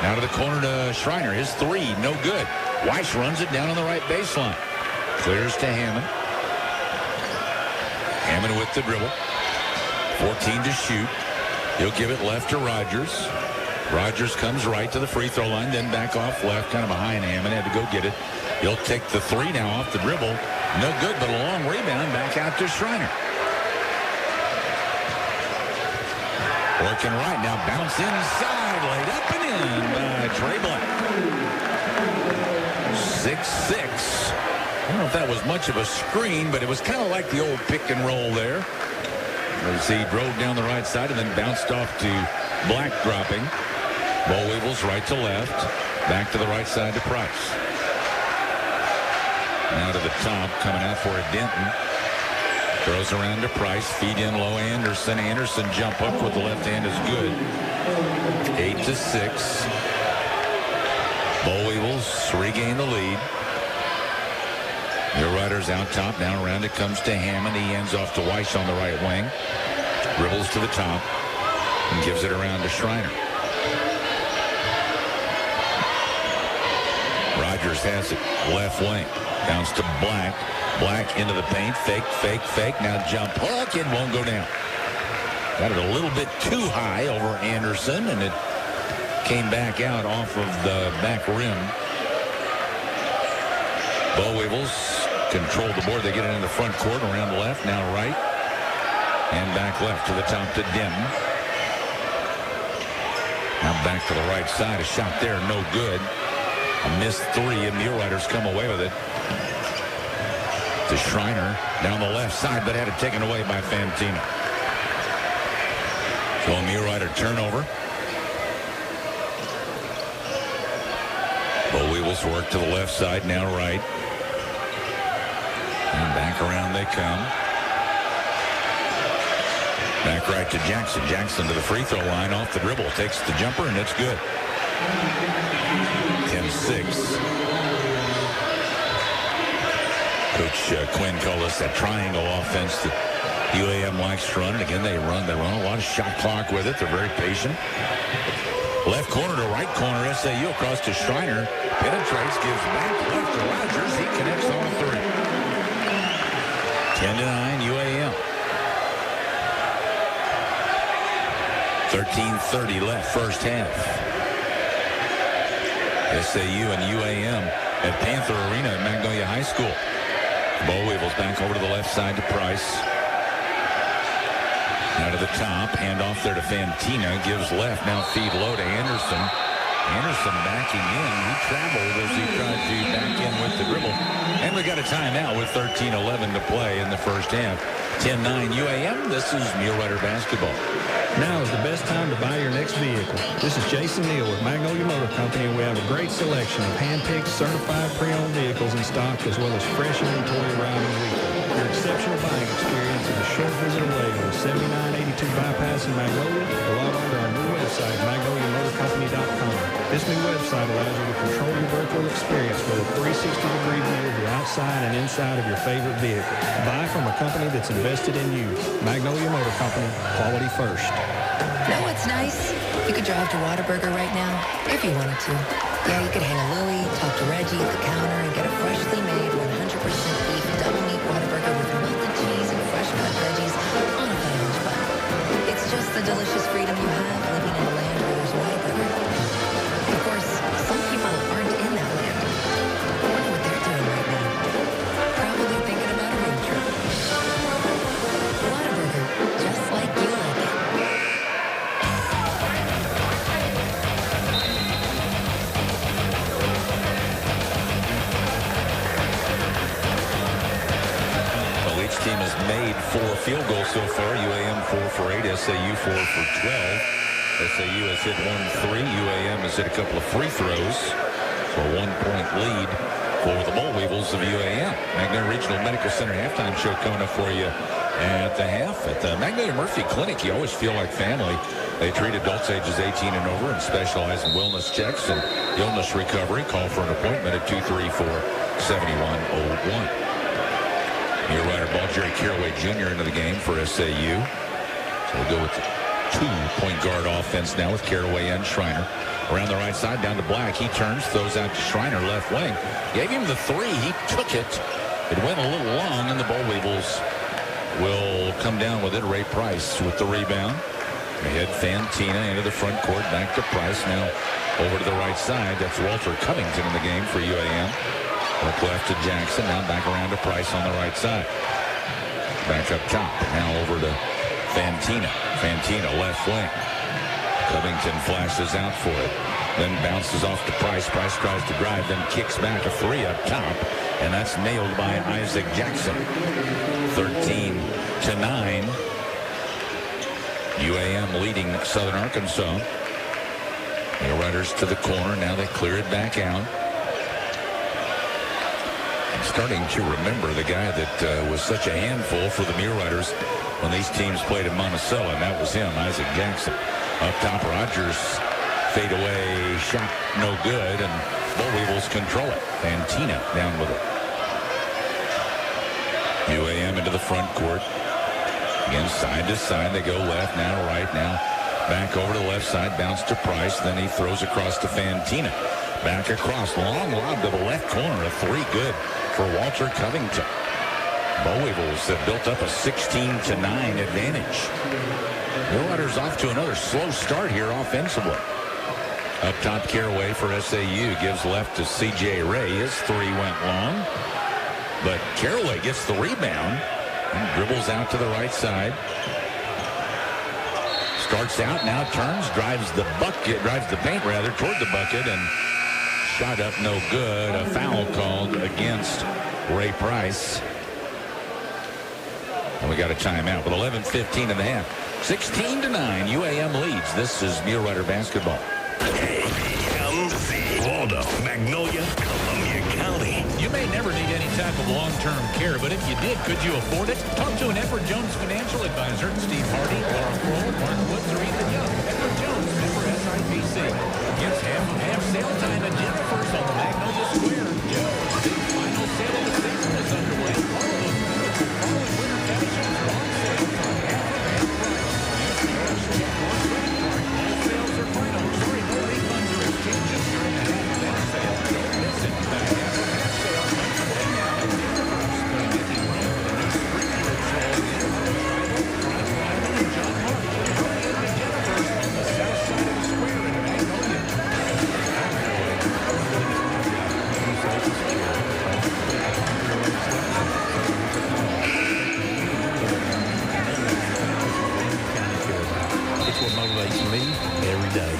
Now to the corner to Schreiner. His 3, no good. Weiss runs it down on the right baseline. Clears to Hammond. Hammond with the dribble. 14 to shoot. He'll give it left to Rogers. Rogers comes right to the free throw line, then back off left, kind of behind Hammond. Had to go get it. He'll take the 3 now off the dribble. No good, but a long rebound back out to Schreiner. Working right now, bounce inside, laid up and in by Trey Black. 6-6. I don't know if that was much of a screen, but it was kind of like the old pick and roll there. As he drove down the right side and then bounced off to Black dropping. Bo Weevils right to left. Back to the right side to Price. Now to the top, coming out for it, Denton. Throws around to Price. Feed in low Anderson. Anderson jump up with the left hand is good. 8-6. Bo Weevils regain the lead. Mulerider's out top. Now around it comes to Hammond. He hands off to Weiss on the right wing. Dribbles to the top and gives it around to Schreiner. Rogers has it. Left wing. Bounce to Black. Black into the paint. Fake, fake, fake. Now jump hook. It won't go down. Got it a little bit too high over Anderson, and it came back out off of the back rim. Bo Weevils control the board. They get it in the front court, around left, now right, and back left to the top to Denton. Now back to the right side. A shot there, no good. A missed three, and Mulerider's come away with it. To Schreiner down the left side, but had it taken away by Fantina. So a Mulerider turnover. Bo Weevils work to the left side, now right. And back around they come. Back right to Jackson. Jackson to the free throw line off the dribble. Takes the jumper, and it's good. 10-6. Coach Quinn called us that triangle offense that UAM likes to run. And again, they run a lot of shot clock with it. They're very patient. Left corner to right corner. SAU across to Schreiner. Penetrates, gives back left to Rogers. He connects on three. 10-9 UAM. 13:30 left first half. SAU and UAM at Panther Arena at Magnolia High School. Bo Weevils back over to the left side to Price. Now to the top, hand off there to Fantina, gives left, now feed low to Anderson. Anderson backing in, he traveled as he tried to back in with the dribble. And we got a timeout with 13:11 to play in the first half. 10-9 UAM, this is Mulerider Basketball. Now is the best time to buy your next vehicle. This is Jason Neal with Magnolia Motor Company, and we have a great selection of hand-picked, certified pre-owned vehicles in stock, as well as fresh inventory arriving weekly. Your exceptional buying experience is a short visit away on 7982 Bypass in Magnolia, or log on to our new website, magnoliamotorcompany.com. This new website allows you to control your virtual experience with a 360-degree view of the outside and inside of your favorite vehicle. Buy from a company that's invested in you. Magnolia Motor Company, quality first. Know what's nice? You could drive to Whataburger right now, if you wanted to. Yeah, you could hang a Louie, talk to Reggie at the counter, and get a freshly made 100% beef double meat Whataburger with melted cheese and fresh cut veggies on a 5-inch bun. It's just the delicious freedom you have living in a land where there's Whataburger. Of course, some people aren't in that land. I wonder what they're doing right now. Probably thinking about a road trip. Whataburger, just like you like it. Each team has made 4 field goals so far. UAM 4 for 8, SAU 4 for 12. SAU has hit 1 3. UAM has hit a couple of free throws. So a 1-point lead for the Boll Weevils of UAM. Magnolia Regional Medical Center halftime show coming up for you at the half. At the Magnolia Murphy Clinic, you always feel like family. They treat adults ages 18 and over and specialize in wellness checks and illness recovery. Call for an appointment at 234-7101. Mulerider ball, Jerry Caraway Jr. into the game for SAU. So we'll go with the 2-point guard offense now with Caraway and Schreiner. Around the right side, down to Black. He turns, throws out to Schreiner, left wing. Gave him the 3. He took it. It went a little long, and the Boll Weevils will come down with it. Ray Price with the rebound. Ahead Fantina into the front court, back to Price. Now over to the right side. That's Walter Covington in the game for UAM. Work left to Jackson. Now back around to Price on the right side. Back up top. Now over to Fantina. Fantina left wing. Covington flashes out for it. Then bounces off to Price. Price tries to drive, then kicks back a 3 up top. And that's nailed by Isaac Jackson. 13-9. UAM leading Southern Arkansas. Muleriders to the corner. Now they clear it back out. Starting to remember the guy that was such a handful for the Muleriders when these teams played in Monticello, and that was him, Isaac Jackson. Up top, Rogers fade away, shot no good, and Boll Weevils control it. Fantina down with it. UAM into the front court. Again, side to side, they go left, now right, now back over to the left side, bounce to Price, then he throws across to Fantina. Back across, long lob to the left corner. A three good for Walter Covington. Boll Weevils have built up a 16-9 advantage. Millerider's off to another slow start here offensively. Up top, Caraway for SAU gives left to C.J. Ray. His three went long, but Caraway gets the rebound and dribbles out to the right side. Starts out, now turns, drives the paint rather toward the bucket, and shot up no good. A foul called against Ray Price. And we got a timeout with 11:15 in the half. 16-9, UAM leads. This is Mulerider Basketball. KMZ. Waldo, Magnolia, Columbia County. You may never need any type of long-term care, but if you did, could you afford it? Talk to an Edward Jones financial advisor. Steve Hardy, Laura Kroll, Mark Woods, or Ethan Young. Edward Jones, member SIPC. Gets half sale time at Jennifer's on the Magnolia Square. The final sale of the season is underway. All of those following winter fashions are on sale for half price. All sales are final. Sorry, no refunds or exchanges during the half sale. Don't miss it. The half sale underway now at Jennifer's. Making room for the new spring show in Tribal, and John Mark. Going into Jennifer's on the south side of the square in Magnolia. It's what motivates me every day.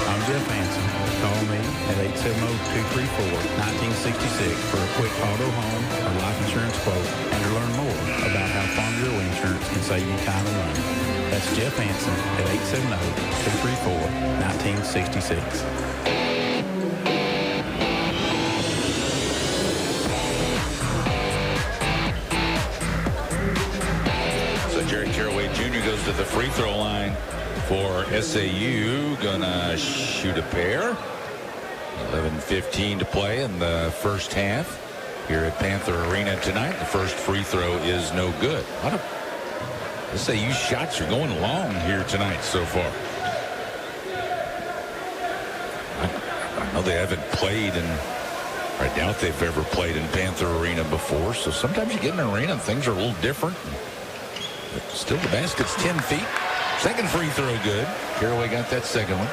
I'm Jeff Hansen. Call me at 870-234-1966 for a quick auto, home, or life insurance quote and to learn more about how Farm Bureau Insurance can save you time and money. That's Jeff Hansen at 870-234-1966. Jerry Caraway Jr. goes to the free throw line for SAU. Gonna shoot a pair. 11:15 to play in the first half here at Panther Arena tonight. The first free throw is no good. A lot of SAU shots are going long here tonight so far. I know they haven't played, and I doubt they've ever played in Panther Arena before. So sometimes you get in an arena and things are a little different. But still, the basket's 10 feet. Second free throw good. Caraway got that second one.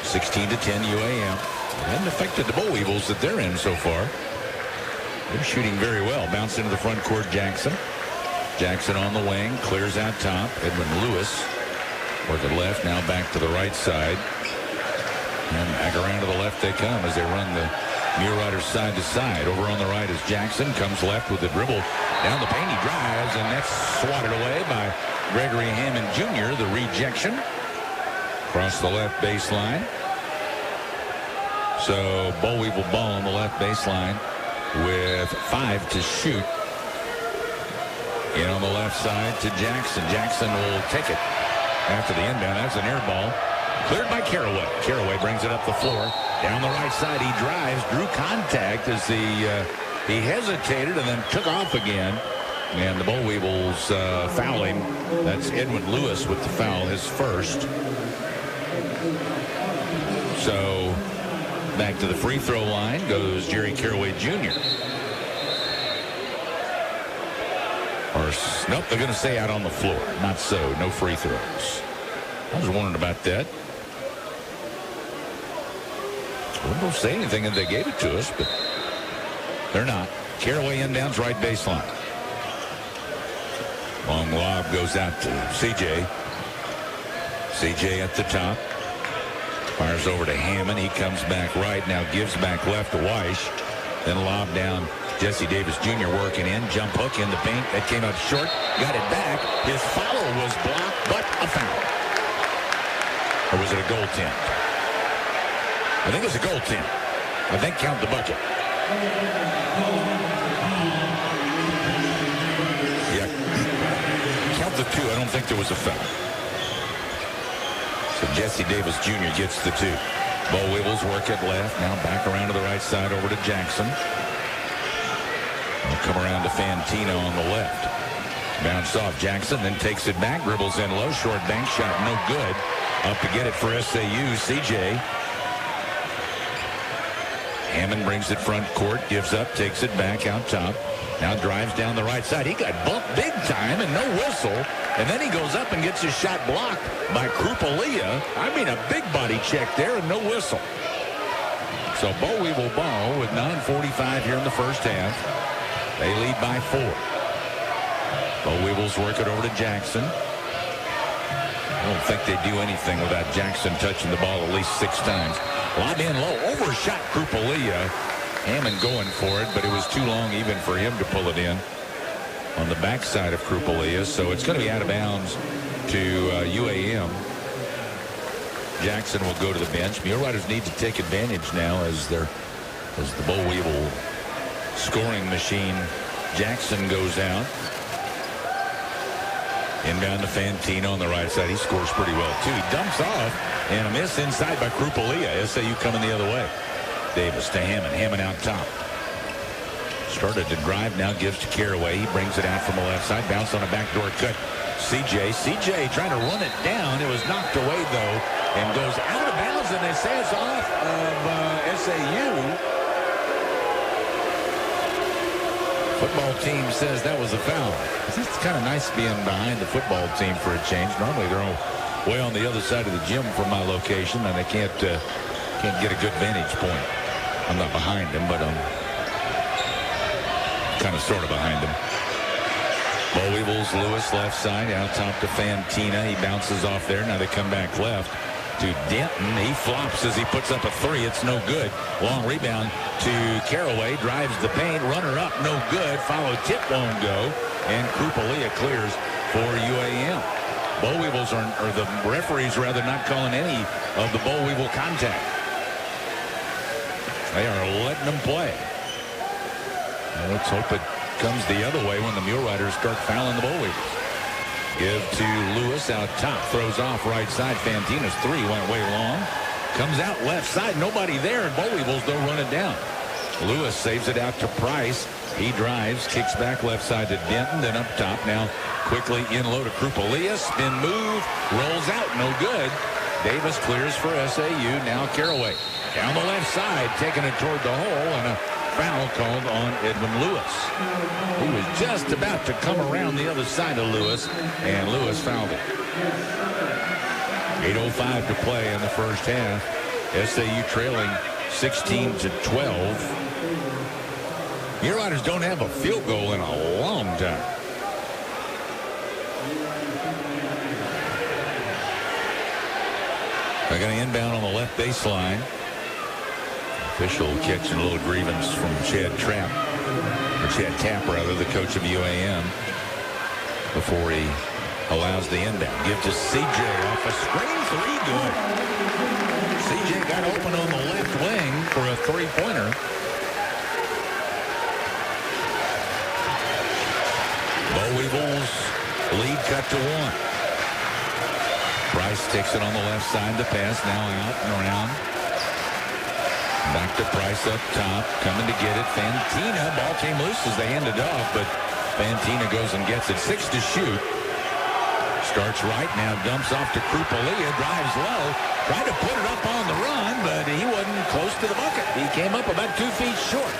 16-10 UAM. It hasn't affected the Boll Weevils at their end so far. They're shooting very well. Bounce into the front court, Jackson. Jackson on the wing, clears out top. Edwin Lewis work it left, now back to the right side. And back around to the left they come as they run the Mulerider side to side. Over on the right is Jackson. Comes left with the dribble. Down the paint, he drives, and that's swatted away by Gregory Hammond Jr., the rejection. Across the left baseline. So Boll Weevil ball on the left baseline with 5 to shoot. In on the left side to Jackson. Jackson will take it after the inbound. That's an air ball. Cleared by Caraway. Caraway brings it up the floor. Down the right side, he drives, drew contact as he hesitated and then took off again. And the Boll Weevils fouling. That's Edwin Lewis with the foul, his first. So back to the free throw line goes Jerry Caraway Jr. Or, nope, they're going to stay out on the floor. Not so. No free throws. I was wondering about that. I wouldn't say anything if they gave it to us, but they're not. Caraway inbounds right baseline. Long lob goes out to CJ. CJ at the top. Fires over to Hammond. He comes back right. Now gives back left to Weish. Then lob down. Jesse Davis Jr. working in. Jump hook in the paint. That came out short. Got it back. His follow was blocked, but a foul. Or was it a goaltend? I think it was a goaltend. I think count the bucket. Yeah. Count the 2. I don't think there was a foul. So Jesse Davis Jr. gets the 2. Boll Weevils work it left. Now back around to the right side over to Jackson. They'll come around to Fantino on the left. Bounce off Jackson, then takes it back. Dribbles in low. Short bank shot, no good. Up to get it for SAU, CJ. Hammond brings it front court, gives up, takes it back out top. Now drives down the right side. He got bumped big time and no whistle. And then he goes up and gets his shot blocked by Krupalia. I mean, a big body check there and no whistle. So Bo Weevil ball with 9:45 here in the first half. They lead by 4. Bo Weevils work it over to Jackson. I don't think they do anything without Jackson touching the ball at least 6 times. Lob in low, overshot Krupalia. Hammond going for it, but it was too long even for him to pull it in on the backside of Krupalia. So it's going to be out of bounds to UAM. Jackson will go to the bench. Mule Riders need to take advantage now as the Bo Weevil scoring machine. Jackson goes out. Inbound to Fantino on the right side. He scores pretty well, too. He dumps off, and a miss inside by Krupalia. SAU coming the other way. Davis to Hammond. Hammond out top. Started to drive, now gives to Caraway. He brings it out from the left side. Bounce on a backdoor cut. CJ trying to run it down. It was knocked away, though, and goes out of bounds, and they say it's off of SAU. Football team says that was a foul. It's kind of nice being behind the football team for a change. Normally they're way on the other side of the gym from my location, and I can't get a good vantage point. I'm not behind them, but I'm kind of sort of behind them. Bo Weevils, Lewis left side, out top to Fantina. He bounces off there. Now they come back left to Denton. He flops as he puts up a 3. It's no good. Long rebound to Caraway. Drives the paint. Runner up. No good. Follow tip won't go. And Krupalia clears for UAM. Bo Weevils or the referees rather not calling any of the Bo Weevil contact. They are letting them play. Well, let's hope it comes the other way when the Mule Riders start fouling the Bo Weevils. Give to Lewis out top. Throws off right side. Fantina's 3 went way long. Comes out left side. Nobody there. And Bo Weevils don't run it down. Lewis saves it out to Price. He drives. Kicks back left side to Denton. Then up top. Now quickly in low to Krupalia. Spin move. Rolls out. No good. Davis clears for SAU. Now Caraway. Down the left side. Taking it toward the hole. And a foul called on Edwin Lewis. He was just about to come around the other side of Lewis, and Lewis fouled it. 8:05 to play in the first half. SAU trailing 16-12. Mule Riders don't have a field goal in a long time. They're going to inbound on the left baseline. Official catching a little grievance from Chad Tapp, the coach of UAM, before he allows the inbound. Give to CJ off a screen 3, good. CJ got open on the left wing for a 3-pointer. Bo Weevils lead cut to 1. Price takes it on the left side. The pass now out and around. Back to Price up top, coming to get it. Fantina, ball came loose as they handed off, but Fantina goes and gets it. 6 to shoot. Starts right now, dumps off to Krupalia, drives low, tried to put it up on the run, but he wasn't close to the bucket. He came up about 2 feet short.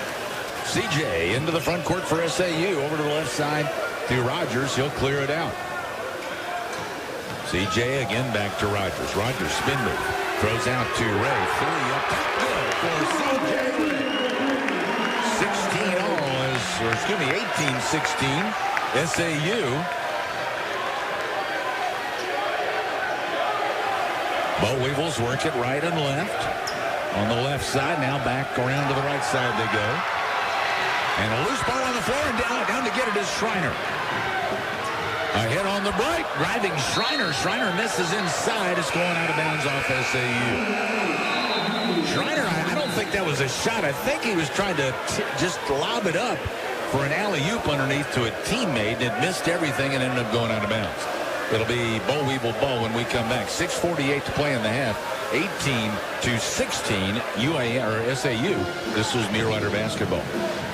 CJ into the front court for SAU, over to the left side to Rogers. He'll clear it out. CJ again back to Rogers. Rogers spin move. Throws out to Ray. 3 up top. Good for CJ Ray. 16 all is, or excuse me, 18-16. SAU. Bo Weevils work it right and left. On the left side, now back around to the right side they go. And a loose ball on the floor, and down to get it is Schreiner. A hit on the break, driving Schreiner. Schreiner misses inside. It's going out of bounds off SAU. Schreiner, I don't think that was a shot. I think he was trying to just lob it up for an alley-oop underneath to a teammate, and it missed everything and ended up going out of bounds. It'll be Boll Weevil ball when we come back. 6:48 to play in the half. 18-16 SAU. This is Mulerider Basketball.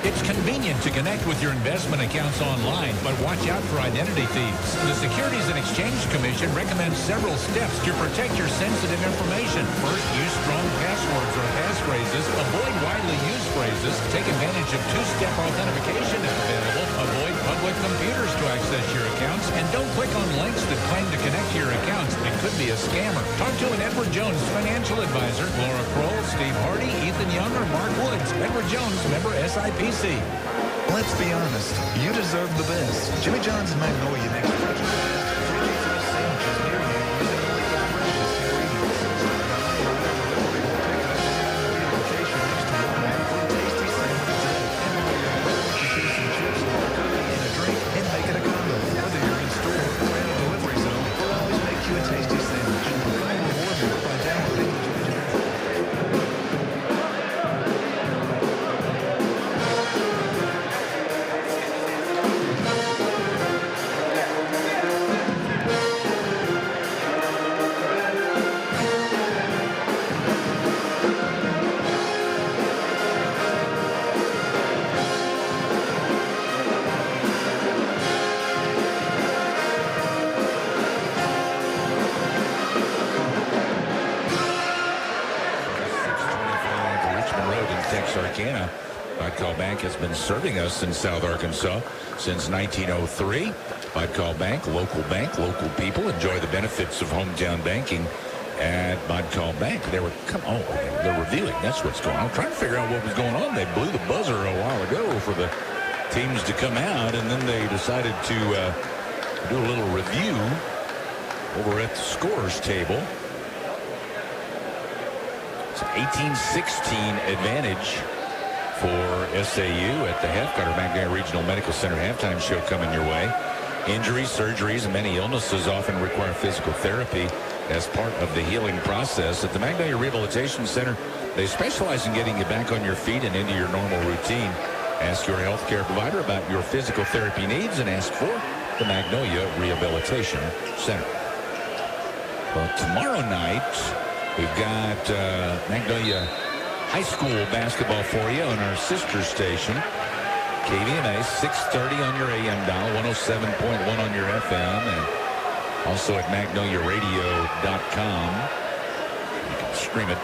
It's convenient to connect with your investment accounts online, but watch out for identity thieves. The Securities and Exchange Commission recommends several steps to protect your sensitive information. First, use strong passwords or passphrases. Avoid widely used phrases. Take advantage of two-step authentication if available. Avoid public computers to access your accounts. And don't click on links that claim to connect to your accounts. It could be a scammer. Talk to an Edward Jones financial advisor. Laura Kroll, Steve Hardy, Ethan Young, or Mark Woods. Edward Jones, member SIPC. Let's be honest, you deserve the best. Jimmy John's and Magnolia next to Texarkana. Vodcall Bank has been serving us in South Arkansas since 1903. Vodcall Bank, local people enjoy the benefits of hometown banking at Vodcall Bank. They're reviewing. That's what's going on. I'm trying to figure out what was going on. They blew the buzzer a while ago for the teams to come out, and then they decided to do a little review over at the scorers table. It's an 18-16 advantage for SAU at the half. Got our Magnolia Regional Medical Center halftime show coming your way. Injuries, surgeries, and many illnesses often require physical therapy as part of the healing process. At the Magnolia Rehabilitation Center, they specialize in getting you back on your feet and into your normal routine. Ask your healthcare provider about your physical therapy needs and ask for the Magnolia Rehabilitation Center. Well, tomorrow night, we've got Magnolia High School basketball for you on our sister station. KVMA, 630 on your AM dial, 107.1 on your FM, and also at magnoliaradio.com. You can stream it.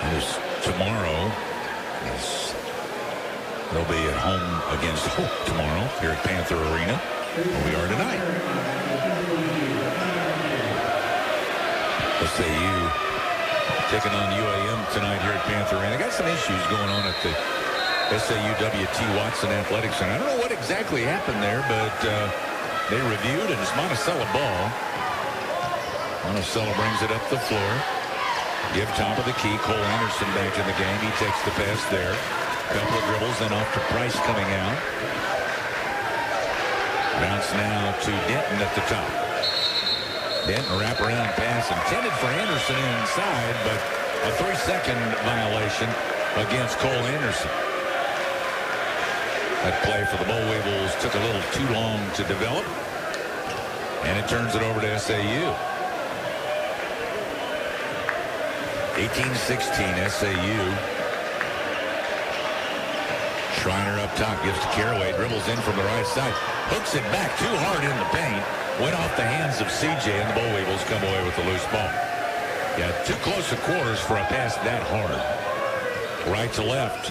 And tomorrow, they'll be at home against Hope tomorrow here at Panther Arena, where we are tonight. SAU taking on UAM tonight here at Panther Arena. Got some issues going on at the SAU W.T. Watson Athletics Center. I don't know what exactly happened there, but they reviewed, and it's Monticello ball. Monticello brings it up the floor. Give top of the key. Cole Anderson back in the game. He takes the pass there. Couple of dribbles, then off to Price coming out. Bounce now to Denton at the top. Denton wraparound pass intended for Anderson inside, but a 3-second violation against Cole Anderson. That play for the Boll Weevils took a little too long to develop, and it turns it over to SAU. 18-16 SAU. Schreiner up top, gives to Caraway, dribbles in from the right side, hooks it back too hard in the paint, went off the hands of CJ, and the Boll Weevils come away with the loose ball. Yeah, too close to quarters for a pass that hard. Right to left.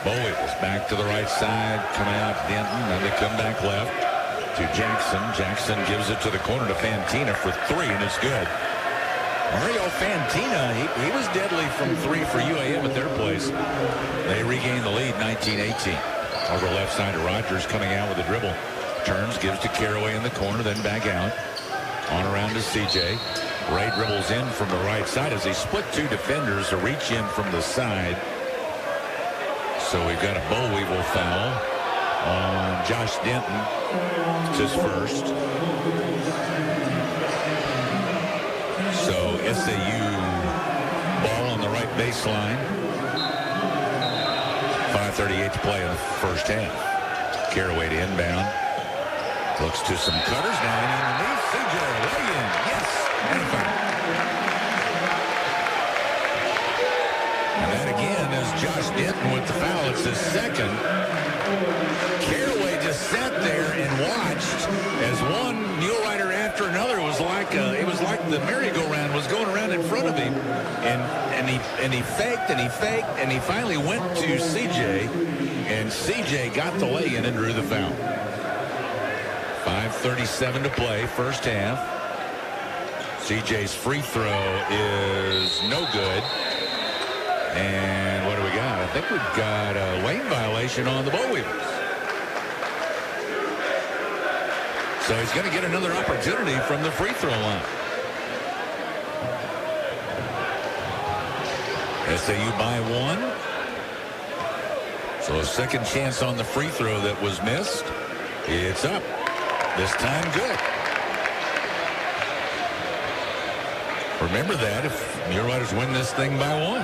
Boll Weevils back to the right side, coming out Denton, and they come back left to Jackson. Jackson gives it to the corner to Fantina for three, and it's good. Mario Fantina, he was deadly from three for UAM at their place. They regain the lead, 19-18. Over left side to Rogers coming out with a dribble. Turns, gives to Caraway in the corner, then back out. On around to CJ. Ray dribbles in from the right side as he split two defenders to reach in from the side. So we've got a Boll Weevil foul on Josh Denton. It's his first. So SAU ball on the right baseline. 5:38 to play in the first half. Caraway to inbound. Looks to some cutters now and underneath. CJ way in. Yes. And a foul. And that again is Josh Denton with the foul. It's his second. Caraway just sat there and watched as one Mulerider after another was like it was like the merry-go-round was going around in front of him, and he faked and he faked and he finally went to CJ, and CJ got the lay-in and drew the foul. 5:37 to play, first half. CJ's free throw is no good. And what do we got? I think we've got a lane violation on the Boll Weevils. So he's going to get another opportunity from the free throw line. SAU by one. So a second chance on the free throw that was missed. It's up. This time good. Remember that if Muleriders win this thing by one.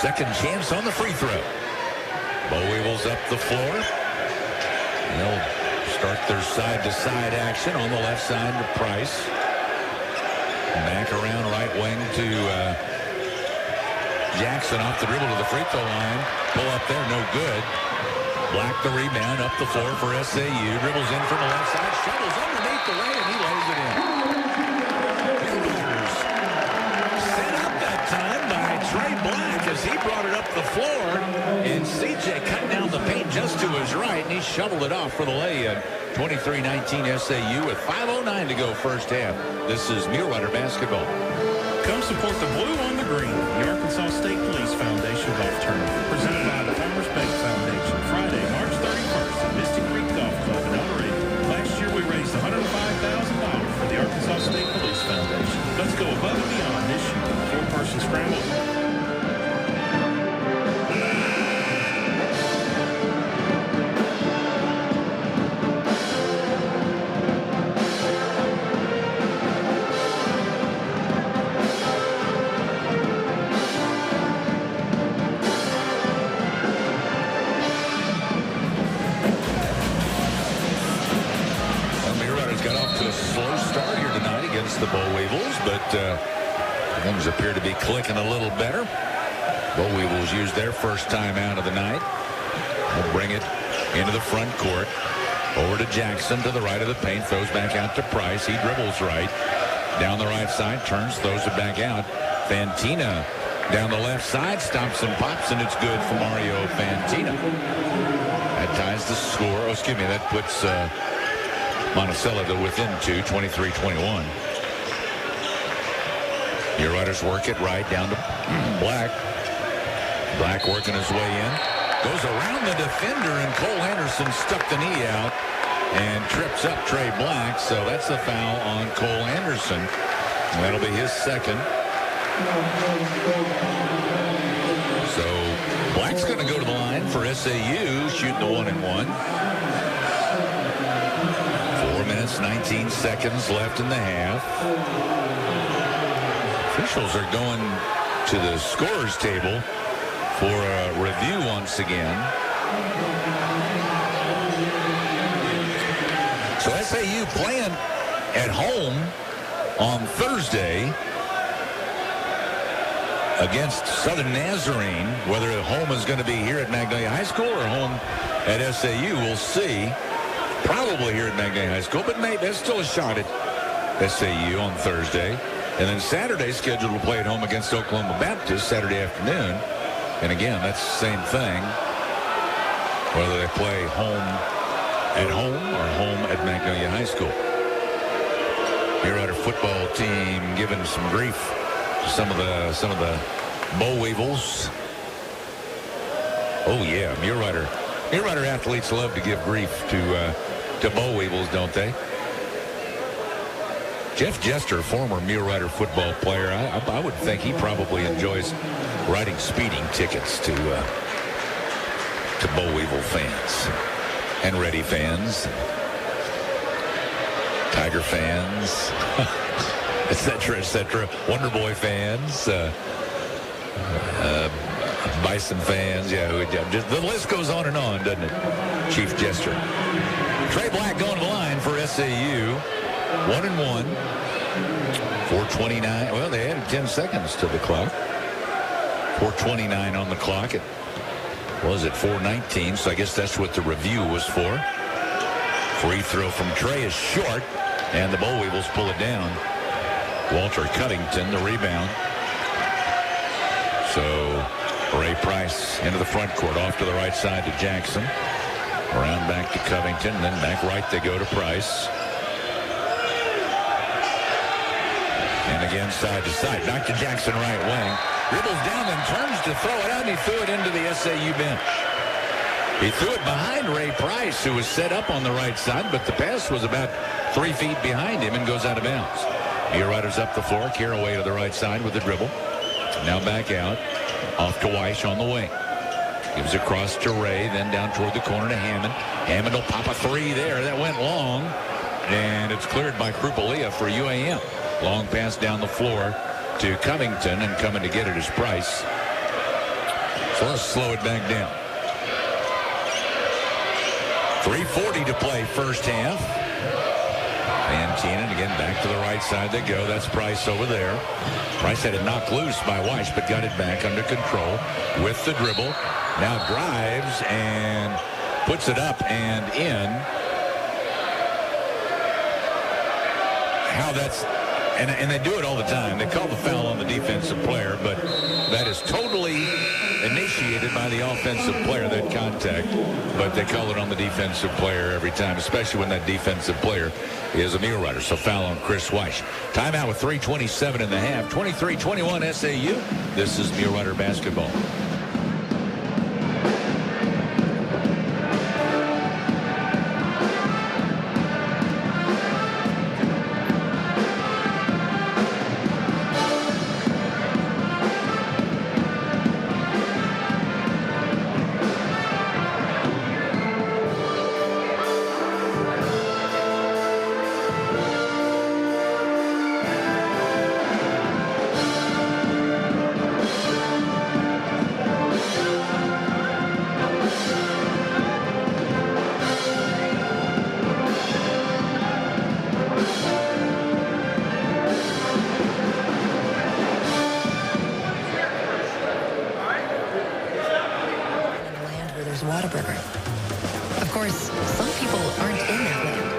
Second chance on the free throw. Boll Weevils up the floor. They'll start their side-to-side action on the left side to Price. Back around right wing to Jackson off the dribble to the free throw line. Pull up there, no good. Black the rebound up the floor for SAU. Dribbles in from the left side. Shovels underneath the lay, and he lays it in. Set up that time by Trey Black as he brought it up the floor. And CJ cut down the paint just to his right, and he shoveled it off for the lay-in. 23-19 SAU with 5:09 to go first half. This is Mulerider Basketball. Come support the blue on the green. The Arkansas State Police Foundation Golf Tournament. Presented by the Farmers Bank Foundation. Friday, March 31st at Mystic Creek Golf Club in El Dorado. Last year we raised $105,000 for the Arkansas State Police Foundation. Let's go above and beyond this year. Four-person scramble. The Boll Weevils, but things appear to be clicking a little better. Boll Weevils used their first time out of the night. They'll bring it into the front court. Over to Jackson to the right of the paint. Throws back out to Price. He dribbles right. Down the right side. Turns. Throws it back out. Fantina down the left side. Stops and pops, and it's good for Mario Fantina. That ties the score. Oh, excuse me. That puts Monticello to within two. 23-21. Muleriders work it right down to Black. Black working his way in. Goes around the defender, and Cole Anderson stuck the knee out and trips up Trey Black. So that's the foul on Cole Anderson. And that'll be his second. So Black's going to go to the line for SAU, shooting the 1-and-1. 4 minutes, 19 seconds left in the half. Officials are going to the scorer's table for a review once again. So SAU playing at home on Thursday against Southern Nazarene. Whether home is going to be here at Magnolia High School or home at SAU, we'll see. Probably here at Magnolia High School, but maybe there's still a shot at SAU on Thursday. And then Saturday scheduled to play at home against Oklahoma Baptist Saturday afternoon. And again, that's the same thing. Whether they play home or home at Magnolia High School. Mulerider football team giving some grief to some of the Boll Weevils. Oh yeah, Mulerider athletes love to give grief to Boll Weevils, don't they? Jeff Jester, former Mulerider football player, I would think he probably enjoys writing speeding tickets to Boll Weevil fans and Ready fans, Tiger fans, etc., etc., Wonder Boy fans. Bison fans, yeah, the list goes on and on, doesn't it? Chief Jester. Trey Black going to the line for SAU. 1-1. 4:29. Well, they added 10 seconds to the clock. 4:29 on the clock. It was at 4:19, so I guess that's what the review was for. Free throw from Trey is short, and the Boll Weevils pull it down. Walter Covington, the rebound. So Ray Price into the front court, off to the right side to Jackson. Around back to Covington, and then back right they go to Price. And again, side to side. Back to Jackson, right wing. Dribbles down, then turns to throw it out, and he threw it into the SAU bench. He threw it behind Ray Price, who was set up on the right side, but the pass was about 3 feet behind him and goes out of bounds. Mulerider's up the floor. Carraway to the right side with the dribble. Now back out. Off to Weish on the wing. Gives across to Ray, then down toward the corner to Hammond. Hammond will pop a three there. That went long, and it's cleared by Krupalia for UAM. Long pass down the floor to Covington, and coming to get it is Price. So let's slow it back down. 3:40 to play first half. Van Tienen again back to the right side they go. That's Price over there. Price had it knocked loose by Weish, but got it back under control with the dribble. Now drives and puts it up and in. How that's... And they do it all the time. They call the foul on the defensive player, but that is totally initiated by the offensive player, that contact. But they call it on the defensive player every time, especially when that defensive player is a Mulerider. So foul on Chris Weish. Timeout with 3:27 in the half. 23-21 SAU. This is Mulerider basketball. Of course, some people aren't in that land.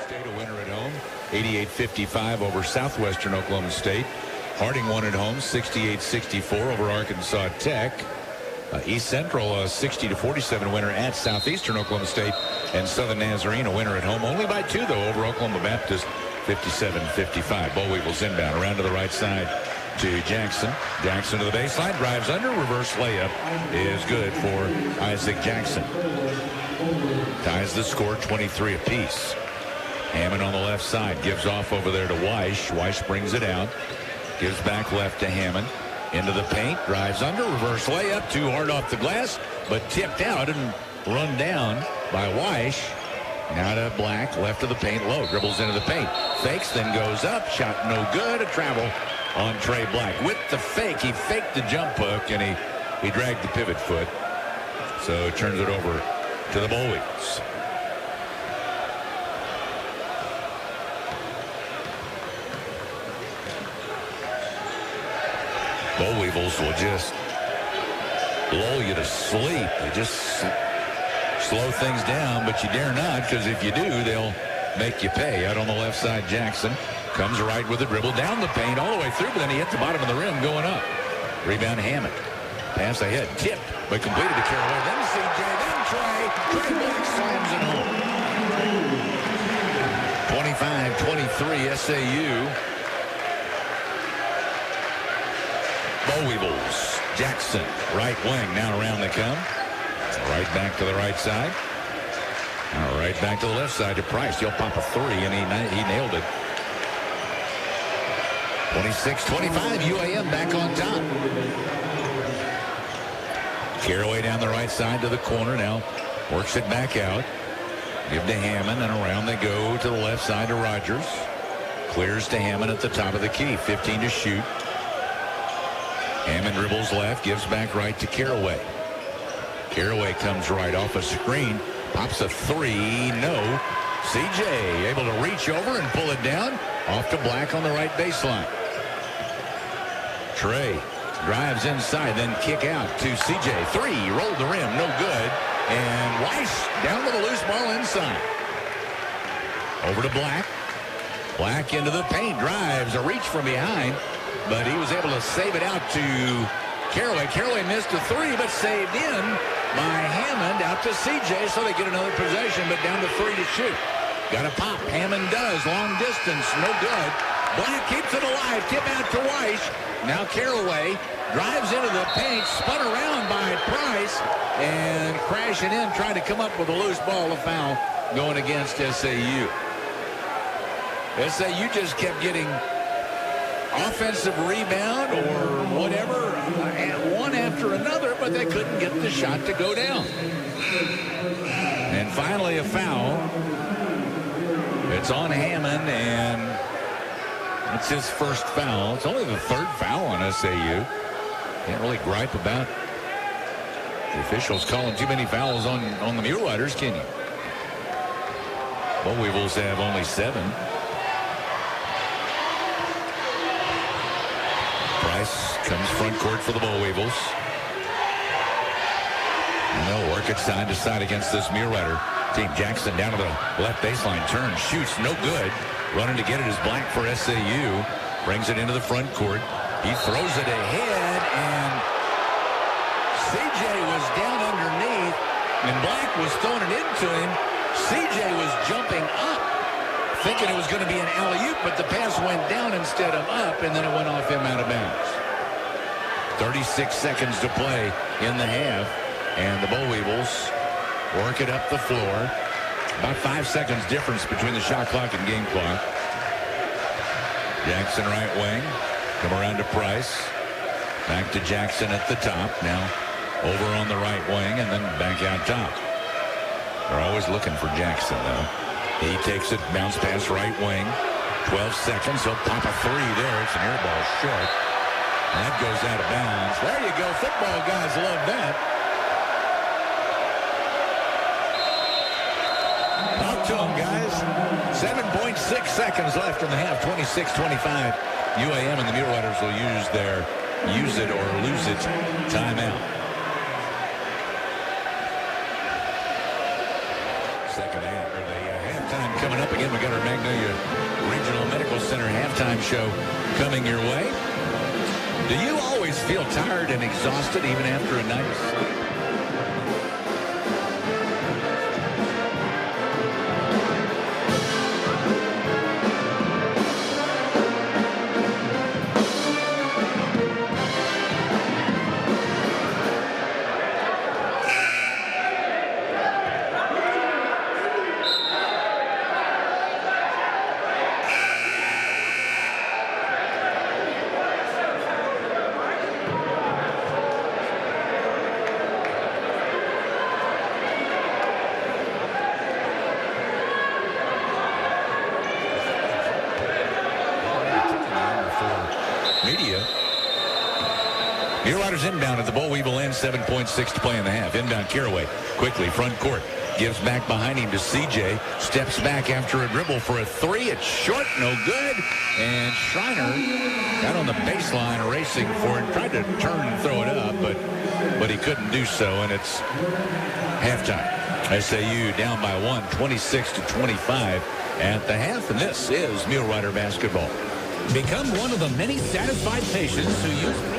State a winner at home. 88-55 over Southwestern Oklahoma State. Harding won at home, 68-64 over Arkansas Tech. East Central, a 60-47 winner at Southeastern Oklahoma State. And Southern Nazarene, a winner at home, only by 2, though, over Oklahoma Baptist, 57-55. Boll Weevils inbound, around to the right side to Jackson. Jackson to the baseline, drives under, reverse layup is good for Isaac Jackson. Ties the score, 23 apiece. Hammond on the left side, gives off over there to Weish. Weish brings it out, gives back left to Hammond. Into the paint, drives under, reverse layup, too hard off the glass, but tipped out and run down by Weish. Now to Black, left of the paint, low, dribbles into the paint, fakes, then goes up, shot no good, a travel on Trey Black. With the fake, he faked the jump hook, and he dragged the pivot foot. So turns it over to the Boll Weevils. Boll Weevils will just lull you to sleep. They just slow things down, but you dare not, because if you do, they'll make you pay. Out on the left side, Jackson comes right with the dribble down the paint all the way through, but then he hit the bottom of the rim going up. Rebound Hammond. Pass ahead, tipped, but completed to Carraway. Then CJ, then Trey. Trey Black slams it home. 25-23 SAU. Boll Weevils. Jackson, right wing. Now around they come. Right back to the right side. All right, back to the left side to Price. He'll pop a three, and he nailed it. 26-25, UAM back on top. Caraway down the right side to the corner now. Works it back out. Give to Hammond, and around they go to the left side to Rogers. Clears to Hammond at the top of the key. 15 to shoot. Hammond dribbles left, gives back right to Caraway. Caraway comes right off a screen. Pops a three. No. CJ able to reach over and pull it down. Off to Black on the right baseline. Trey drives inside, then kick out to CJ. Three. Rolled the rim. No good. And Weiss down with a loose ball inside. Over to Black. Black into the paint. Drives. A reach from behind. But he was able to save it out to Caraway. Caraway missed a three, but saved in by Hammond out to CJ, so they get another possession, but down to three to shoot. Got a pop. Hammond does. Long distance. No good. Black keeps it alive. Tip out to Weiss. Now Caraway drives into the paint, spun around by Price, and crashing in, trying to come up with a loose ball. A foul going against SAU. SAU just kept getting offensive rebound or whatever, one after another, but they couldn't get the shot to go down. And finally a foul. It's on Hammond, and it's his first foul. It's only the third foul on SAU. Can't really gripe about the officials calling too many fouls on the Mule Riders, can you? Boll Weevils have only 7. Price comes front court for the Boll Weevils. And they'll work it side to side against this Mule Rider team. Jackson down to the left baseline. Turns, shoots, no good. Running to get it is Black for SAU. Brings it into the front court. He throws it ahead, and CJ was down underneath, and Black was throwing it into him. CJ was jumping up, thinking it was going to be an alley-oop, but the pass went down instead of up, and then it went off him out of bounds. 36 seconds to play in the half, and the Boll Weevils work it up the floor. About 5 seconds difference between the shot clock and game clock. Jackson right wing. Come around to Price. Back to Jackson at the top. Now over on the right wing and then back out top. They're always looking for Jackson, though. He takes it, bounce pass right wing. 12 seconds. He'll pop a three there. It's an air ball short. And that goes out of bounds. There you go. Football guys love that. Talk to them, guys. 7.6 seconds left in the half. 26-25. UAM and the Mule Riders will use their use it or lose it timeout. Second half, or the halftime coming up again. We got our Magnolia Regional Medical Center halftime show coming your way. Do you always feel tired and exhausted even after a night of sleep? Mule Riders inbound at the Boll Weevil end. 7.6 to play in the half. Inbound Caraway. Quickly front court. Gives back behind him to CJ. Steps back after a dribble for a three. It's short. No good. And Schreiner got on the baseline racing for it. Tried to turn and throw it up, but he couldn't do so. And it's halftime. SAU down by 1. 26-25 at the half. And this is Mule Rider Basketball. Become one of the many satisfied patients who use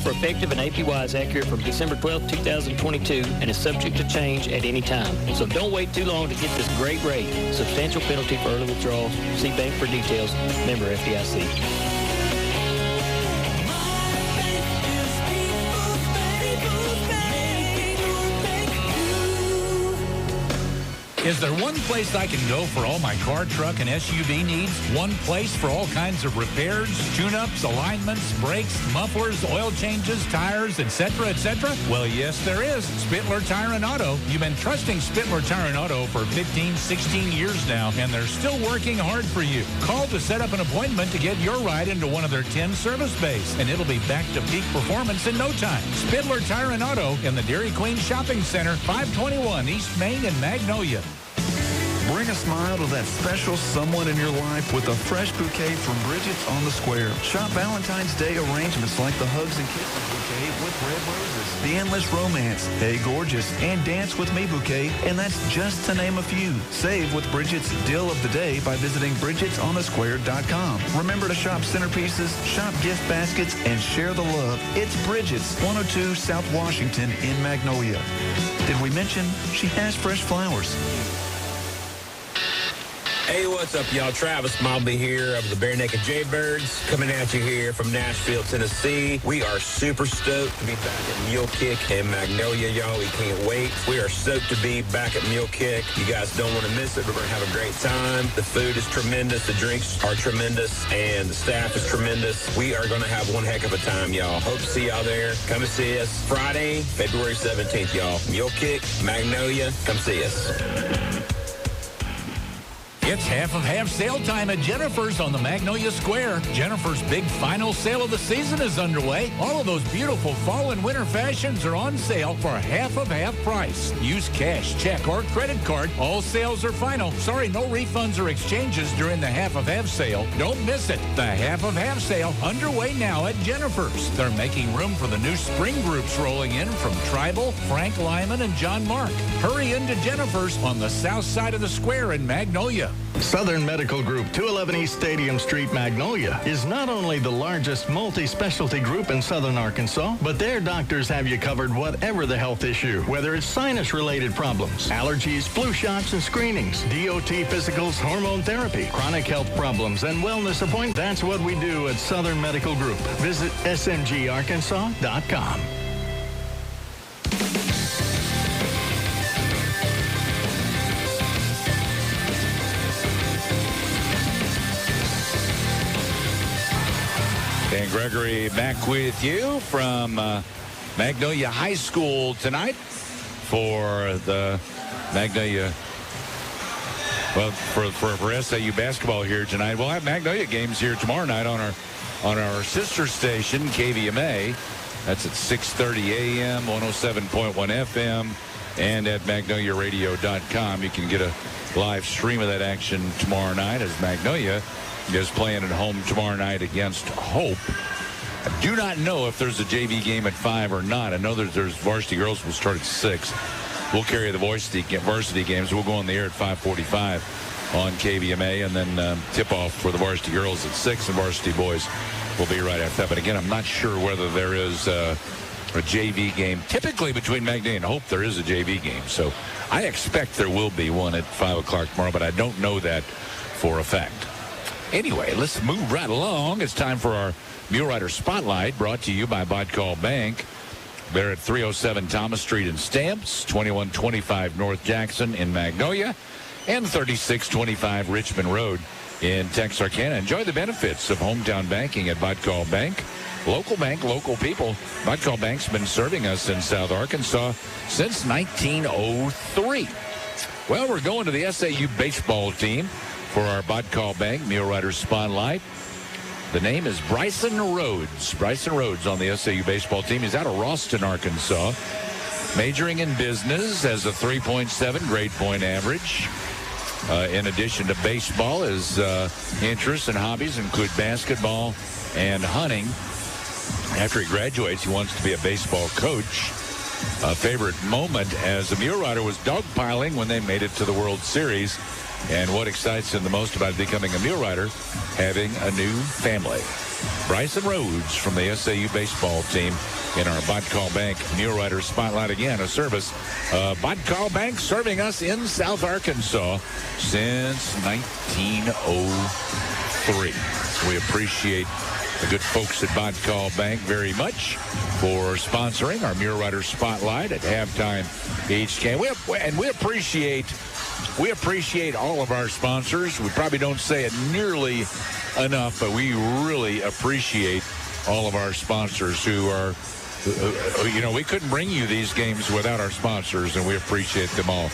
Offer effective and APY is accurate from December 12, 2022 and is subject to change at any time. So don't wait too long to get this great rate. Substantial penalty for early withdrawals. See bank for details. Member FDIC. Is there one place I can go for all my car, truck, and SUV needs? One place for all kinds of repairs, tune-ups, alignments, brakes, mufflers, oil changes, tires, etc., etc.? Well, yes, there is. Spittler Tire and Auto. You've been trusting Spittler Tire and Auto for 15, 16 years now, and they're still working hard for you. Call to set up an appointment to get your ride into one of their 10 service bays, and it'll be back to peak performance in no time. Spittler Tire and Auto in the Dairy Queen Shopping Center, 521 East Main in Magnolia. Bring a smile to that special someone in your life with a fresh bouquet from Bridget's on the Square. Shop Valentine's Day arrangements like the Hugs and Kisses bouquet with red roses, the Endless Romance, Hey Gorgeous, and Dance With Me bouquet, and that's just to name a few. Save with Bridget's Deal of the Day by visiting Bridget'sOnTheSquare.com. Remember to shop centerpieces, shop gift baskets, and share the love. It's Bridget's, 102 South Washington in Magnolia. Did we mention she has fresh flowers? Hey, what's up, y'all? Travis Mobley here of the Bare Naked Jaybirds, coming at you here from Nashville, Tennessee. We are super stoked to be back at Mule Kick in Magnolia, y'all. We can't wait. We are stoked to be back at Mule Kick. You guys don't want to miss it. We're going to have a great time. The food is tremendous. The drinks are tremendous. And the staff is tremendous. We are going to have one heck of a time, y'all. Hope to see y'all there. Come and see us Friday, February 17th, y'all. Mule Kick, Magnolia. Come see us. It's half sale time at Jennifer's on the Magnolia Square. Jennifer's big final sale of the season is underway. All of those beautiful fall and winter fashions are on sale for half price. Use cash, check, or credit card. All sales are final. Sorry, no refunds or exchanges during the half sale. Don't miss it. The half sale underway now at Jennifer's. They're making room for the new spring groups rolling in from Tribal, Frank Lyman, and John Mark. Hurry into Jennifer's on the south side of the square in Magnolia. Southern Medical Group, 211 East Stadium Street, Magnolia, is not only the largest multi-specialty group in southern Arkansas, but their doctors have you covered whatever the health issue, whether it's sinus-related problems, allergies, flu shots and screenings, DOT physicals, hormone therapy, chronic health problems, and wellness appointments. That's what we do at Southern Medical Group. Visit smgarkansas.com. Dan Gregory back with you from Magnolia High School tonight for the Magnolia, well, for SAU basketball here tonight. We'll have Magnolia games here tomorrow night on our sister station, KVMA. That's at 6:30 a.m., 107.1 FM, and at magnoliaradio.com. You can get a live stream of that action tomorrow night as Magnolia is playing at home tomorrow night against Hope. I do not know if there's a JV game at 5 or not. I know that there's varsity girls will start at 6. We'll carry the varsity games. We'll go on the air at 5:45 on KVMA, and then tip-off for the varsity girls at 6, and varsity boys will be right after that. But again, I'm not sure whether there is a JV game. Typically between Magnolia and Hope, there is a JV game. So I expect there will be one at 5 o'clock tomorrow, but I don't know that for a fact. Anyway, let's move right along. It's time for our Mulerider Spotlight, brought to you by Bodcall Bank. They're at 307 Thomas Street in Stamps, 2125 North Jackson in Magnolia, and 3625 Richmond Road in Texarkana. Enjoy the benefits of hometown banking at Bodcall Bank. Local bank, local people. Bodcall Bank's been serving us in South Arkansas since 1903. Well, we're going to the SAU baseball team for our Bodcall Bank Mulerider Spotlight. The name is Bryson Rhodes. Bryson Rhodes on the SAU baseball team. He's out of Ralston, Arkansas. Majoring in business, has a 3.7 grade point average. In addition to baseball, his interests and hobbies include basketball and hunting. After he graduates, he wants to be a baseball coach. A favorite moment as a Mulerider was dogpiling when they made it to the World Series And what excites them the most about becoming a Mule Rider? Having a new family. Bryson Rhodes from the SAU baseball team in our Bodcall Bank Mule Rider Spotlight. Again, a service. Bodcall Bank serving us in South Arkansas since 1903. We appreciate the good folks at Bodcall Bank very much for sponsoring our Mule Rider Spotlight at halftime each game. We appreciate all of our sponsors. We probably don't say it nearly enough, but we really appreciate all of our sponsors who are, we couldn't bring you these games without our sponsors, and we appreciate them all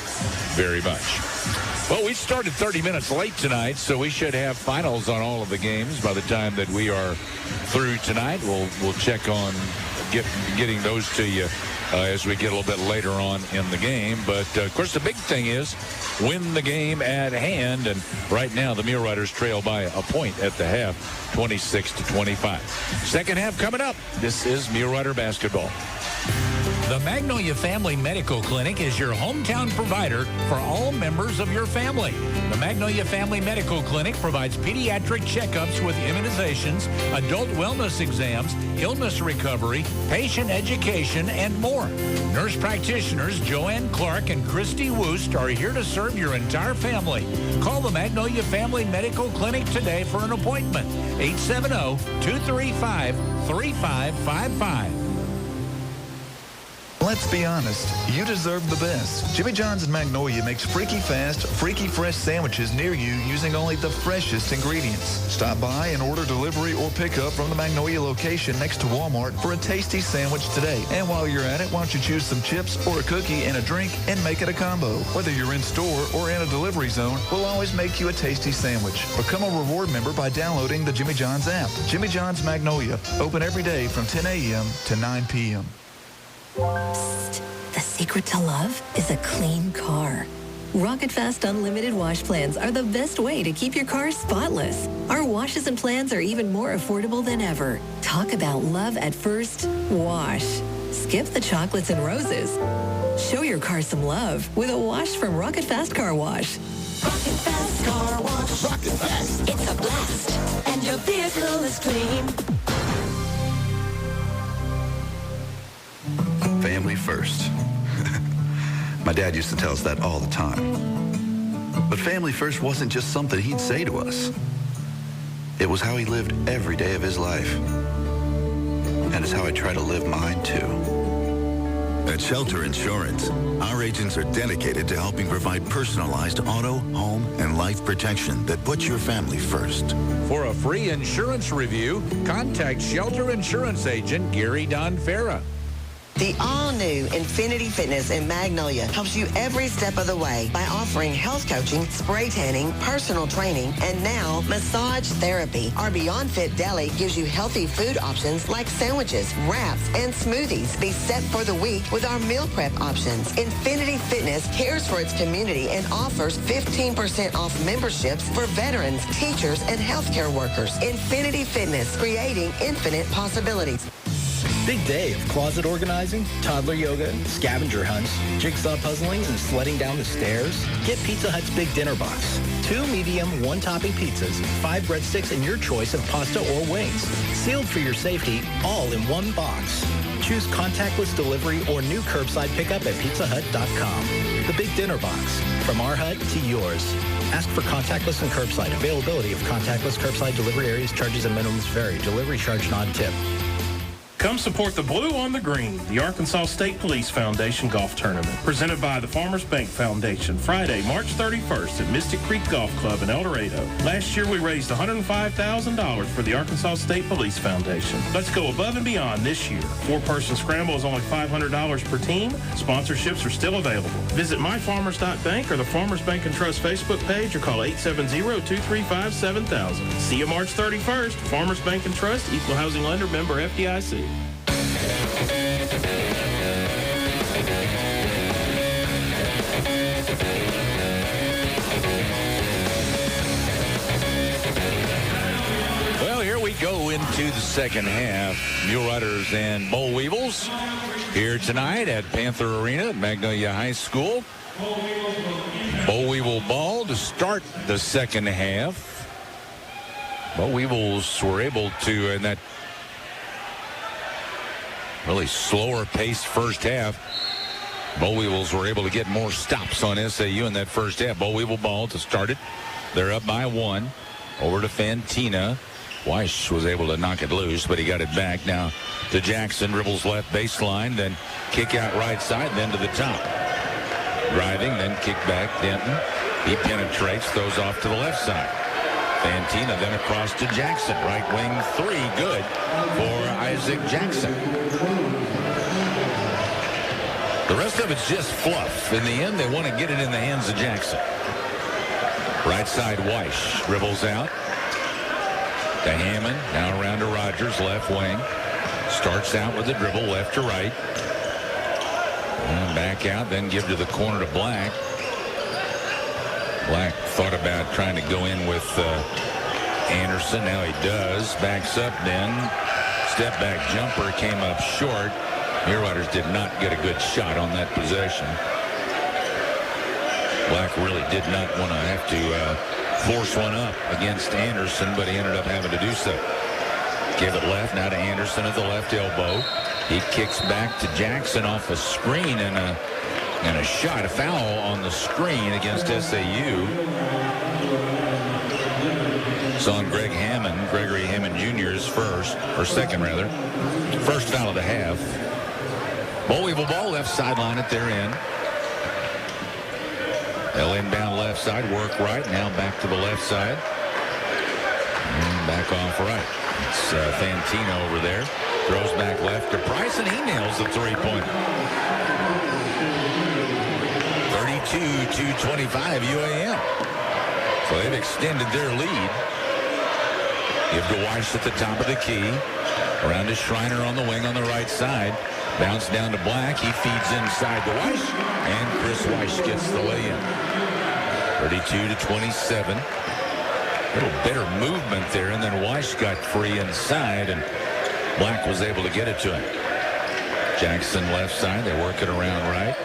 very much. Well, we started 30 minutes late tonight, so we should have finals on all of the games by the time that we are through tonight. We'll check on getting those to you as we get a little bit later on in the game. But, of course, the big thing is win the game at hand. And right now, the Mule Riders trail by a point at the half, 26-25. Second half coming up. This is Mule Rider Basketball. The Magnolia Family Medical Clinic is your hometown provider for all members of your family. The Magnolia Family Medical Clinic provides pediatric checkups with immunizations, adult wellness exams, illness recovery, patient education, and more. Nurse practitioners Joanne Clark and Christy Woost are here to serve your entire family. Call the Magnolia Family Medical Clinic today for an appointment. 870-235-3555. Let's be honest, you deserve the best. Jimmy John's in Magnolia makes freaky fast, freaky fresh sandwiches near you using only the freshest ingredients. Stop by and order delivery or pickup from the Magnolia location next to Walmart for a tasty sandwich today. And while you're at it, why don't you choose some chips or a cookie and a drink and make it a combo. Whether you're in store or in a delivery zone, we'll always make you a tasty sandwich. Become a reward member by downloading the Jimmy John's app. Jimmy John's Magnolia, open every day from 10 a.m. to 9 p.m. Psst. The secret to love is a clean car. Rocket Fast Unlimited Wash Plans are the best way to keep your car spotless. Our washes and plans are even more affordable than ever. Talk about love at first wash. Skip the chocolates and roses. Show your car some love with a wash from Rocket Fast Car Wash. Rocket Fast Car Wash. Rocket Fast. It's a blast. And your vehicle is clean. Family first. My dad used to tell us that all the time. But family first wasn't just something he'd say to us. It was how he lived every day of his life. And it's how I try to live mine, too. At Shelter Insurance, our agents are dedicated to helping provide personalized auto, home, and life protection that puts your family first. For a free insurance review, contact Shelter Insurance Agent Gary Donfera. The all-new Infinity Fitness in Magnolia helps you every step of the way by offering health coaching, spray tanning, personal training, and now massage therapy. Our Beyond Fit Deli gives you healthy food options like sandwiches, wraps, and smoothies. Be set for the week with our meal prep options. Infinity Fitness cares for its community and offers 15% off memberships for veterans, teachers, and healthcare workers. Infinity Fitness, creating infinite possibilities. Big day of closet organizing, toddler yoga, scavenger hunts, jigsaw puzzling, and sledding down the stairs? Get Pizza Hut's Big Dinner Box. 2 medium, 1-topping pizzas, 5 breadsticks, and your choice of pasta or wings. Sealed for your safety, all in one box. Choose contactless delivery or new curbside pickup at pizzahut.com. The Big Dinner Box. From our hut to yours. Ask for contactless and curbside. Availability of contactless curbside delivery areas, charges, and minimums vary. Delivery charge non-tip. Come support the Blue on the Green, the Arkansas State Police Foundation Golf Tournament, presented by the Farmers Bank Foundation, Friday, March 31st at Mystic Creek Golf Club in El Dorado. Last year, we raised $105,000 for the Arkansas State Police Foundation. Let's go above and beyond this year. 4-person scramble is only $500 per team. Sponsorships are still available. Visit myfarmers.bank or the Farmers Bank and Trust Facebook page or call 870-235-7000. See you March 31st. Farmers Bank and Trust, Equal Housing Lender, member FDIC. Well, here we go into the second half. Mule Riders and Boll Weevils here tonight at Panther Arena at Magnolia High School. Boll Weevil ball to start the second half. Boll Weevils were able to, in that really slower paced first half, Boll Weevils were able to get more stops on SAU in that first half. Boll Weevil ball to start it. They're up by 1. Over to Fantina. Weiss was able to knock it loose, but he got it back. Now to Jackson. Dribbles left baseline, then kick out right side, then to the top. Driving, then kick back. Denton. He penetrates, throws off to the left side. Fantina then across to Jackson. Right wing 3, good for Isaac Jackson. The rest of it's just fluff. In the end, they want to get it in the hands of Jackson. Right side, Weiss dribbles out. To Hammond, now around to Rogers, left wing. Starts out with the dribble, left to right. And back out, then give to the corner to Black. Black thought about trying to go in with Anderson. Now he does. Backs up then. Step back jumper came up short. Mulerider did not get a good shot on that possession. Black really did not want to have to force one up against Anderson, but he ended up having to do so. Give it left, now to Anderson at the left elbow. He kicks back to Jackson off a screen and a shot, a foul on the screen against SAU. It's on Gregory Hammond Jr.'s second rather. First foul of the half. Boll Weevil ball left sideline at their end. They'll inbound left side, work right, now back to the left side. And back off right. It's Fantino over there. Throws back left to Price, and he nails the three-pointer. 32-25 UAM. So they've extended their lead. Give to Weiss at the top of the key. Around to Schreiner on the wing on the right side. Bounce down to Black. He feeds inside to Weiss. And Chris Weiss gets the lay-in. 32-27. A little better movement there. And then Weiss got free inside. And Black was able to get it to him. Jackson left side. They work it around right.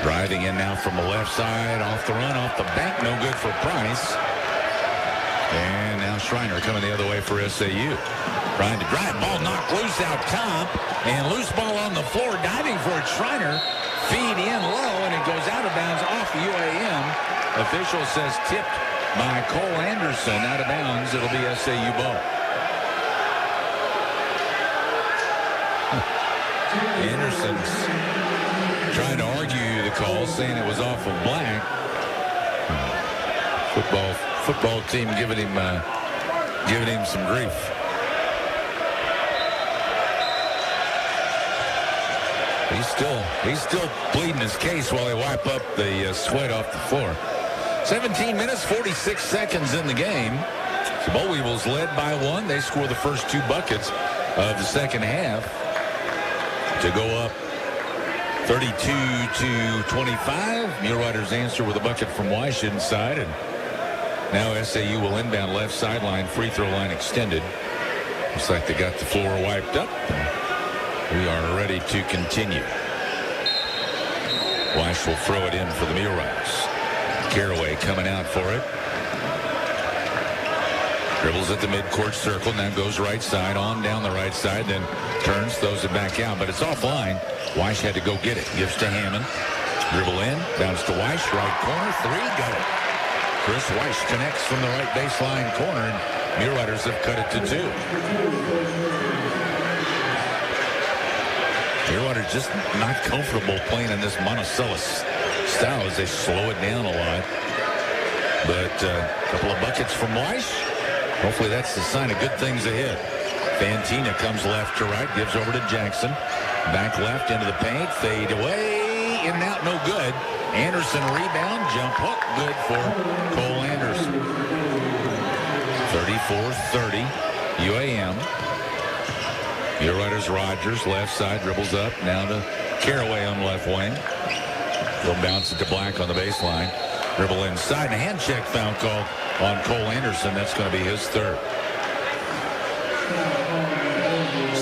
Driving in now from the left side. Off the run, off the bank. No good for Price. And now Schreiner coming the other way for SAU. Trying to drive. Ball knocked loose out top. And loose ball on the floor. Diving for it. Schreiner. Feed in low. And it goes out of bounds off the UAM. Official says tipped by Cole Anderson. Out of bounds. It'll be SAU ball. Anderson's trying to argue the call, saying it was off of Black. Football team giving him some grief. He's still pleading his case while they wipe up the sweat off the floor. 17 minutes, 46 seconds in the game. The Boll Weevils led by 1. They score the first 2 buckets of the second half to go up 32-25. Mulerider's answer with a bucket from Weiss inside, and now SAU will inbound left sideline, free throw line extended. Looks like they got the floor wiped up. We are ready to continue. Weiss will throw it in for the Muleriders. Caraway coming out for it. Dribbles at the midcourt circle, now goes right side, on down the right side, then turns, throws it back out, but it's offline. Weiss had to go get it. Gives to Hammond. Dribble in, bounce to Weiss, right corner, 3, got it. Chris Weiss connects from the right baseline corner, and Muleriders have cut it to 2. Mulerider's just not comfortable playing in this Monticello style as they slow it down a lot. But a couple of buckets from Weiss. Hopefully that's the sign of good things ahead. Fantina comes left to right, gives over to Jackson. Back left into the paint, fade away, in and out, no good. Anderson rebound, jump hook, good for Cole Anderson. 34-30, UAM. Mulerider's Rogers, left side, dribbles up, now to Caraway on left wing. He'll bounce it to Black on the baseline. Dribble inside, and a hand check foul call on Cole Anderson. That's going to be his third.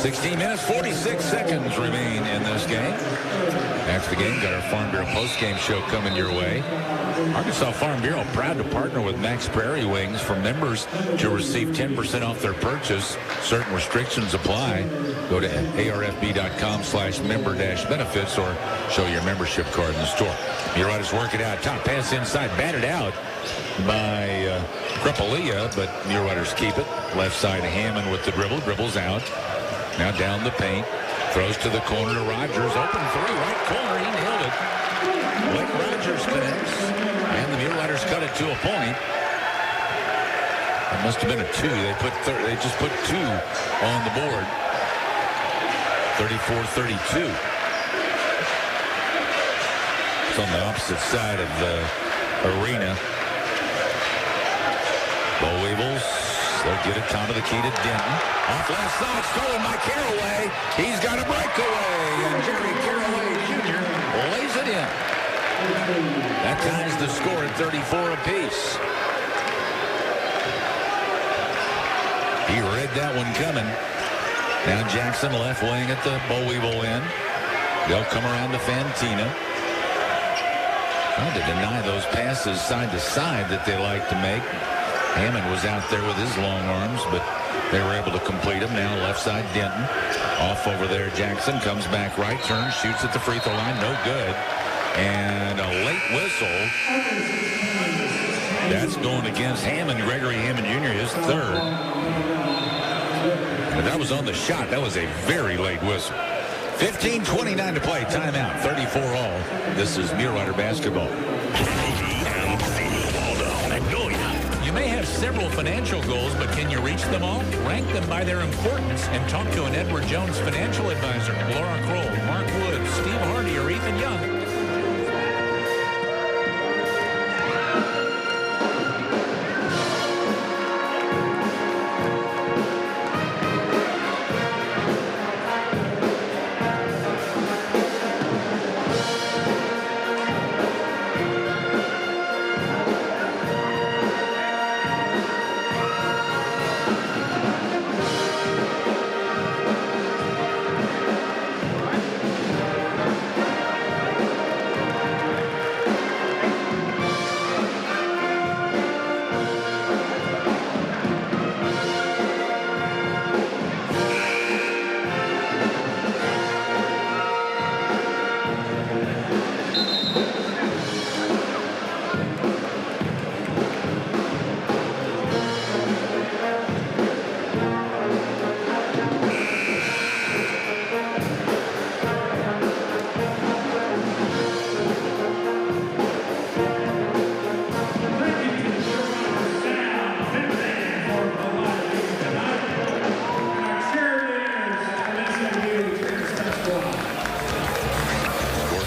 16 minutes, 46 seconds remain in this game. After the game, got our Farm Bureau postgame show coming your way. Arkansas Farm Bureau proud to partner with Max Prairie Wings for members to receive 10% off their purchase. Certain restrictions apply. Go to arfb.com/member-benefits or show your membership card in the store. Mulerider's working out. Top pass inside, batted out by Crepolia, but Mulerider's keep it. Left side, Hammond with the dribble. Dribbles out. Now down the paint. Throws to the corner to Rogers. Open three, right corner. He nailed it. Blake Rogers connects. And the Muleriders cut it to a point. It must have been a 2. They just put 2 on the board. 34-32. It's on the opposite side of the arena. Boll Weevils. They'll get it top of the key to Denton. Off left side, stolen by Caraway. He's got a breakaway, and Jerry Caraway Jr. lays it in. That ties the score at 34 apiece. He read that one coming. Now Jackson left wing at the Boll Weevil end. They'll come around to Fantina. Trying to deny those passes side to side that they like to make. Hammond was out there with his long arms, but they were able to complete him. Now left side, Denton. Off over there, Jackson comes back right, turns, shoots at the free throw line. No good. And a late whistle. That's going against Hammond, Gregory Hammond Jr., his third. And that was on the shot. That was a very late whistle. 15:29 to play. Timeout. 34 all. This is Mulerider Basketball. You may have several financial goals, but can you reach them all? Rank them by their importance and talk to an Edward Jones financial advisor. Laura Kroll, Mark Wood, Steve Hardy, or Ethan Young.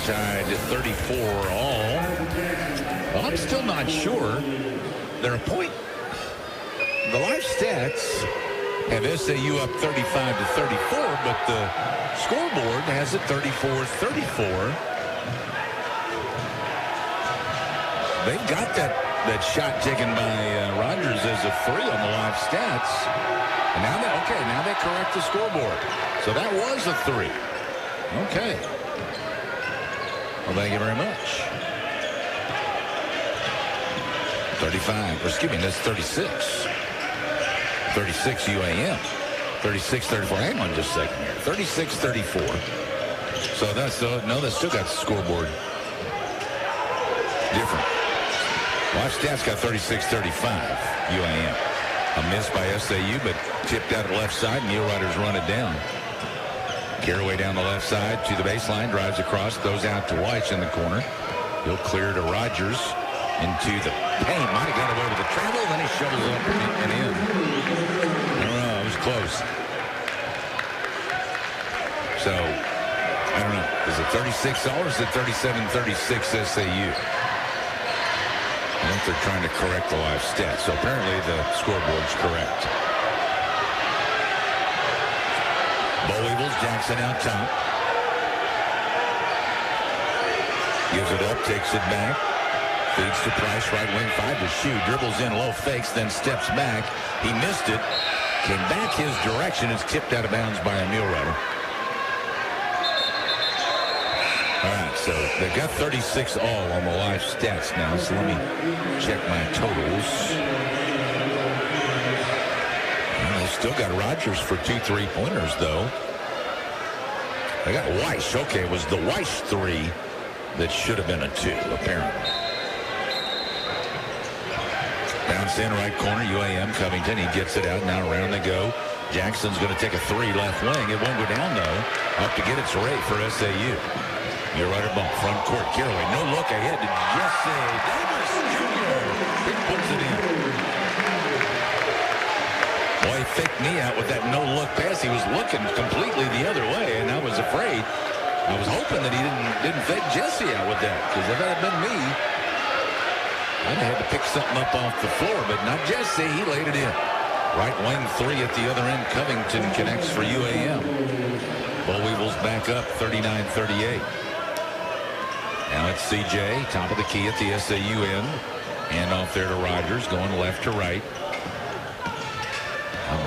Tied at 34 all. Well, I'm still not sure. They're a point. The live stats have SAU up 35-34, but the scoreboard has it 34-34. They've got that shot taken by Rogers as a 3 on the live stats. And now they correct the scoreboard. So that was a 3. Okay. Well, thank you very much. 35, or excuse me, that's 36. 36 UAM. 36-34. Hang on just a second here. 36-34. So that's still got the scoreboard different. Live stats got 36-35 UAM. A miss by SAU, but tipped out at left side. Muleriders run it down. Caraway down the left side to the baseline, drives across, goes out to White's in the corner. He'll clear to Rogers into the paint. Might have got away with the travel, then he shovels up and in. I don't know, it was close. So, I don't know. Is it 36 or is it 37-36 SAU? I think they're trying to correct the live stats. So apparently the scoreboard's correct. Boll Weevils, Jackson out top. Gives it up, takes it back. Feeds to Price, right wing, 5 to shoot. Dribbles in, low fakes, then steps back. He missed it. Came back his direction. It's tipped out of bounds by a Mulerider. All right, so they've got 36 all on the live stats now, so let me check my totals. Well, they still got Rogers for 2 3-pointers, though. They got Weiss. Okay, it was the Weiss 3 that should have been a 2, apparently. Bounce in right corner, UAM Covington. He gets it out. Now around they go. Jackson's going to take a 3 left wing. It won't go down, though. Up to get it, Ray for SAU. Mulerider ball, front court. Caraway, no look ahead to Jesse Davis Jr. He puts it in. Boy, he faked me out with that no-look pass. He was looking completely the other way, and I was afraid. I was hoping that he didn't fake Jesse out with that, because if that had been me, I'd have had to pick something up off the floor, but not Jesse. He laid it in. Right wing 3 at the other end. Covington connects for UAM. Bull Weevils back up 39-38. Now it's CJ, top of the key at the SAU end. Hand off there to Rogers, going left to right.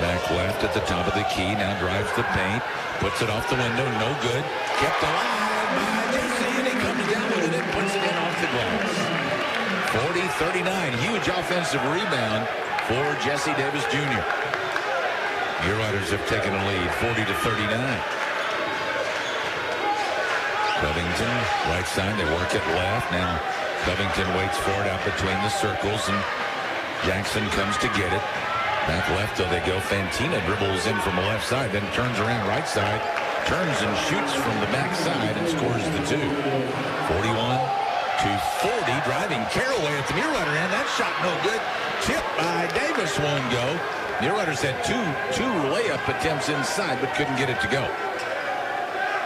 Back left at the top of the key. Now drives the paint. Puts it off the window. No good. Kept alive by Jesse, and he comes down with it and puts it in off the glass. 40-39. Huge offensive rebound for Jesse Davis Jr. Muleriders have taken a lead, 40-39. Covington, right side, they work it left. Now Covington waits for it out between the circles, and Jackson comes to get it. Back left, though, they go. Fantina dribbles in from the left side, then turns around right side, turns and shoots from the back side and scores the 2. 41-40, driving Caraway at the Mulerider end. That shot no good. Tip by Davis won't go. Muleriders had two layup attempts inside, but couldn't get it to go.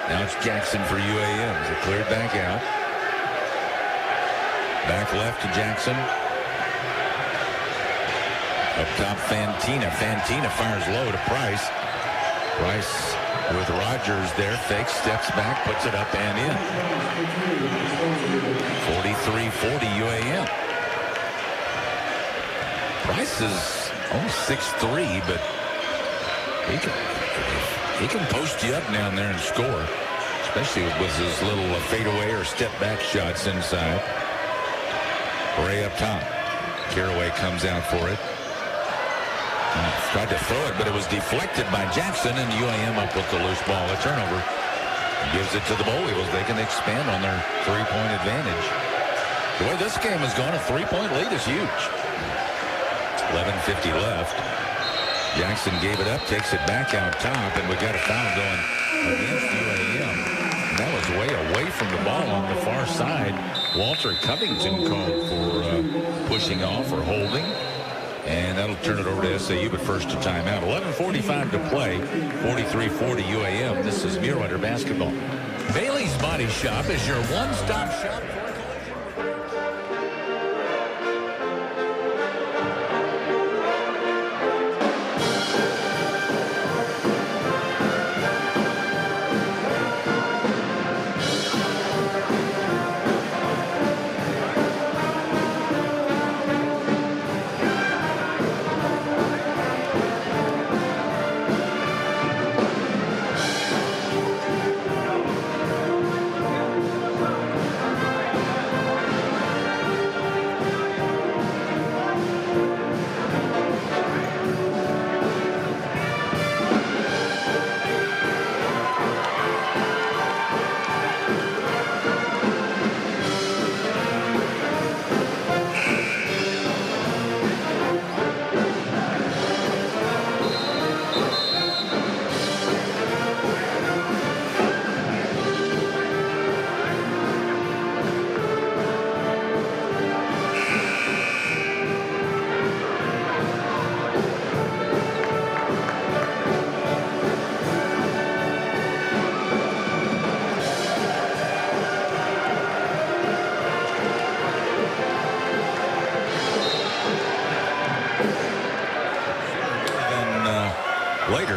Now it's Jackson for UAM. They cleared back out. Back left to Jackson. Up top, Fantina. Fantina fires low to Price. Price with Rogers there. Fakes, steps back, puts it up and in. 43-40 UAM. Price is almost 6'3", but he can post you up down there and score, especially with his little fadeaway or step-back shots inside. Ray up top. Caraway comes out for it. Tried to throw it, but it was deflected by Jackson, and UAM up with the loose ball. A turnover. Gives it to the Bull Weevils. They can expand on their 3-point advantage. The way this game has gone, a 3-point lead is huge. 11:50 left. Jackson gave it up, takes it back out top, and we got a foul going against UAM. And that was way away from the ball on the far side. Walter Covington called for pushing off or holding. And that'll turn it over to SAU, but first a timeout. 11:45 to play. 43-40 UAM. This is Mulerider Basketball. Bailey's Body Shop is your one-stop shop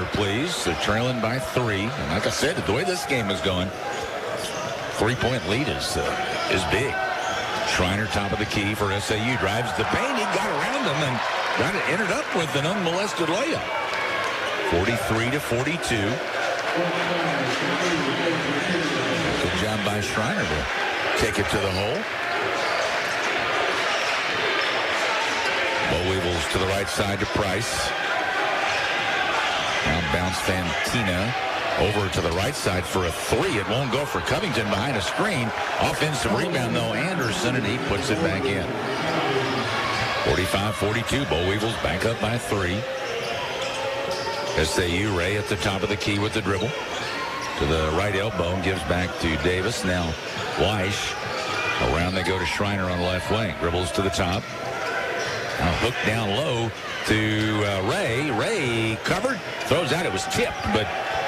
for please. They're trailing by 3. And like I said, the way this game is going, 3-point lead is big. Schreiner, top of the key for SAU, drives the paint. He got around him and ended up with an unmolested layup. 43-42. Good job by Schreiner to take it to the hole. Boll Weevils to the right side to Price. Now bounce Fantina over to the right side for a three. It won't go for Covington behind a screen. Offensive rebound, though, Anderson, and he puts it back in. 45-42. Boll Weevils back up by 3. SAU, Ray at the top of the key with the dribble. To the right elbow and gives back to Davis. Now Weish. Around they go to Schreiner on the left wing. Dribbles to the top. Now hooked down low to Ray. Ray covered. Throws out. It was tipped, but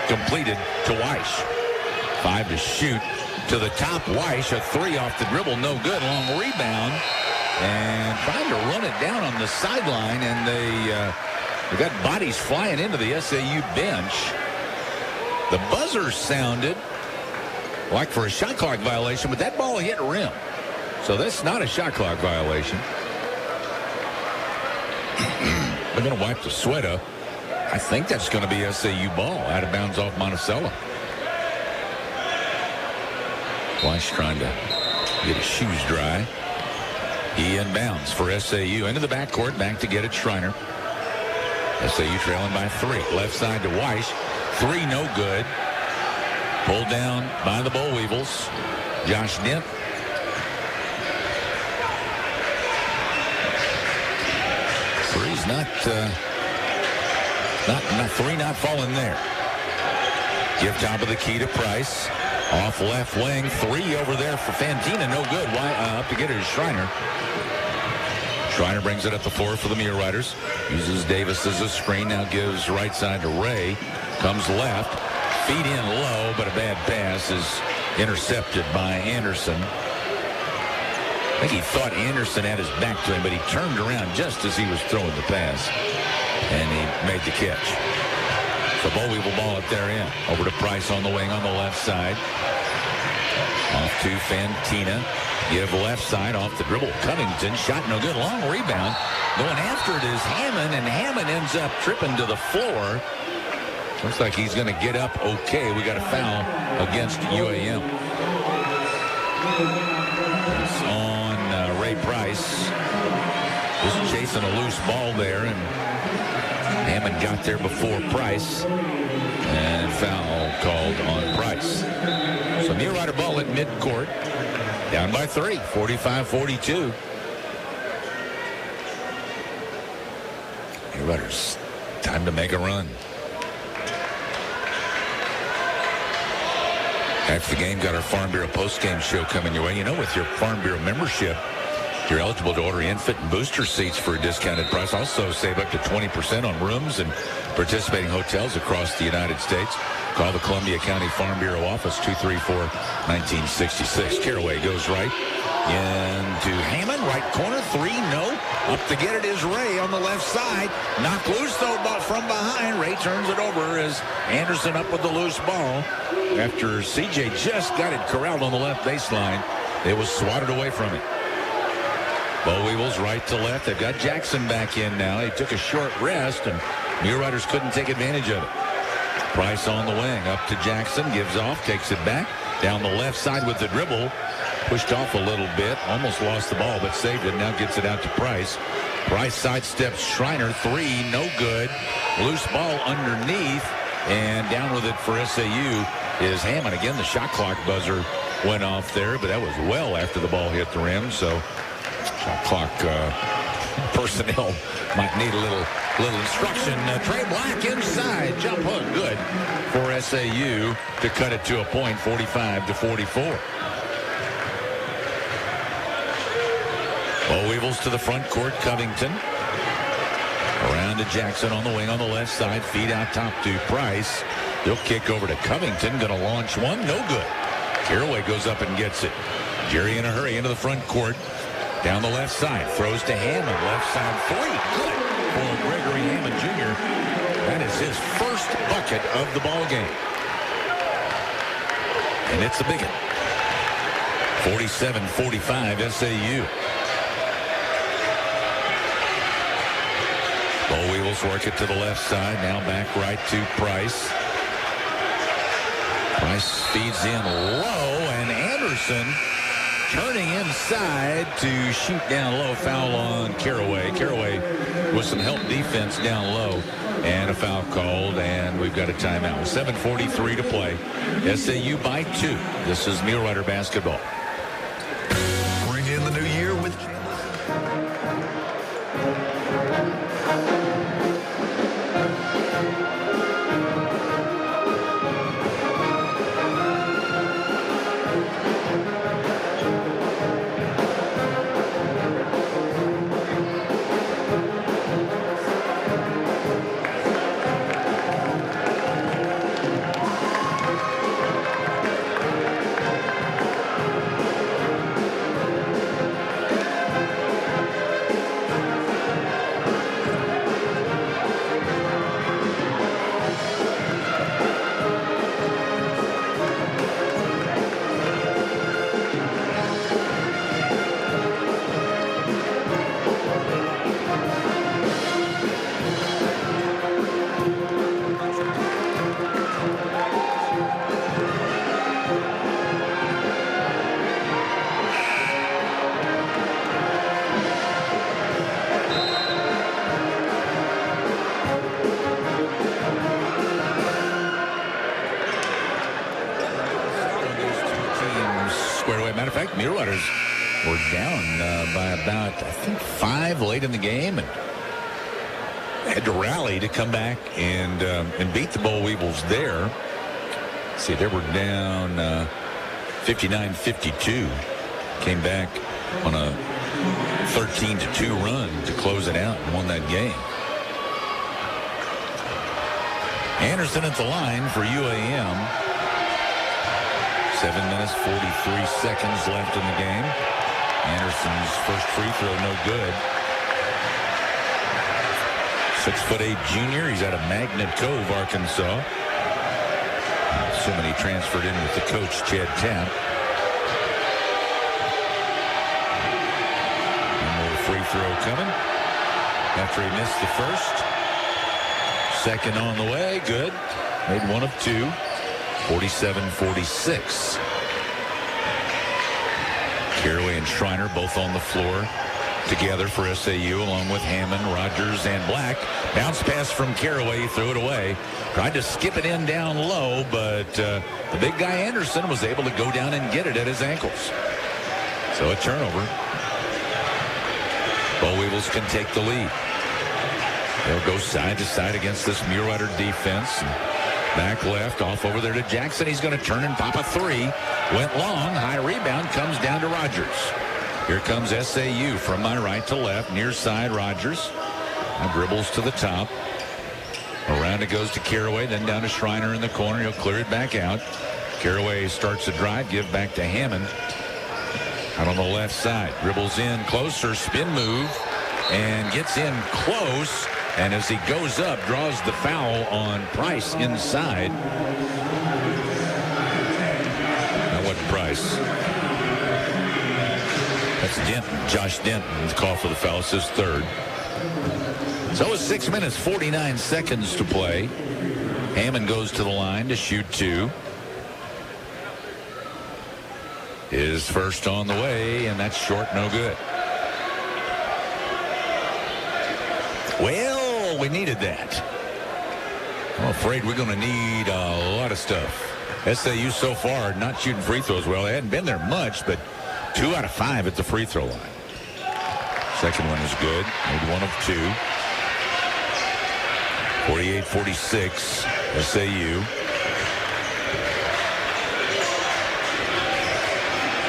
completed to Weish. 5 to shoot. To the top, Weish. A 3 off the dribble. No good. Long rebound. And trying to run it down on the sideline. And they got bodies flying into the SAU bench. The buzzer sounded like for a shot clock violation, but that ball hit rim. So that's not a shot clock violation. They're going to wipe the sweat up. I think that's going to be SAU ball out of bounds off Monticello. Weiss trying to get his shoes dry. He inbounds for SAU into the backcourt, back to get it Schreiner. SAU trailing by 3. Left side to Weiss. 3 no good. Pulled down by the Boll Weevils. Josh Dent. Three's not falling there. Give top of the key to Price. Off left wing. 3 over there for Fantina. No good. Up to get it is Schreiner. Schreiner brings it up the floor for the Mulerider. Uses Davis as a screen. Now gives right side to Ray. Comes left. Feed in low, but a bad pass is intercepted by Anderson. I think he thought Anderson had his back to him, but he turned around just as he was throwing the pass. And he made the catch. So Boll Weevil ball up there in. Over to Price on the wing on the left side. Off to Fantina. Give left side off the dribble. Covington shot no good. Long rebound. Going after it is Hammond, and Hammond ends up tripping to the floor. Looks like he's going to get up okay. We got a foul against UAM. It's on Ray Price. Just chasing a loose ball there, and Hammond got there before Price. And foul called on Price. So Mulerider ball at midcourt. Down by 3, 45-42. Mulerider's time to make a run. After the game, got our Farm Bureau postgame show coming your way. You know, with your Farm Bureau membership, you're eligible to order infant and booster seats for a discounted price. Also, save up to 20% on rooms and participating hotels across the United States. Call the Columbia County Farm Bureau office, 234-1966. Caraway goes right into Hammond, right corner, 3, no. Up to get it is Ray on the left side. Knocked loose, though, from behind. Ray turns it over as Anderson up with the loose ball. After CJ just got it corralled on the left baseline, it was swatted away from him. Boll Weevils right to left. They've got Jackson back in now. He took a short rest, and Muleriders couldn't take advantage of it. Price on the wing. Up to Jackson. Gives off. Takes it back. Down the left side with the dribble. Pushed off a little bit. Almost lost the ball, but saved it. Now gets it out to Price. Price sidesteps Schreiner. 3. No good. Loose ball underneath. And down with it for SAU is Hammond. Again, the shot clock buzzer went off there, but that was well after the ball hit the rim. So shot clock personnel might need a little instruction. Trey Black inside. Jump hook. Good for SAU to cut it to a point, 45-44. Boll Weevils to the front court. Covington. Around to Jackson on the wing on the left side. Feed out top to Price. He'll kick over to Covington. Going to launch one. No good. Caraway goes up and gets it. Jerry in a hurry into the front court. Down the left side. Throws to Hammond. Left side 3. Good for Gregory Hammond Jr. That is his first bucket of the ball game. And it's a big one. 47-45 SAU. Boll Bo Weevils work it to the left side. Now back right to Price. Price feeds in low, and Anderson turning inside to shoot down low. Foul on Caraway. Caraway with some help defense down low, and a foul called, and we've got a timeout with 7:43 to play. SAU by 2. This is Mulerider Basketball. Bring in the new year with Muleriders were down by about, I think, 5 late in the game, and had to rally to come back and beat the Bo Weevils there. See, they were down 59-52. Came back on a 13-2 run to close it out and won that game. Anderson at the line for UAM. 7 minutes, 43 seconds left in the game. Anderson's first free throw, no good. 6'8" junior. He's out of Magnet Cove, Arkansas. Assuming he transferred in with the coach, Chad Tapp. One more free throw coming. After he missed the first. Second on the way, good. Made 1 of 2. 47-46. Caraway and Schreiner both on the floor together for SAU, along with Hammond, Rogers, and Black. Bounce pass from Caraway, threw it away. Tried to skip it in down low, but the big guy Anderson was able to go down and get it at his ankles. So a turnover. Bo Weevils can take the lead. They'll go side to side against this Mulerider defense. Back left, off over there to Jackson. He's going to turn and pop a 3. Went long, high rebound, comes down to Rogers. Here comes SAU from my right to left, near side Rogers. Now dribbles to the top. Around it goes to Caraway, then down to Schreiner in the corner. He'll clear it back out. Caraway starts the drive, give back to Hammond. Out on the left side, dribbles in closer, spin move, and gets in close. And as he goes up, draws the foul on Price inside. That wasn't Price. That's Denton, Josh Denton. The call for the foul. It's his third. So it's 6 minutes, 49 seconds to play. Hammond goes to the line to shoot 2. His first on the way, and that's short, no good. Well, we needed that. I'm afraid we're going to need a lot of stuff. SAU so far not shooting free throws well. They hadn't been there much, but 2 out of 5 at the free throw line. Second one is good. Made 1 of 2. 48-46, SAU.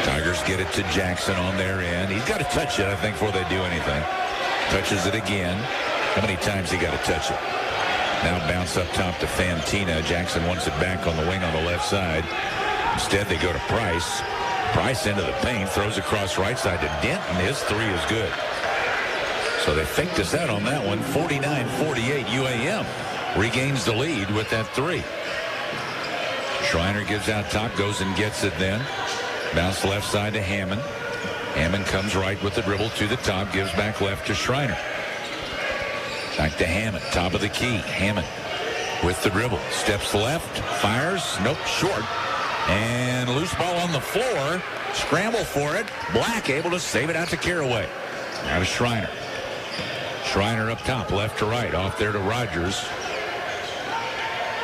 Tigers get it to Jackson on their end. He's got to touch it, I think, before they do anything. Touches it again. How many times he got to touch it? Now bounce up top to Fantina. Jackson wants it back on the wing on the left side. Instead, they go to Price. Price into the paint, throws across right side to Denton. His 3 is good. So they faked us out on that one. 49-48, UAM regains the lead with that 3. Schreiner gives out top, goes and gets it then. Bounce left side to Hammond. Hammond comes right with the dribble to the top, gives back left to Schreiner. Back to Hammond, top of the key. Hammond with the dribble. Steps left, fires, nope, short. And loose ball on the floor. Scramble for it. Black able to save it out to Caraway. Now to Schreiner. Schreiner up top, left to right. Off there to Rogers.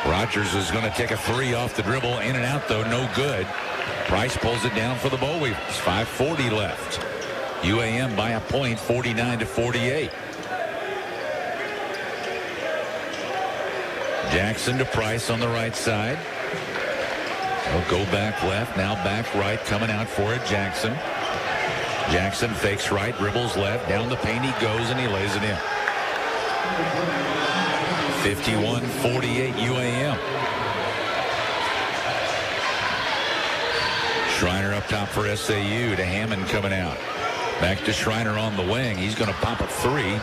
Rogers is going to take a three off the dribble. In and out, though, no good. Price pulls it down for the Boll Weevils. 5:40 left. UAM by a point, 49-48. Jackson to Price on the right side. He'll go back left, now back right, coming out for it, Jackson. Jackson fakes right, dribbles left, down the paint he goes, and he lays it in. 51-48 UAM. Schreiner up top for SAU to Hammond coming out. Back to Schreiner on the wing. He's going to pop a three.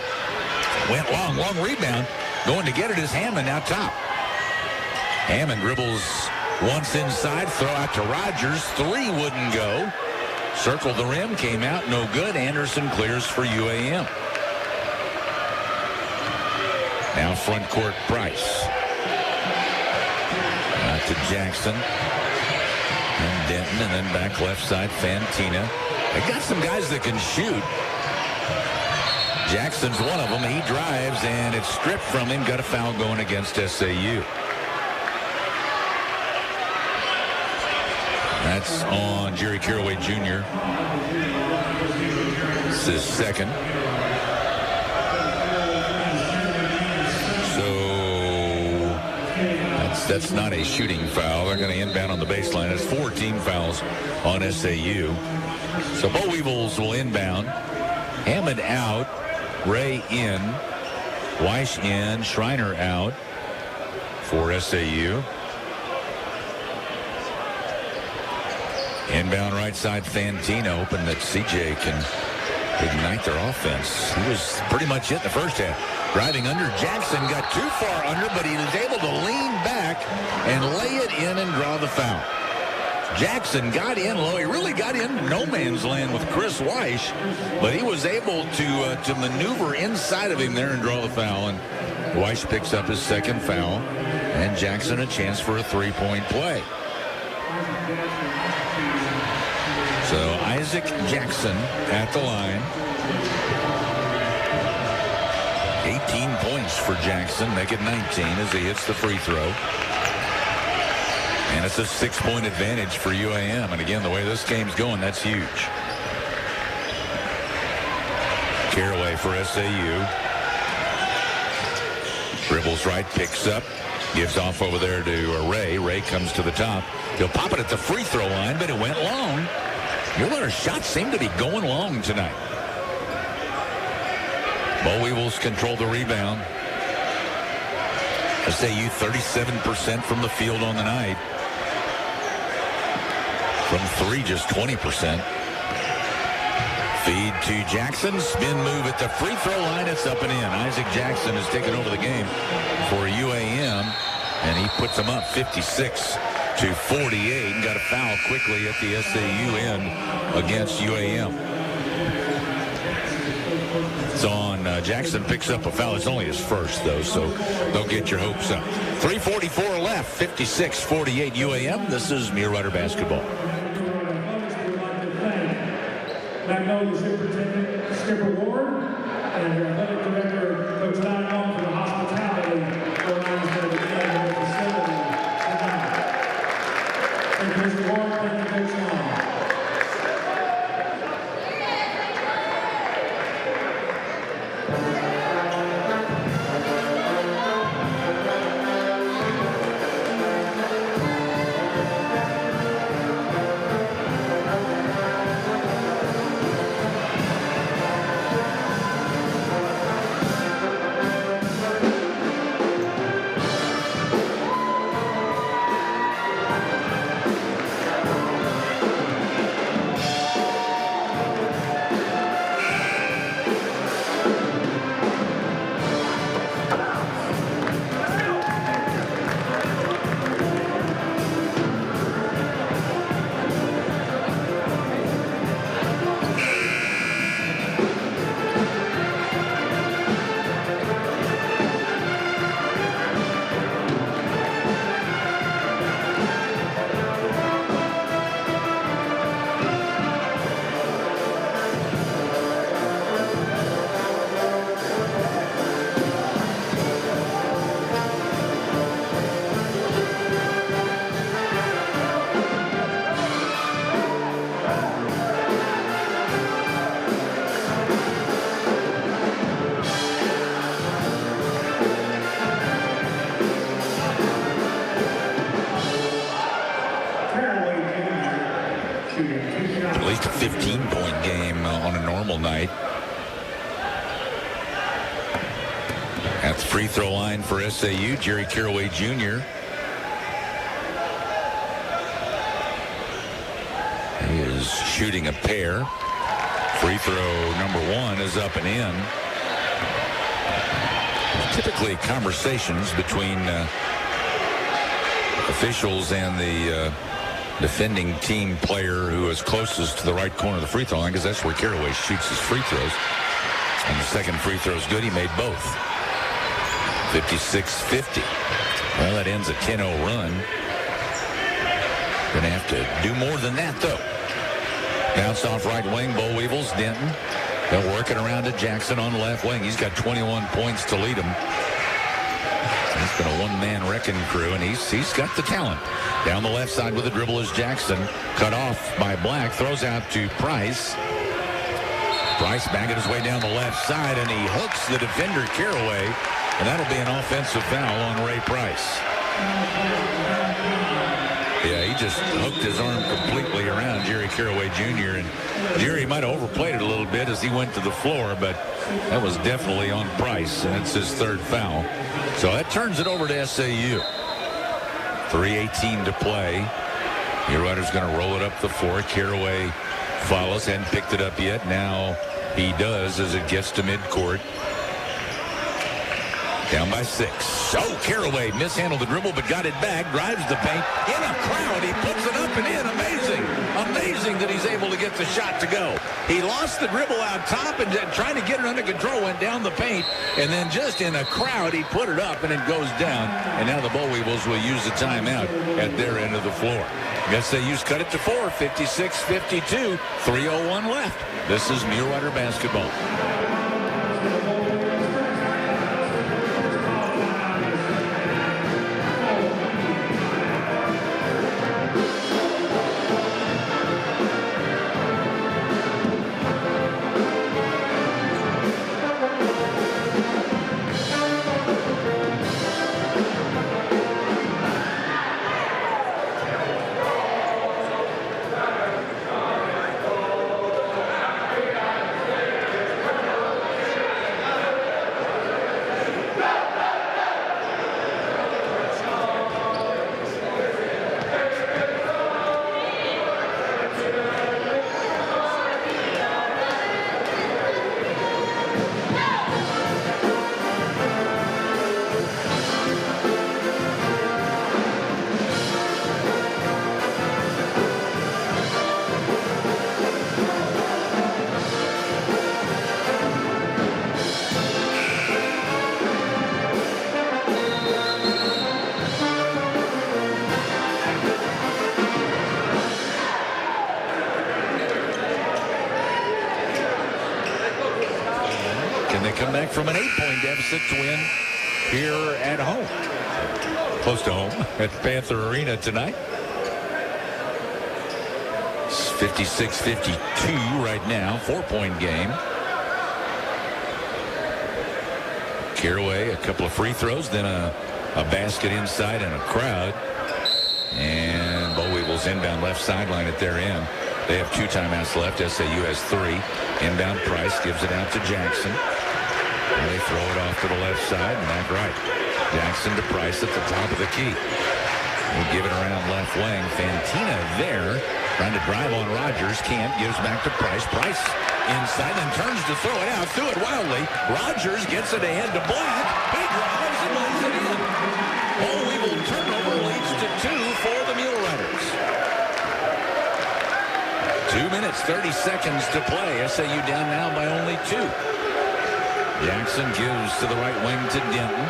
Went long rebound. Going to get it is Hammond out top. Hammond dribbles once inside, throw out to Rogers. Three wouldn't go. Circled the rim, came out, no good. Anderson clears for UAM. Now front court Price. Out to Jackson. And Denton, and then back left side, Fantina. They got some guys that can shoot. Jackson's one of them. He drives, and it's stripped from him. Got a foul going against SAU. That's on Jerry Caraway Jr. It's his second. So that's not a shooting foul. They're going to inbound on the baseline. It's 4 team fouls on SAU. So Boll Weevils will inbound. Hammond out. Ray in. Weiss in. Schreiner out for SAU. Inbound right side, Fantina, hoping that CJ can ignite their offense. He was pretty much it in the first half. Driving under, Jackson got too far under, but he was able to lean back and lay it in and draw the foul. Jackson got in low. He really got in no man's land with Chris Weiss, but he was able to maneuver inside of him there and draw the foul. And Weiss picks up his second foul, and Jackson a chance for a three-point play. So Isaac Jackson at the line. 18 points for Jackson. Make it 19 as he hits the free throw. And it's a 6-point advantage for UAM. And again, the way this game's going, that's huge. Caraway for SAU. Dribbles right, picks up. Gives off over there to Ray. Ray comes to the top. He'll pop it at the free throw line, but it went long. Mueller's shots seem to be going long tonight. Boll Weevils control the rebound. SAU 37% from the field on the night. From three, just 20%. Feed to Jackson. Spin move at the free throw line. It's up and in. Isaac Jackson has taken over the game for UAM, and he puts them up 56-48 and got a foul quickly at the SAU end against UAM. It's on Jackson picks up a foul. It's only his first, though, so don't get your hopes up. 3:44 left, 56-48 UAM. This is Mulerider Basketball. Magnolia Superintendent Skipper Ward and your athletic director, Coach Don Long, for the hospitality organized for the game of the facility tonight. Thank you, Mr. Ward. Thank you, Coach Long. all night. At the free throw line for SAU, Jerry Caraway Jr. He is shooting a pair. Free throw number one is up and in. Typically conversations between officials and the defending team player who is closest to the right corner of the free throw line, because that's where Caraway shoots his free throws. And the second free throw is good. He made both. 56-50. Well, that ends a 10-0 run. Going to have to do more than that, though. Bounce off right wing, Bo Weevils, Denton. They'll work it around to Jackson on the left wing. He's got 21 points to lead him. He's been a one-man wrecking crew, and he's got the talent. Down the left side with the dribble is Jackson. Cut off by Black. Throws out to Price. Price banging his way down the left side, and he hooks the defender Caraway. And that'll be an offensive foul on Ray Price. Yeah, he just hooked his arm completely around Jerry Caraway Jr. And Jerry might have overplayed it a little bit as he went to the floor, but that was definitely on Price, and it's his third foul. So that turns it over to SAU. 3:18 to play. Your Rider's going to roll it up the floor. Caraway follows, hadn't picked it up yet. Now he does as it gets to midcourt. Down by 6. Oh, Caraway mishandled the dribble, but got it back. Drives the paint. In a crowd, he puts it up and in. Amazing. Amazing that he's able to get the shot to go. He lost the dribble out top and trying to get it under control, went down the paint, and then just in a crowd, he put it up and it goes down. And now the Bo Weevils will use the timeout at their end of the floor. SAU's cut it to 4, 56-52, 3:01 left. This is Mulerider Basketball. Come back from an 8-point deficit to win here at home. Close to home at the Panther Arena tonight. It's 56-52 right now. 4-point game. Caraway, a couple of free throws, then a basket inside and a crowd. And Bo Weevils inbound left sideline at their end. They have 2 timeouts left. SAU has 3. Inbound Price gives it out to Jackson. They throw it off to the left side and back right. Jackson to Price at the top of the key. We'll give it around left wing. Fantina there, trying to drive on Rogers. Can't. Gives back to Price. Price inside and turns to throw it out. Threw it wildly. Rogers gets it ahead to Black. He drives and lays it in. Bo Weevil turnover leads to 2 for the Muleriders. 2 minutes, 30 seconds to play. SAU down now by only 2. Jackson gives to the right wing to Denton.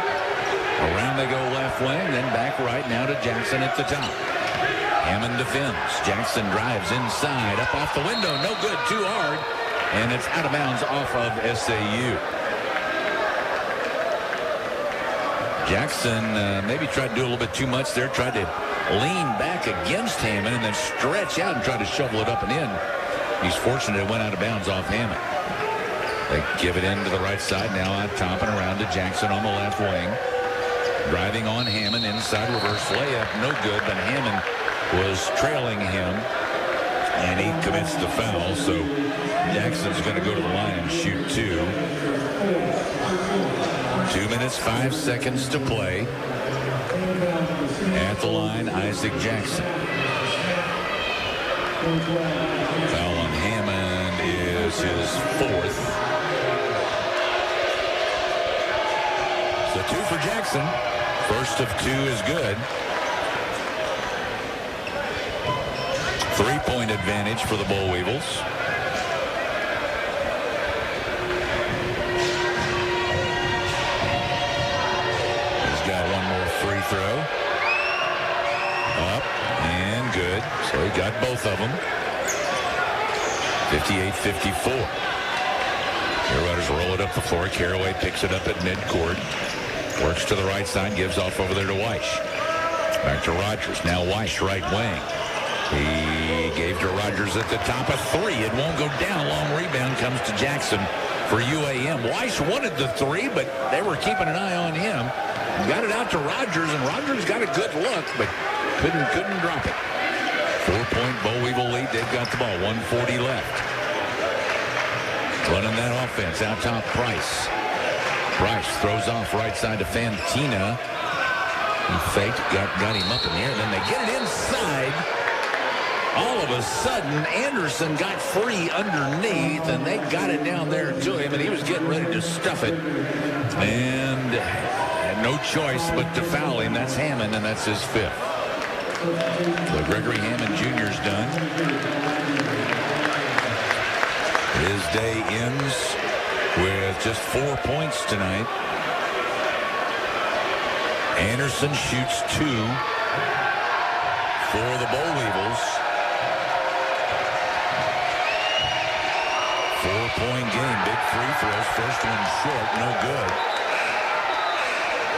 Around they go left wing, then back right now to Jackson at the top. Hammond defends. Jackson drives inside, up off the window. No good, too hard. And it's out of bounds off of SAU. Jackson maybe tried to do a little bit too much there. Tried to lean back against Hammond and then stretch out and try to shovel it up and in. He's fortunate it went out of bounds off Hammond. They give it in to the right side now on top and around to Jackson on the left wing. Driving on Hammond, inside reverse layup, no good, but Hammond was trailing him, and he commits the foul. So Jackson's going to go to the line and shoot 2. 2 minutes, 5 seconds to play. At the line, Isaac Jackson. Foul on Hammond is his 4th. So 2 for Jackson. First of 2 is good. 3-point advantage for the Boll Weevils. He's got one more free throw. Up and good. So he got both of them. 58-54. Riders roll it up the floor. Caraway picks it up at midcourt. Works to the right side. Gives off over there to Weish. Back to Rogers. Now Weish, right wing. He gave to Rogers at the top, a 3. It won't go down. Long rebound comes to Jackson for UAM. Weiss wanted the 3, but they were keeping an eye on him. Got it out to Rogers, and Rogers got a good look, but couldn't drop it. 4-point Boll Weevil lead. They've got the ball. 1:40 left. Running that offense. Out top, Price. Price throws off right side to Fantina. He faked, got him up in the air, and then they get it inside. All of a sudden, Anderson got free underneath, and they got it down there to him, and he was getting ready to stuff it. And had no choice but to foul him. That's Hammond, and that's his 5th. So Gregory Hammond Jr.'s done. His day ends with just 4 points tonight. Anderson shoots 2 for the Boll Weevils. 4-point game. Big free throws. First one short. No good.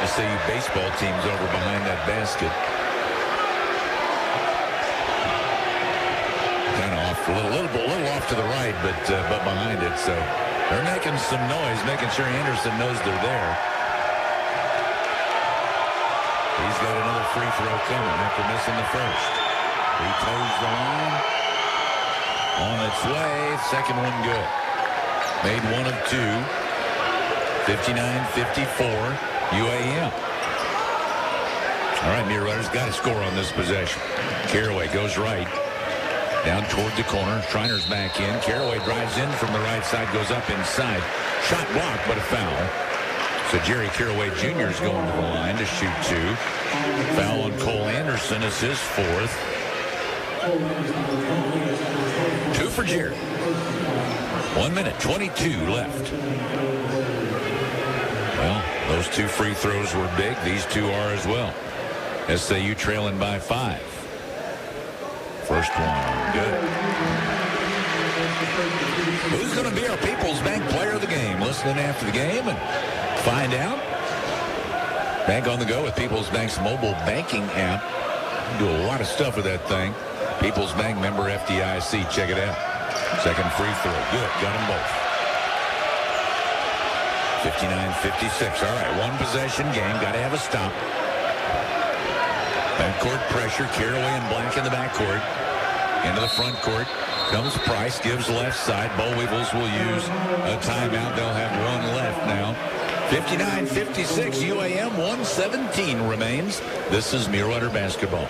SAU baseball team's over behind that basket. Kind of off, a little off to the right, but behind it. So they're making some noise, making sure Anderson knows they're there. He's got another free throw coming after missing the first. He toes the line. On its way. Second one good. Made 1 of 2. 59-54. UAM. All right, Muir Riders got to score on this possession. Caraway goes right. Down toward the corner. Schreiner's back in. Caraway drives in from the right side. Goes up inside. Shot blocked, but a foul. So Jerry Caraway Jr. is going to the line to shoot 2. Foul on Cole Anderson is his 4th. 2 for Jerry. 1 minute, 22 left. Well, those 2 free throws were big. These 2 are as well. SAU trailing by 5. First one, good. Who's going to be our People's Bank Player of the Game? Listening after the game and find out. Bank on the go with People's Bank's mobile banking app. Do a lot of stuff with that thing. People's Bank member FDIC. Check it out. Second free throw. Good. Got them both. 59-56. All right. 1 possession game. Got to have a stop. Backcourt pressure. Caraway and Black in the backcourt. Into the front court. Comes Price. Gives left side. Boll Weevils will use a timeout. They'll have 1 left now. 59-56. UAM 117 remains. This is Mulerider Basketball.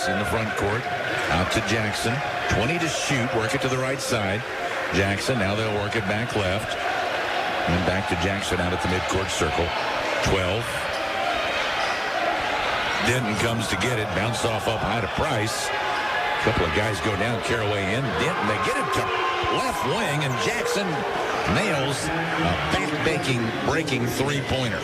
In the front court, out to Jackson, 20 to shoot, work it to the right side. Jackson. Now they'll work it back left. And then back to Jackson out at the midcourt circle. 12. Denton comes to get it. Bounce off up high to Price. A couple of guys go down. Caraway in. Denton, they get it to left wing, and Jackson nails a back-breaking three-pointer.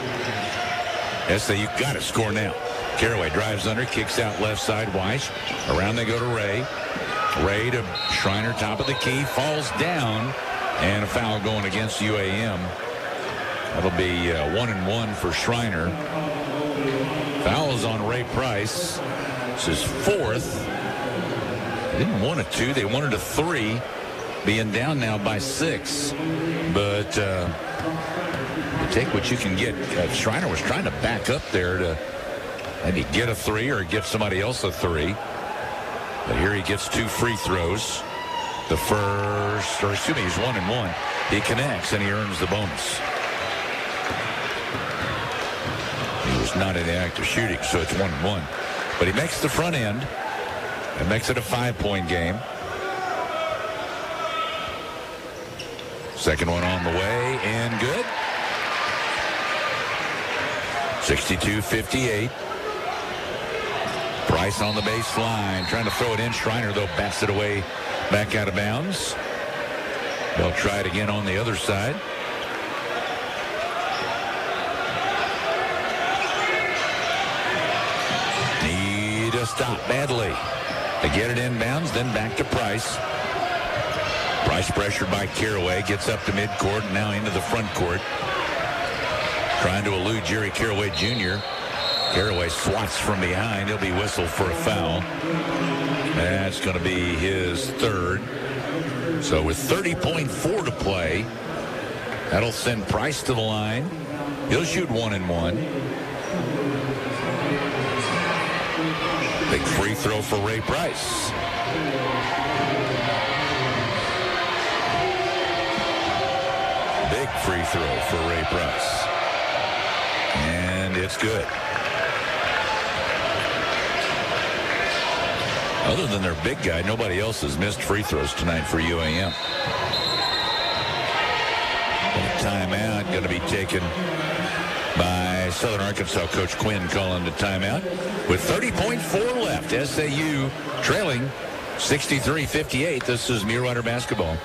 SAU got to score now. Caraway drives under, kicks out left side. Weiss. Around they go to Ray. Ray to Schreiner, top of the key, falls down, and a foul going against UAM. That'll be 1-1 for Schreiner. Foul is on Ray Price. This is fourth. They didn't want a 2, they wanted a 3. Being down now by 6. But you take what you can get. Schreiner was trying to back up there to maybe get a 3 or give somebody else a 3. But here he gets 2 free throws. The first, or excuse me, he's 1-1. He connects and he earns the bonus. He was not in the act of shooting, so it's 1-1. But he makes the front end and makes it a 5-point game. Second one on the way and good. 62-58. Price on the baseline, trying to throw it in. Schreiner, though, bats it away back out of bounds. They'll try it again on the other side. Need a stop badly. They get it inbounds, then back to Price. Price pressured by Caraway, gets up to midcourt and now into the front court. Trying to elude Jerry Caraway Jr. Caraway swats from behind. He'll be whistled for a foul. That's going to be his third. So with 30.4 to play, that'll send Price to the line. He'll shoot 1-1. Big free throw for Ray Price. Big free throw for Ray Price. And it's good. Other than their big guy, nobody else has missed free throws tonight for UAM. And a timeout going to be taken by Southern Arkansas. Coach Quinn calling the timeout. With 30.4 left, SAU trailing 63-58. This is Mulerider Basketball.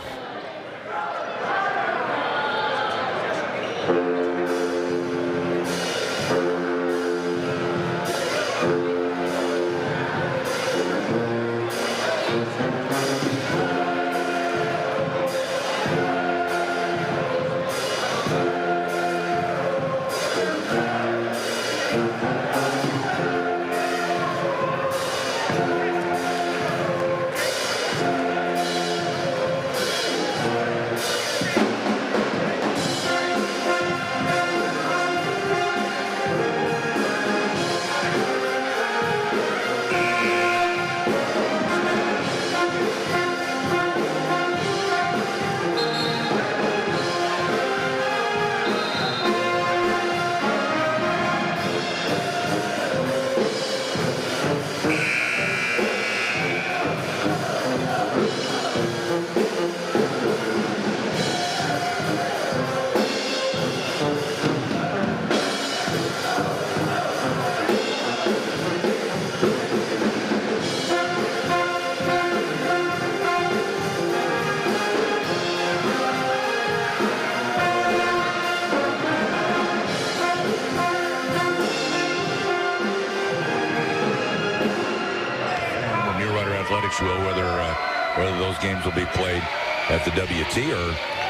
Will, whether those games will be played at the WT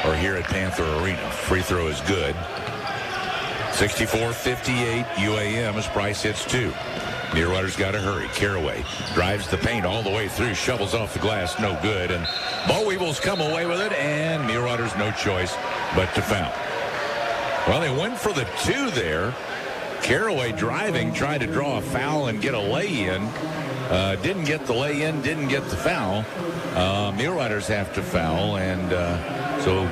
or here at Panther Arena. Free throw is good. 64-58 UAM as Price hits 2. Mulerider's got to hurry. Caraway drives the paint all the way through, shovels off the glass, no good, and Bo Weebles come away with it, and Mulerider's no choice but to foul. Well, they went for the 2 there. Caraway driving, tried to draw a foul and get a lay-in. Didn't get the lay-in, didn't get the foul. Muleriders have to foul, and so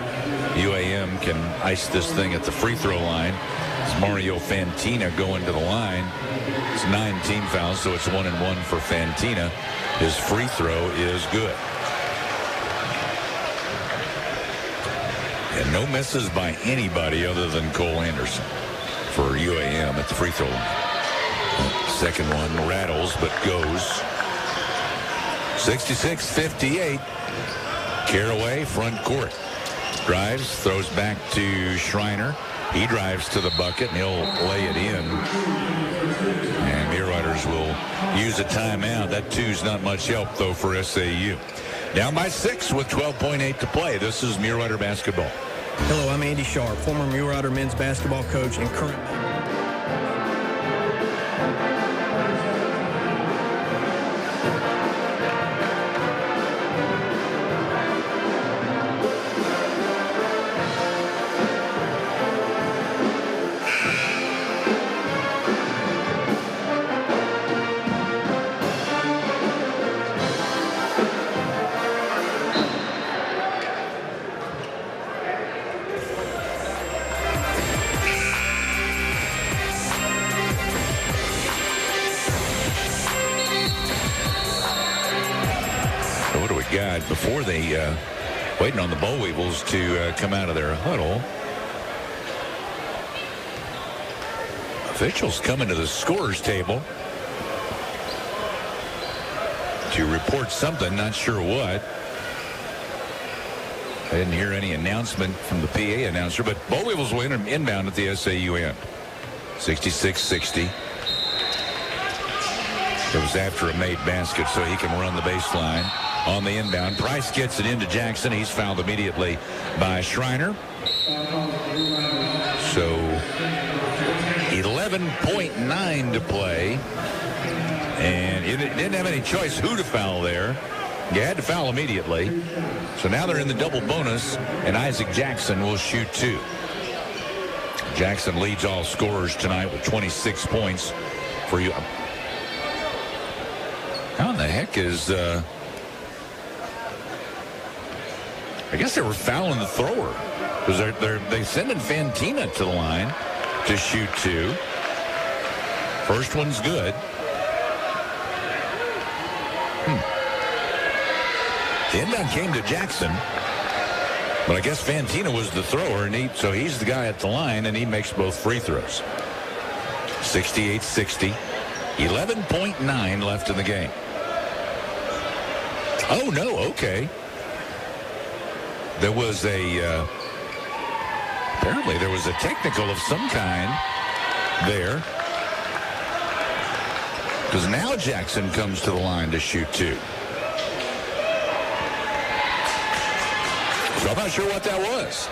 UAM can ice this thing at the free throw line. It's Mario Fantina going to the line. It's 9 team fouls, so it's 1-1 for Fantina. His free throw is good. And no misses by anybody other than Cole Anderson for UAM at the free throw line. Second one rattles but goes. 66-58. Caraway front court. Drives, throws back to Schreiner. He drives to the bucket, and he'll lay it in. And Mulerider will use a timeout. That two's not much help, though, for SAU. Down by 6 with 12.8 to play. This is Mulerider Basketball. Hello, I'm Andy Sharp, former Mulerider men's basketball coach and current... Before they waiting on the Boll Weevils to come out of their huddle. Officials coming to the scorer's table to report something, not sure what. I didn't hear any announcement from the PA announcer, but Boll Weevils will inbound at the SAU end. 66-60. It was after a made basket, so he can run the baseline. On the inbound, Price gets it into Jackson. He's fouled immediately by Schreiner. So 11.9 to play. And it didn't have any choice who to foul there. You had to foul immediately. So now they're in the double bonus, and Isaac Jackson will shoot 2. Jackson leads all scorers tonight with 26 points for you. How in the heck is... I guess they were fouling the thrower because they sending Fantina to the line to shoot 2. First one's good. The inbound came to Jackson, but I guess Fantina was the thrower, and so he's the guy at the line, and he makes both free throws. 68-60. 11.9 left in the game. Oh, no, okay. There was apparently there was a technical of some kind there. Because now Jackson comes to the line to shoot 2. So I'm not sure what that was.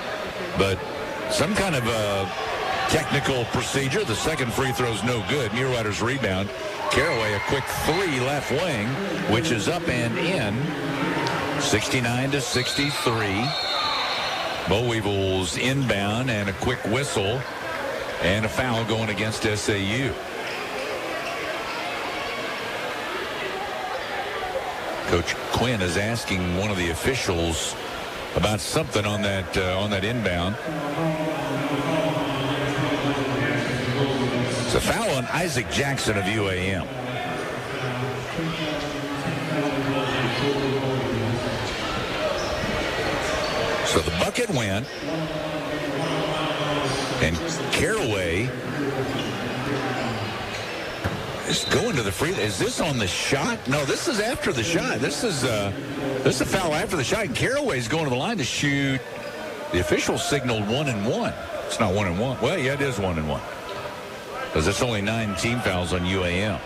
But some kind of a technical procedure. The second free throw's no good. Mulerider's rebound. Caraway a quick 3 left wing, which is up and in. 69-63. Boll Weevils inbound and a quick whistle and a foul going against SAU. Coach Quinn is asking one of the officials about something on that inbound. It's a foul on Isaac Jackson of UAM. So the bucket went, and Caraway is going to the free. Is this on the shot? No, this is after the shot. This is a foul after the shot. And Caraway's going to the line to shoot. The official signaled 1-1. It's not 1-1. Well, yeah, it is 1-1 because it's only 9 team fouls on UAM.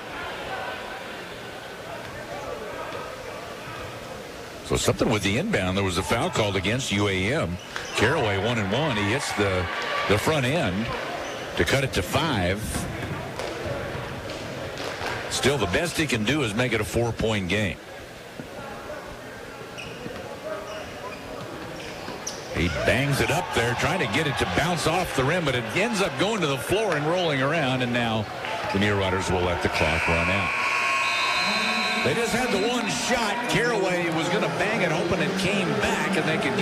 So something with the inbound. There was a foul called against UAM. Caraway 1-1. He hits the front end to cut it to 5. Still, the best he can do is make it a 4-point game. He bangs it up there, trying to get it to bounce off the rim, but it ends up going to the floor and rolling around, and now the Muleriders will let the clock run out. They just had the one shot. Caraway was going to bang it open and came back, and they could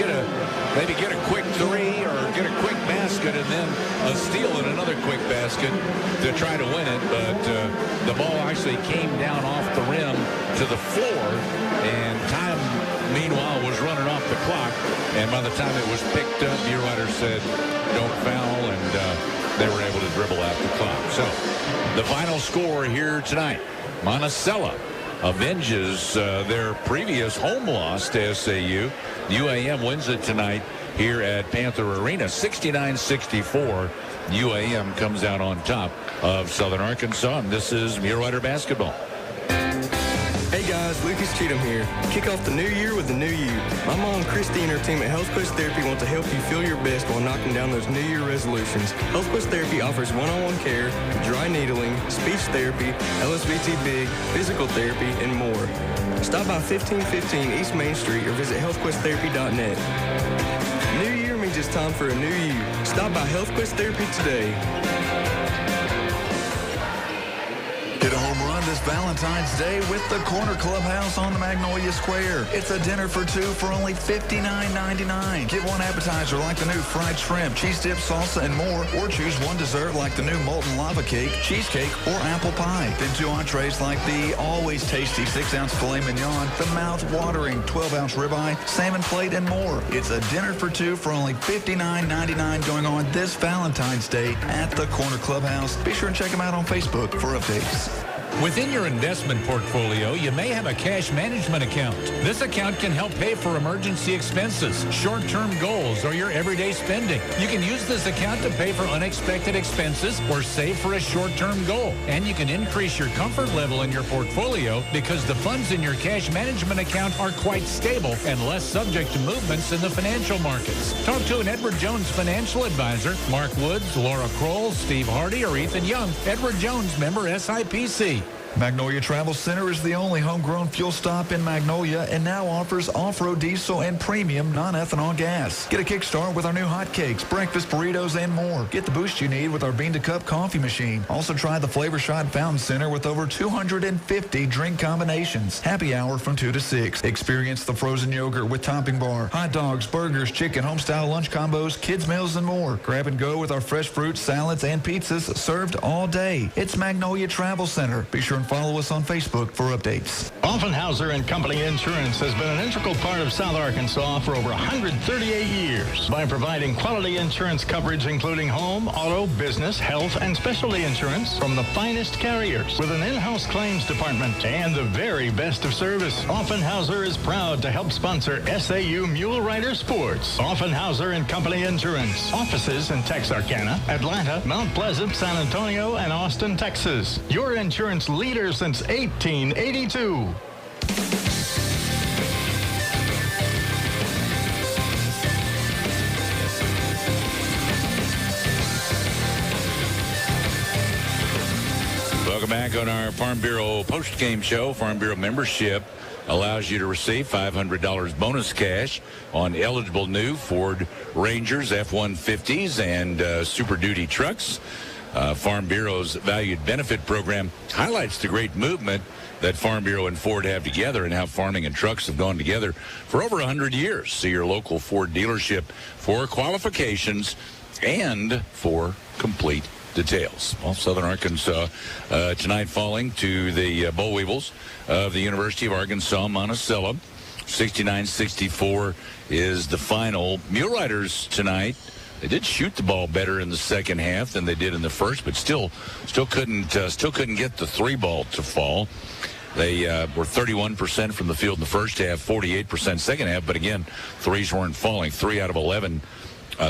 maybe get a quick 3 or get a quick basket and then a steal and another quick basket to try to win it. But the ball actually came down off the rim to the floor, and time meanwhile, was running off the clock. And by the time it was picked up, Mulerider said, don't foul, and they were able to dribble out the clock. So the final score here tonight, Monticello avenges their previous home loss to SAU. UAM wins it tonight here at Panther Arena, 69-64. UAM comes out on top of Southern Arkansas, and this is Mulerider Basketball. Hey guys, Lucas Cheatham here. Kick off the new year with the new you. My mom, Christy, and her team at HealthQuest Therapy want to help you feel your best while knocking down those New Year resolutions. HealthQuest Therapy offers one-on-one care, dry needling, speech therapy, LSVT Big, physical therapy, and more. Stop by 1515 East Main Street or visit healthquesttherapy.net. New year means it's time for a new you. Stop by HealthQuest Therapy today. Hit a home run this Valentine's Day with the Corner Clubhouse on the Magnolia Square. It's a dinner for two for only $59.99. Get one appetizer like the new fried shrimp, cheese dip, salsa, and more, or choose one dessert like the new molten lava cake, cheesecake, or apple pie. Then two entrees like the always tasty 6-ounce filet mignon, the mouth-watering 12-ounce ribeye, salmon plate, and more. It's a dinner for two for only $59.99 going on this Valentine's Day at the Corner Clubhouse. Be sure and check them out on Facebook for updates. Within your investment portfolio, you may have a cash management account. This account can help pay for emergency expenses, short-term goals, or your everyday spending. You can use this account to pay for unexpected expenses or save for a short-term goal. And you can increase your comfort level in your portfolio because the funds in your cash management account are quite stable and less subject to movements in the financial markets. Talk to an Edward Jones financial advisor, Mark Woods, Laura Kroll, Steve Hardy, or Ethan Young. Edward Jones, member SIPC. Magnolia Travel Center is the only homegrown fuel stop in Magnolia and now offers off-road diesel and premium non-ethanol gas. Get a kickstart with our new hotcakes, breakfast burritos, and more. Get the boost you need with our bean-to-cup coffee machine. Also try the Flavor Shot Fountain Center with over 250 drink combinations. Happy hour from 2 to 6. Experience the frozen yogurt with topping bar, hot dogs, burgers, chicken, home-style lunch combos, kids' meals, and more. Grab and go with our fresh fruits, salads, and pizzas served all day. It's Magnolia Travel Center. Be sure and follow us on Facebook for updates. Offenhauser and Company Insurance has been an integral part of South Arkansas for over 138 years by providing quality insurance coverage including home, auto, business, health, and specialty insurance from the finest carriers with an in-house claims department and the very best of service. Offenhauser is proud to help sponsor SAU Mulerider Sports. Offenhauser and Company Insurance. Offices in Texarkana, Atlanta, Mount Pleasant, San Antonio, and Austin, Texas. Your insurance leader since 1882. Welcome back on our Farm Bureau post-game show. Farm Bureau membership allows you to receive $500 bonus cash on eligible new Ford Rangers, F-150s, and Super Duty trucks. Farm Bureau's valued benefit program highlights the great movement that Farm Bureau and Ford have together and how farming and trucks have gone together for over 100 years. See your local Ford dealership for qualifications and for complete details. Well, Southern Arkansas tonight falling to the Boll Weevils of the University of Arkansas-Monticello. 69-64 is the final. Muleriders tonight, they did shoot the ball better in the second half than they did in the first, but still couldn't get the three ball to fall. They were 31% from the field in the first half, 48% second half, but again, threes weren't falling. 3 out of 11.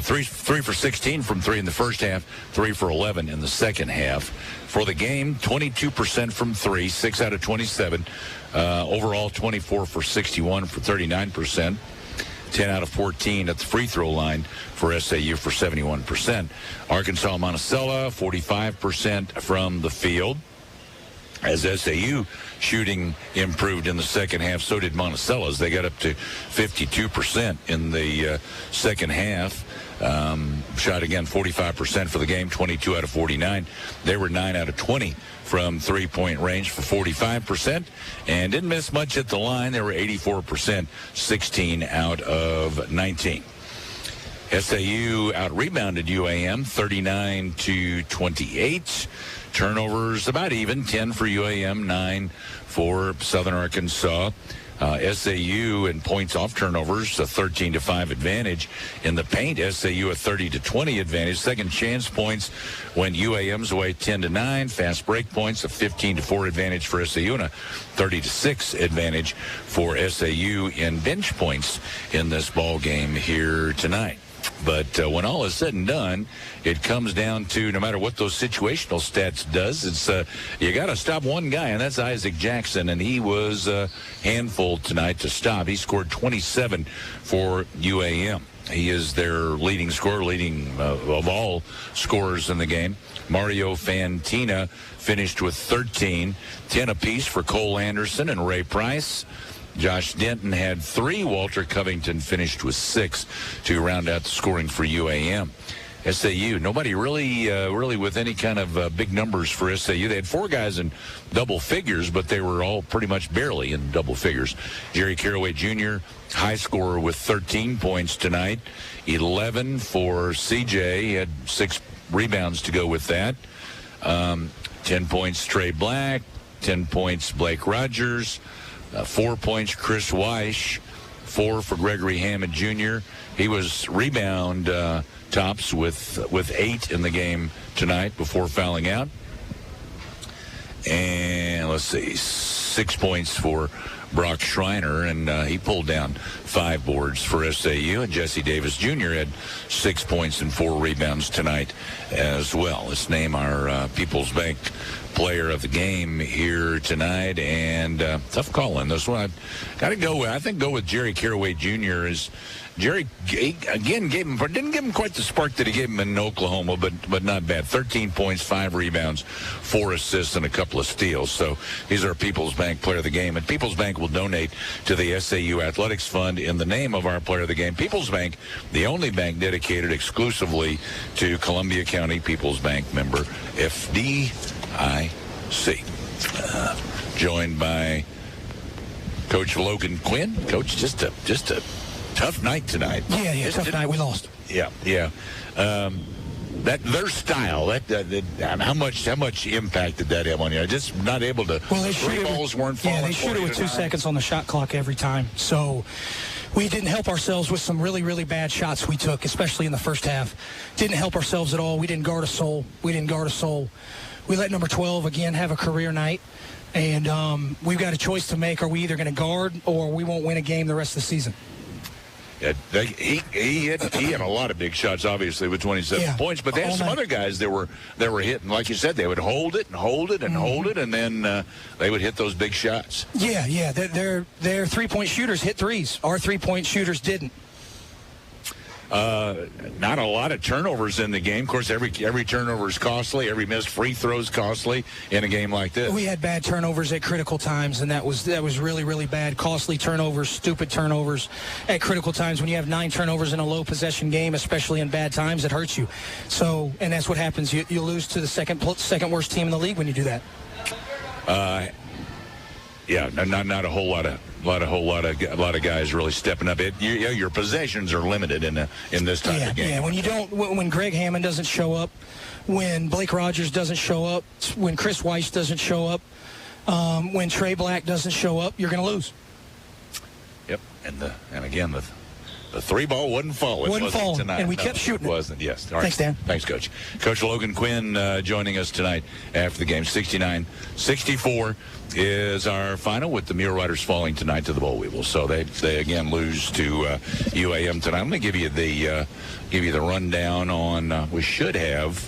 3 for 16 from 3 in the first half, 3 for 11 in the second half. For the game, 22% from 3, 6 out of 27. Overall, 24 for 61 for 39%. 10 out of 14 at the free throw line for SAU for 71%. Arkansas-Monticello, 45% from the field. As SAU shooting improved in the second half, so did Monticello's. They got up to 52% in the second half. Shot again 45% for the game, 22 out of 49. They were 9 out of 20 from three-point range for 45%, and didn't miss much at the line. They were 84%, 16 out of 19. SAU out-rebounded UAM 39-28. Turnovers about even, 10 for UAM, 9 for Southern Arkansas. SAU in points off turnovers, a 13-5 advantage. In the paint, SAU a 30-20 advantage. Second chance points went UAM's way 10-9. Fast break points, a 15-4 advantage for SAU and a 30-6 advantage for SAU in bench points in this ball game here tonight. But when all is said and done, it comes down to, no matter what those situational stats does, it's you got to stop one guy, and that's Isaac Jackson, and he was a handful tonight to stop. He scored 27 for UAM. He is their leading scorer, of all scorers in the game. Mario Fantina finished with 13, 10 apiece for Cole Anderson and Ray Price. Josh Denton had 3. Walter Covington finished with 6 to round out the scoring for UAM. SAU, nobody really with any kind of big numbers for SAU. They had 4 guys in double figures, but they were all pretty much barely in double figures. Jerry Caraway Jr., high scorer with 13 points tonight. 11 for CJ. He had 6 rebounds to go with that. 10 points Trey Black. 10 points Blake Rogers. 4 points Chris Weish. 4 for Gregory Hammond Jr. He was rebound tops with 8 in the game tonight before fouling out. And let's see, 6 points for Brock Schreiner, and he pulled down 5 boards for SAU. And Jesse Davis Jr. had 6 points and 4 rebounds tonight as well. Let's name our People's Bank player of the game here tonight, and tough call in this one. I got to go with, go with Jerry Caraway Jr. Is Jerry again didn't give him quite the spark that he gave him in Oklahoma, but not bad. 13 points, 5 rebounds, 4 assists, and a couple of steals. So he's our People's Bank player of the game, and People's Bank will donate to the SAU Athletics Fund in the name of our player of the game. People's Bank, the only bank dedicated exclusively to Columbia County. People's Bank member FDIC. Joined by Coach Logan Quinn. Coach, just a tough night tonight. Yeah, tough night. We lost. Yeah. That their style. How much impact did that have on you? Just not able to. Well, they three balls weren't falling. Yeah, they shoot it with 2 seconds on the shot clock every time. So we didn't help ourselves with some really, really bad shots we took, especially in the first half. Didn't help ourselves at all. We didn't guard a soul. We let number 12 again have a career night. And we've got a choice to make. Are we either going to guard or we won't win a game the rest of the season? Yeah, he had a lot of big shots, obviously, with 27 points. But they had some other guys that were hitting. Like you said, they would hold it, and then they would hit those big shots. Yeah. Their 3-point shooters hit threes. Our 3-point shooters didn't. Not a lot of turnovers in the game. Of course, every turnover is costly. Every missed free throw is costly in a game like this. We had bad turnovers at critical times, and that was really, really bad. Costly turnovers, stupid turnovers at critical times. When you have 9 turnovers in a low possession game, especially in bad times, it hurts you. So, and that's what happens. You lose to the second worst team in the league when you do that. Yeah, not a whole lot of guys really stepping up. Your possessions are limited in this type of game. Yeah, when Greg Hammond doesn't show up, when Blake Rogers doesn't show up, when Chris Weiss doesn't show up, when Trey Black doesn't show up, you're going to lose. Yep, and again the 3-ball wasn't falling. Tonight. And we kept shooting. It wasn't. Yes. All right. Thanks, Dan. Thanks, Coach. Coach Logan Quinn joining us tonight after the game. 69-64 is our final, with the Mulerider falling tonight to the Boll Weevils. So they again lose to UAM tonight. I'm going to give you the rundown on. We should have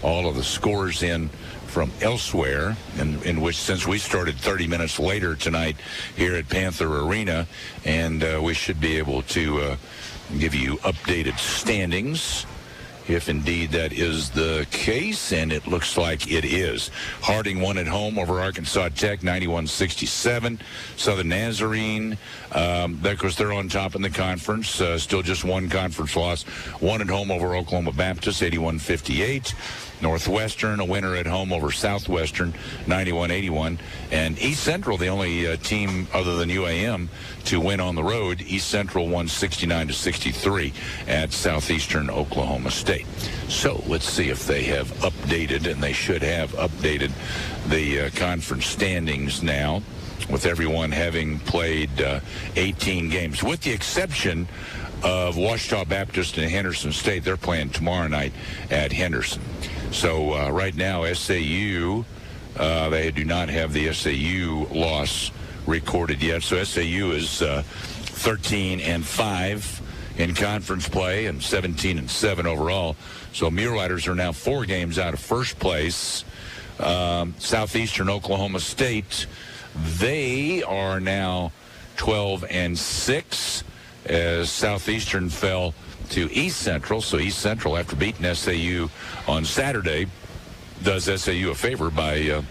all of the scores in from elsewhere, in which, since we started 30 minutes later tonight here at Panther Arena, and we should be able to give you updated standings, if indeed that is the case, and it looks like it is. Harding won at home over Arkansas Tech, 91-67. Southern Nazarene, of course, they're on top in the conference. Still just one conference loss. Won at home over Oklahoma Baptist, 81-58. Northwestern, a winner at home over Southwestern, 91-81. And East Central, the only team other than UAM to win on the road. East Central won 69-63 at Southeastern Oklahoma State. So let's see if they have updated, and they should have updated the conference standings now. with everyone having played 18 games, with the exception of Ouachita Baptist and Henderson State. They're playing tomorrow night at Henderson. So right now, SAU, they do not have the SAU loss recorded yet. So SAU is 13-5 in conference play and 17-7 overall. So Muleriders are now 4 games out of first place. Southeastern Oklahoma State, they are now 12-6 as Southeastern fell to East Central. So East Central, after beating SAU on Saturday, does SAU a favor by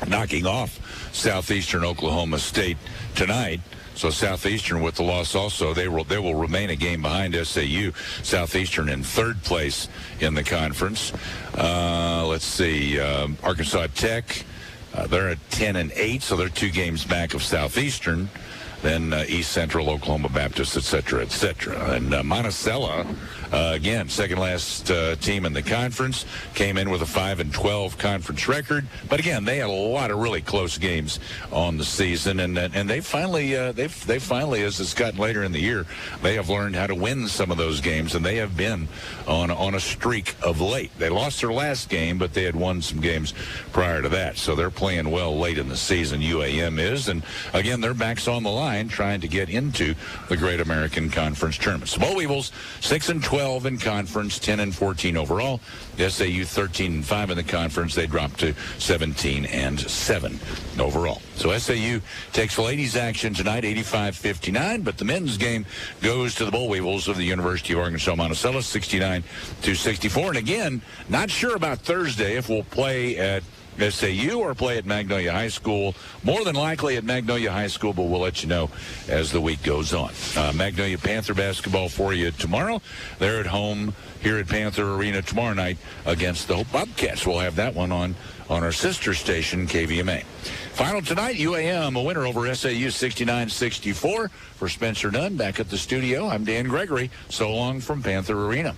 knocking off Southeastern Oklahoma State tonight. So Southeastern with the loss also, they will remain a game behind SAU. Southeastern in 3rd place in the conference. Let's see, Arkansas Tech, they're at 10-8, so they're 2 games back of Southeastern. Then East Central, Oklahoma Baptist, et cetera, And Monticello, again, second last team in the conference, came in with a 5-12 conference record. But again, they had a lot of really close games on the season, and they finally, they finally, as it's gotten later in the year, they have learned how to win some of those games, and they have been on a streak of late. They lost their last game, but they had won some games prior to that. So they're playing well late in the season. UAM is, and again, their backs on the line, trying to get into the Great American Conference Tournament. So Boll Weevils 6-12 in conference, 10-14 overall. SAU 13-5 in the conference. They dropped to 17-7 overall. So SAU takes ladies action tonight, 85-59, but the men's game goes to the Boll Weevils of the University of Arkansas-Monticello, 69-64. And again, not sure about Thursday if we'll play at SAU or play at Magnolia High School. More than likely at Magnolia High School, but we'll let you know as the week goes on. Magnolia Panther basketball for you tomorrow. They're at home here at Panther Arena tomorrow night against the Hope Bobcats. We'll have that one on our sister station, KVMA. Final tonight, UAM, a winner over SAU 69-64. For Spencer Dunn, back at the studio, I'm Dan Gregory. So long from Panther Arena.